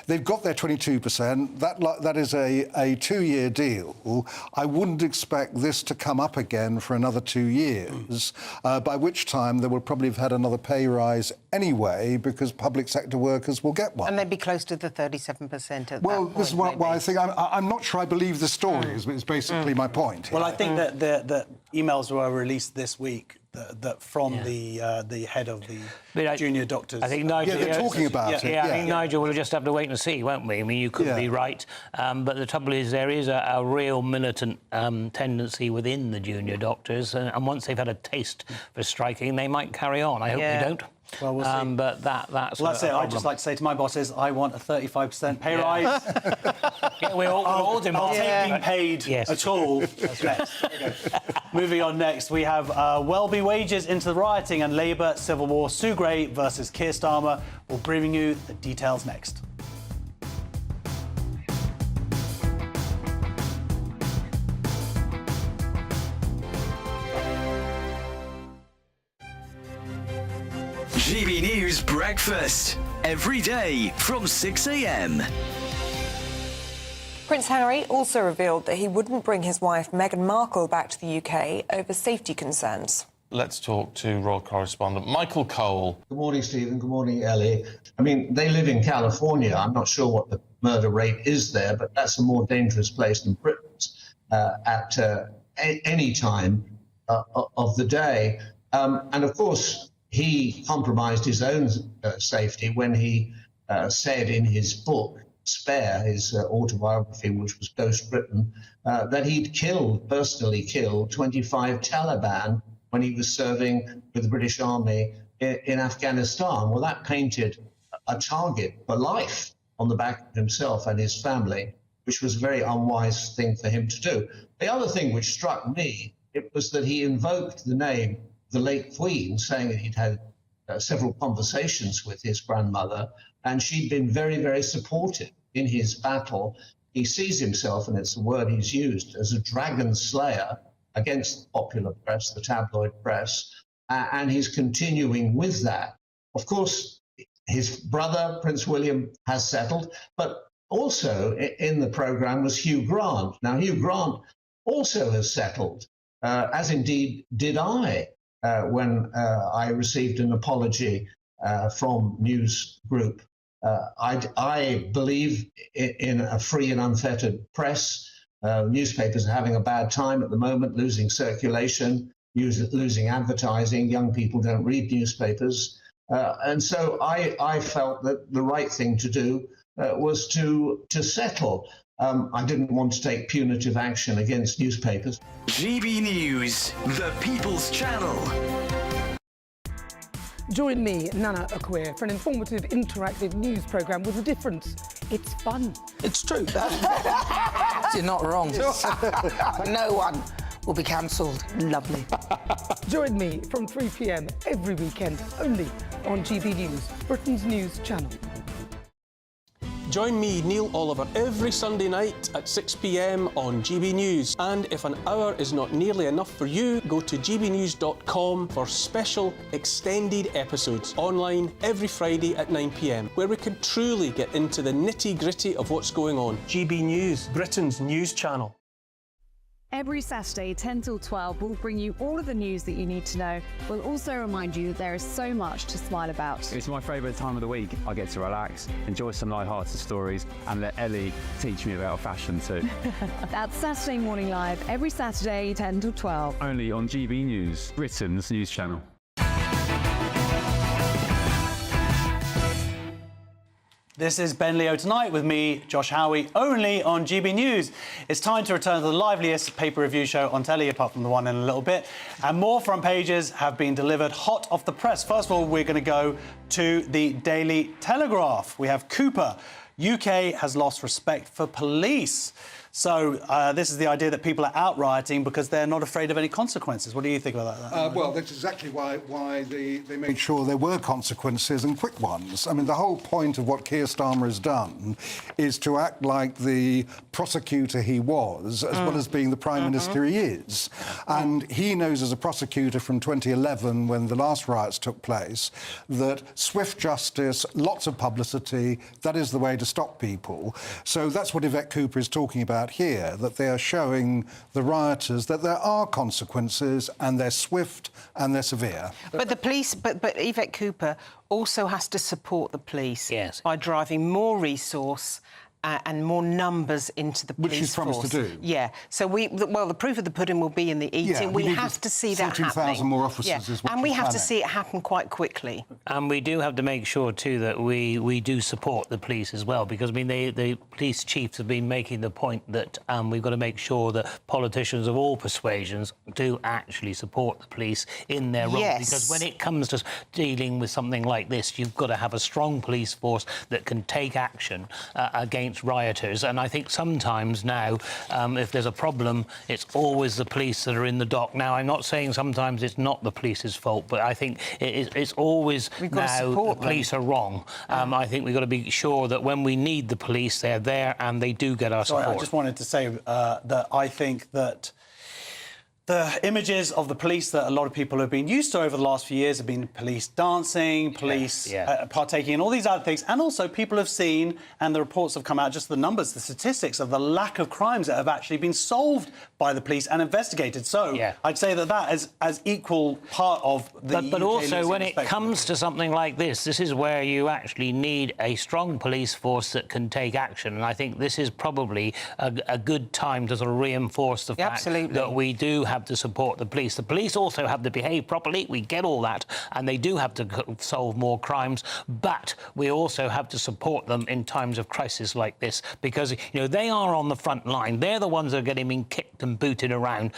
they've got their 22%. That is a two-year deal. I wouldn't expect this to come up again for another 2 years, by which time they will probably have had another pay rise anyway, because public sector workers will get one. And they'd be close to the 37% at that Well, point, this is why I think I'm not sure I believe the story is basically my point. Well, I think that the emails were released this week that from the head of the junior doctors. I think Nigel... they're talking about it. Yeah, I think Nigel will just have to wait and see, won't we? I mean, you could be right, but the trouble is there is a real militant tendency within the junior doctors, and once they've had a taste for striking, they might carry on. I hope they don't. Well, we'll see. But that's it. I'd just like to say to my bosses, I want a 35% pay rise. We're all I'll take being paid at all. That's next. Moving on next, we have Welby wages into the rioting and Labour civil war. Sue Gray versus Keir Starmer. We'll bring you the details next. GB News Breakfast, every day from 6 a.m. Prince Harry also revealed that he wouldn't bring his wife Meghan Markle back to the UK over safety concerns. Let's talk to royal correspondent Michael Cole. Good morning, Stephen. Good morning, Ellie. I mean, they live in California. I'm not sure what the murder rate is there, but that's a more dangerous place than Britain's at any time of the day. And of course, he compromised his own safety when he said in his book, Spare, his autobiography, which was Ghost Britain, that he'd personally killed 25 Taliban when he was serving with the British Army in Afghanistan. Well, that painted a target for life on the back of himself and his family, which was a very unwise thing for him to do. The other thing which struck me, it was that he invoked the name the late Queen, saying that he'd had several conversations with his grandmother, and she'd been very, very supportive in his battle. He sees himself, and it's a word he's used, as a dragon slayer against the popular press, the tabloid press, and he's continuing with that. Of course, his brother, Prince William, has settled, but also in the programme was Hugh Grant. Now, Hugh Grant also has settled, as indeed did I. When I received an apology from News Group. I believe in a free and unfettered press. Newspapers are having a bad time at the moment, losing circulation, losing advertising. Young people don't read newspapers. And so I felt that the right thing to do was to settle. I didn't want to take punitive action against newspapers. GB News, the People's Channel. Join me, Nana Okoye, for an informative, interactive news programme with a difference. It's fun. It's true. You're not wrong. No one will be cancelled. Lovely. Join me from 3 p.m. every weekend, only on GB News, Britain's news channel. Join me, Neil Oliver, every Sunday night at 6 p.m. on GB News. And if an hour is not nearly enough for you, go to gbnews.com for special extended episodes online every Friday at 9 p.m, where we can truly get into the nitty-gritty of what's going on. GB News, Britain's news channel. Every Saturday, 10 till 12, we'll bring you all of the news that you need to know. We'll also remind you that there is so much to smile about. It's my favourite time of the week. I get to relax, enjoy some light-hearted stories, and let Ellie teach me about fashion too. That's Saturday Morning Live, every Saturday, 10 till 12. Only on GB News, Britain's news channel. This is Ben Leo Tonight with me, Josh Howie, only on GB News. It's time to return to the liveliest paper review show on telly, apart from the one in a little bit. And more front pages have been delivered hot off the press. First of all, we're going to go to the Daily Telegraph. We have Cooper. UK has lost respect for police. So this is the idea that people are out rioting because they're not afraid of any consequences. What do you think about that? Well, that's exactly why they made sure there were consequences and quick ones. I mean, the whole point of what Keir Starmer has done is to act like the prosecutor he was, as well as being the Prime Minister he is. And he knows as a prosecutor from 2011, when the last riots took place, that swift justice, lots of publicity, that is the way to stop people. So that's what Yvette Cooper is talking about here, that they are showing the rioters that there are consequences and they're swift and they're severe. But the police, but Yvette Cooper also has to support the police by driving more resource and more numbers into the police Which she's promised force. to do. Yeah. So the proof of the pudding will be in the eating. Yeah, we have to see that happening. 14,000 more officers is what and we she's have to planning. see it happen quite quickly. And we do have to make sure, too, that we do support the police as well, because, I mean, the police chiefs have been making the point that we've got to make sure that politicians of all persuasions do actually support the police in their role. Yes. Because when it comes to dealing with something like this, you've got to have a strong police force that can take action against rioters. And I think sometimes now, if there's a problem, it's always the police that are in the dock. Now, I'm not saying sometimes it's not the police's fault, but I think it's always now the police are wrong. I think we've got to be sure that when we need the police, they're there and they do get our support. I just wanted to say that I think that the images of the police that a lot of people have been used to over the last few years have been police dancing, police partaking in all these other things. And also people have seen, and the reports have come out, just the numbers, the statistics of the lack of crimes that have actually been solved by the police and investigated. So I'd say that is as equal part of the But UK also, when it respect. comes to something like this is where you actually need a strong police force that can take action. And I think this is probably a good time to sort of reinforce the fact that we do have to support the police. The police also have to behave properly. We get all that, and they do have to solve more crimes. But we also have to support them in times of crisis like this, because they are on the front line. They're the ones that are getting being kicked and booted around.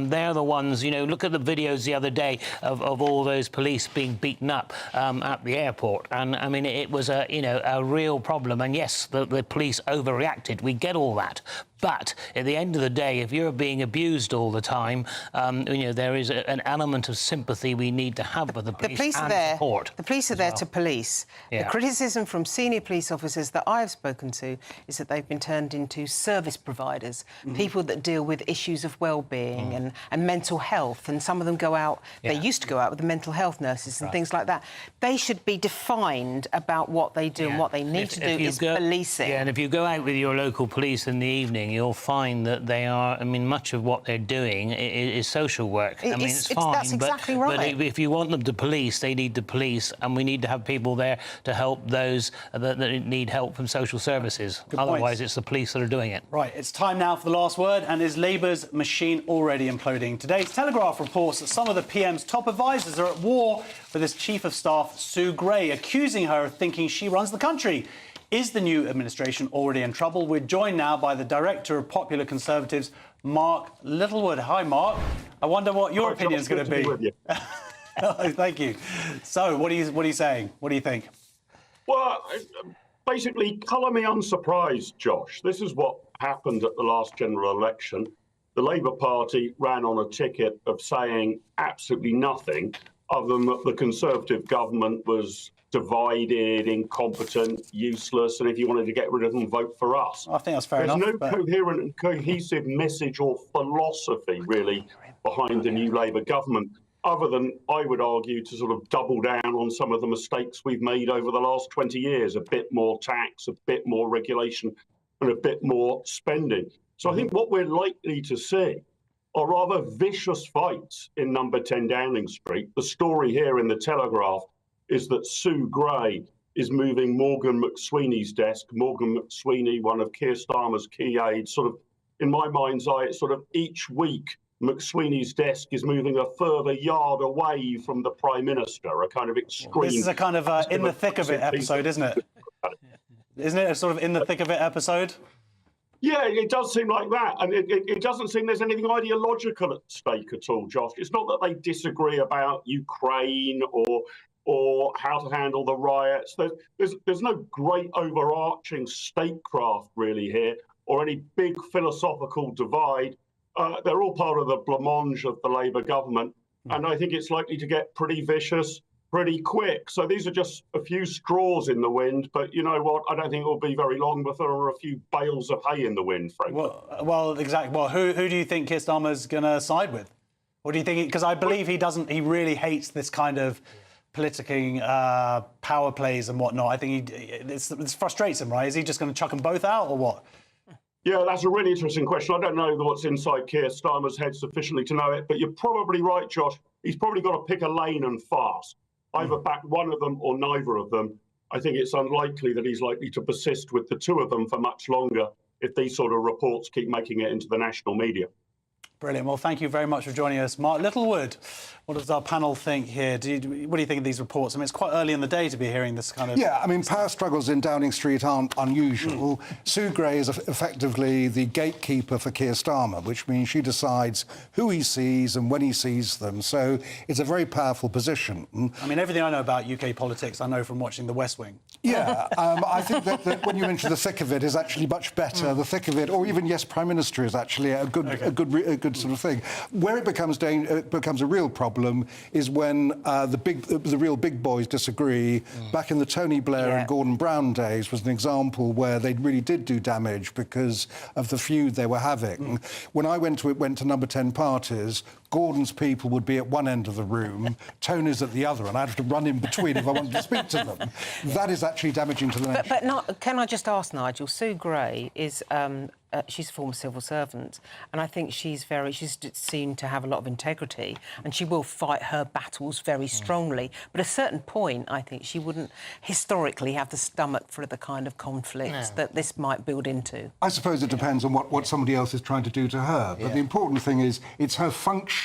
They're the ones. Look at the videos the other day of all those police being beaten up at the airport. And I mean, it was a real problem. And yes, the police overreacted. We get all that. But at the end of the day, if you're being abused all the time, there is an element of sympathy we need to have with the police. The police and are there. Support The police are there to police. Yeah. The criticism from senior police officers that I have spoken to is that they've been turned into service providers, people that deal with issues of well-being and mental health. And some of them go out. They used to go out with the mental health nurses and things like that. They should be defined about what they do and what they need to do is policing. Yeah, and if you go out with your local police in the evening, you'll find that they are. I mean, much of what they're doing is social work. I mean, it's fine. That's exactly right. But if you want them to police, they need to police, and we need to have people there to help those that need help from social services. Otherwise, it's the police that are doing it. Right, it's time now for the last word, and is Labour's machine already imploding? Today's Telegraph reports that some of the PM's top advisers are at war with his Chief of Staff, Sue Gray, accusing her of thinking she runs the country. Is the new administration already in trouble? We're joined now by the Director of Popular Conservatives, Mark Littlewood. Hi, Mark. I wonder what your opinion is going to be. With you. Thank you. So, what are you saying? What do you think? Well, basically, colour me unsurprised, Josh. This is what happened at the last general election. The Labour Party ran on a ticket of saying absolutely nothing other than that the Conservative government was divided, incompetent, useless, and if you wanted to get rid of them, vote for us. I think that's fair enough. There's no coherent and cohesive message or philosophy, really, behind the new Labour government, other than, I would argue, to sort of double down on some of the mistakes we've made over the last 20 years, a bit more tax, a bit more regulation, and a bit more spending. So I think what we're likely to see are rather vicious fights in number 10 Downing Street. The story here in the Telegraph is that Sue Gray is moving Morgan McSweeney's desk. Morgan McSweeney, one of Keir Starmer's key aides, sort of, in my mind's eye, it's sort of each week McSweeney's desk is moving a further yard away from the Prime Minister, a kind of extreme... This is a kind of in the thick of it episode, isn't it? Isn't it a sort of in the thick of it episode? Yeah, it does seem like that. And it doesn't seem there's anything ideological at stake at all, Josh. It's not that they disagree about Ukraine or how to handle the riots. There's no great overarching statecraft really here, or any big philosophical divide. They're all part of the blancmange of the Labour government, and I think it's likely to get pretty vicious pretty quick. So these are just a few straws in the wind, but you know what? I don't think it will be very long before there are a few bales of hay in the wind, frankly. Well, exactly. Well, who do you think Keir Starmer's going to side with? What do you think? Because I believe he really hates this kind of politicking power plays and whatnot. I think it frustrates him, right? Is he just going to chuck them both out or what? Yeah, that's a really interesting question. I don't know what's inside Keir Starmer's head sufficiently to know it, but you're probably right, Josh. He's probably got to pick a lane and fast. Either back one of them or neither of them. I think it's unlikely that he's likely to persist with the two of them for much longer if these sort of reports keep making it into the national media. Brilliant. Well, thank you very much for joining us. Mark Littlewood, what does our panel think here? What do you think of these reports? I mean, it's quite early in the day to be hearing this kind of... Yeah, I mean, power struggles in Downing Street aren't unusual. Sue Gray is effectively the gatekeeper for Keir Starmer, which means she decides who he sees and when he sees them. So it's a very powerful position. I mean, everything I know about UK politics, I know from watching The West Wing. Yeah, I think that when you mention the thick of it is actually much better. The thick of it, or even yes, Prime Minister is actually a good sort of thing. Where it becomes a real problem is when the real big boys disagree. Back in the Tony Blair and Gordon Brown days was an example where they really did do damage because of the feud they were having. When I went to number 10 parties, Gordon's people would be at one end of the room, Tony's at the other, and I'd have to run in between if I wanted to speak to them. That is actually damaging to the nation. But not, can I just ask, Nigel, Sue Gray is... she's a former civil servant, and I think she's seen to have a lot of integrity, and she will fight her battles very strongly. But at a certain point, I think she wouldn't historically have the stomach for the kind of conflicts that this might build into. I suppose it depends on what somebody else is trying to do to her. But the important thing is it's her function,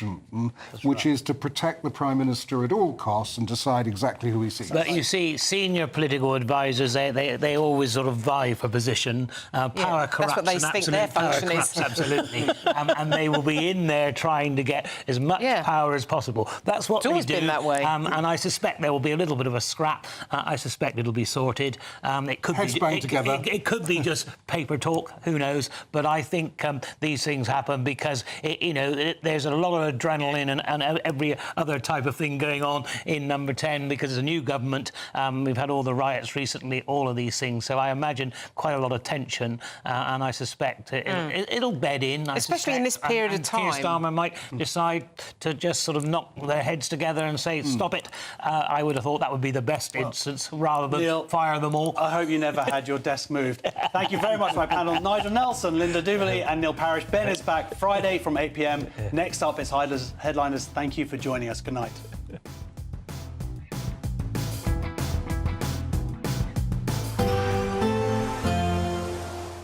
which is to protect the Prime Minister at all costs and decide exactly who he sees. But you see, senior political advisors, they always sort of vie for position. Power corrupts. That's what they think their function is. Absolutely. And they will be in there trying to get as much power as possible. That's what it's always they do. Been that way. And I suspect there will be a little bit of a scrap. I suspect it'll be sorted. It could it could be just paper talk. Who knows? But I think these things happen because there's a lot of adrenaline and every other type of thing going on in number 10 because it's a new government. We've had all the riots recently, all of these things. So I imagine quite a lot of tension, and I suspect it'll bed in. Especially in this period of time. Keir Starmer might decide to just sort of knock their heads together and say, stop it. I would have thought that would be the best instance rather than Neil, fire them all. I hope you never had your desk moved. Thank you very much, my panel. Nigel Nelson, Linda Duverley and Neil Parish. Ben is back Friday from 8 p.m. Next up, it's Headliners. Thank you for joining us. Good night.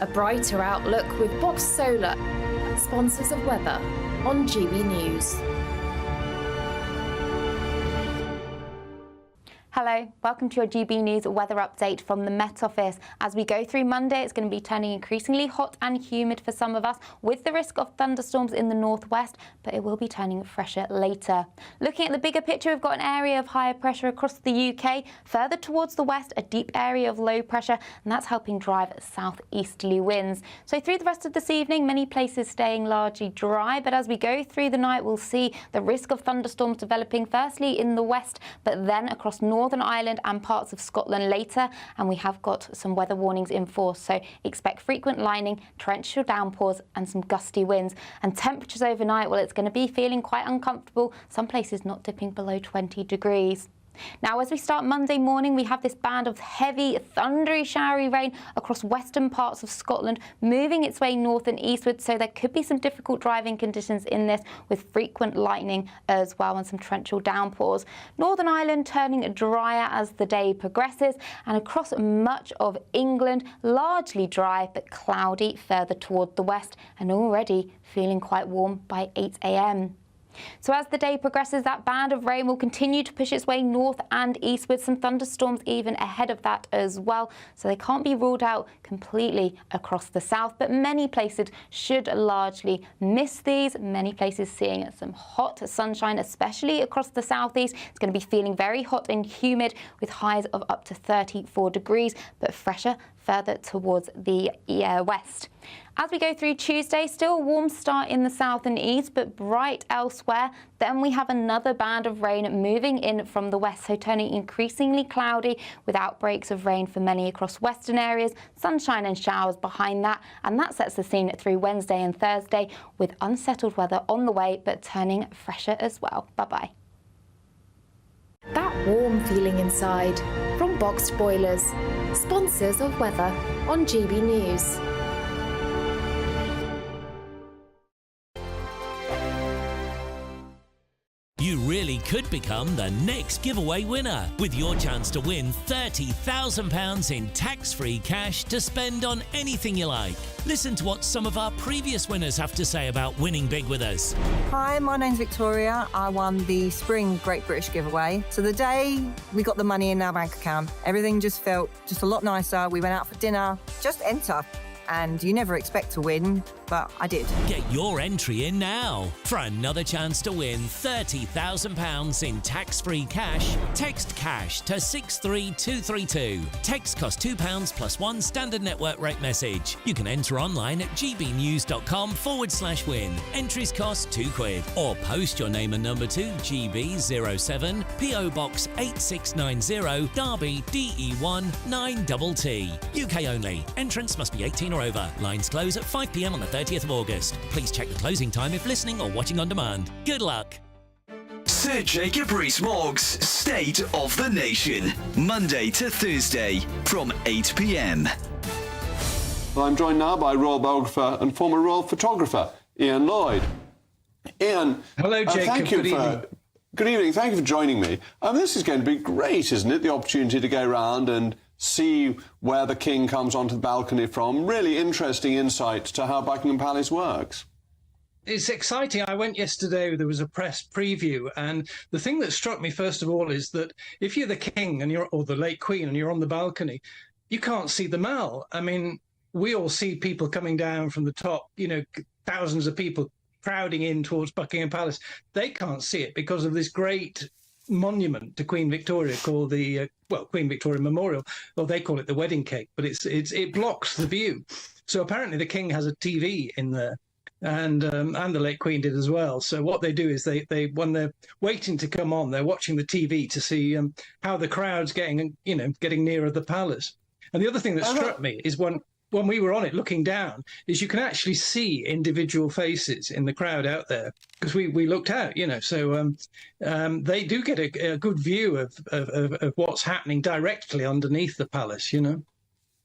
A brighter outlook with Box Solar, sponsors of weather on GB News. Hello, welcome to your GB News weather update from the Met Office. As we go through Monday, it's going to be turning increasingly hot and humid for some of us, with the risk of thunderstorms in the northwest, but it will be turning fresher later. Looking at the bigger picture, we've got an area of higher pressure across the UK. Further towards the west, a deep area of low pressure, and that's helping drive southeasterly winds. So through the rest of this evening, many places staying largely dry, but as we go through the night, we'll see the risk of thunderstorms developing firstly in the west, but then across Northern Ireland and parts of Scotland later, and we have got some weather warnings in force, so expect frequent lightning, torrential downpours and some gusty winds. And temperatures overnight, well, it's going to be feeling quite uncomfortable, some places not dipping below 20 degrees. Now, as we start Monday morning, we have this band of heavy, thundery, showery rain across western parts of Scotland, moving its way north and eastward, so there could be some difficult driving conditions in this, with frequent lightning as well and some torrential downpours. Northern Ireland turning drier as the day progresses, and across much of England, largely dry but cloudy further toward the west, and already feeling quite warm by 8 a.m. So as the day progresses, that band of rain will continue to push its way north and east, with some thunderstorms even ahead of that as well. So they can't be ruled out completely across the south, but many places should largely miss these. Many places seeing some hot sunshine, especially across the southeast. It's going to be feeling very hot and humid, with highs of up to 34 degrees, but fresher further towards the west. As we go through Tuesday, still a warm start in the south and east, but bright elsewhere. Then we have another band of rain moving in from the west, so turning increasingly cloudy, with outbreaks of rain for many across western areas, sunshine and showers behind that, and that sets the scene through Wednesday and Thursday, with unsettled weather on the way, but turning fresher as well. Bye-bye. That warm feeling inside from Boxed Boilers, sponsors of weather on GB News. You really could become the next giveaway winner, with your chance to win £30,000 in tax-free cash to spend on anything you like. Listen to what some of our previous winners have to say about winning big with us. Hi, my name's Victoria. I won the Spring Great British giveaway. So the day we got the money in our bank account, everything just felt just a lot nicer. We went out for dinner, just enter. And you never expect to win, but I did. Get your entry in now. For another chance to win £30,000 in tax-free cash, text cash to 63232. Text costs £2 plus one standard network rate message. You can enter online at gbnews.com/win. Entries cost £2, or post your name and number to GB07 PO Box 8690 Derby DE1 9TT. UK only. Entrants must be 18 or over. Lines close at 5 p.m. on the 30th of August. Please check the closing time if listening or watching on demand. Good luck. Sir Jacob Rees-Mogg's State of the Nation, Monday to Thursday from 8 p.m. Well, I'm joined now by royal biographer and former royal photographer Ian Lloyd. Ian, hello, Jacob. Thank you. Good evening. Thank you for joining me. This is going to be great, isn't it? The opportunity to go around and see where the King comes onto the balcony from. Really interesting insight to how Buckingham Palace works. It's exciting. I went yesterday, there was a press preview, and the thing that struck me first of all is that if you're the King and or the late Queen and you're on the balcony, you can't see the Mall. I mean, we all see people coming down from the top, thousands of people crowding in towards Buckingham Palace. They can't see it because of this great monument to Queen Victoria called the Queen Victoria Memorial. Well, they call it the wedding cake, but it blocks the view. So apparently the King has a TV in there, and the late Queen did as well. So what they do is they when they're waiting to come on, they're watching the TV to see how the crowd's getting nearer the palace. And the other thing that struck me is when we were on it looking down, is you can actually see individual faces in the crowd out there, because we looked out, so they do get a good view of what's happening directly underneath the palace,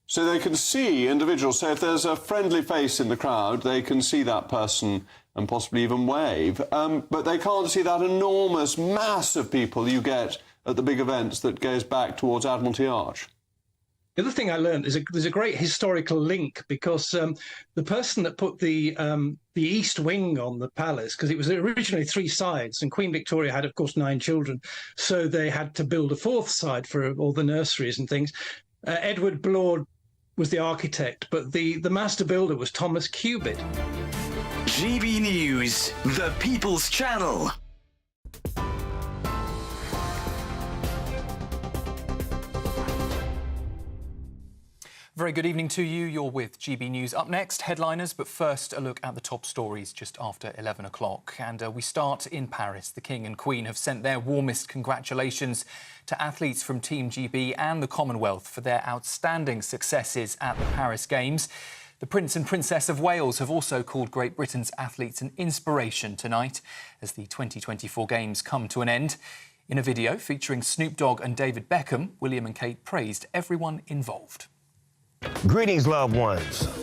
So they can see individuals. So if there's a friendly face in the crowd, they can see that person and possibly even wave. But they can't see that enormous mass of people you get at the big events that goes back towards Admiralty Arch. The other thing I learned is there's a great historical link, because the person that put the east wing on the palace, because it was originally 3 sides, and Queen Victoria had, of course, 9 children, so they had to build a 4th side for all the nurseries and things. Edward Blord was the architect, but the master builder was Thomas Cubitt. GB News, the People's Channel. Very good evening to you. You're with GB News. Up next, headliners, but first a look at the top stories just after 11 o'clock. And we start in Paris. The King and Queen have sent their warmest congratulations to athletes from Team GB and the Commonwealth for their outstanding successes at the Paris Games. The Prince and Princess of Wales have also called Great Britain's athletes an inspiration tonight as the 2024 Games come to an end. In a video featuring Snoop Dogg and David Beckham, William and Kate praised everyone involved. Greetings, loved ones.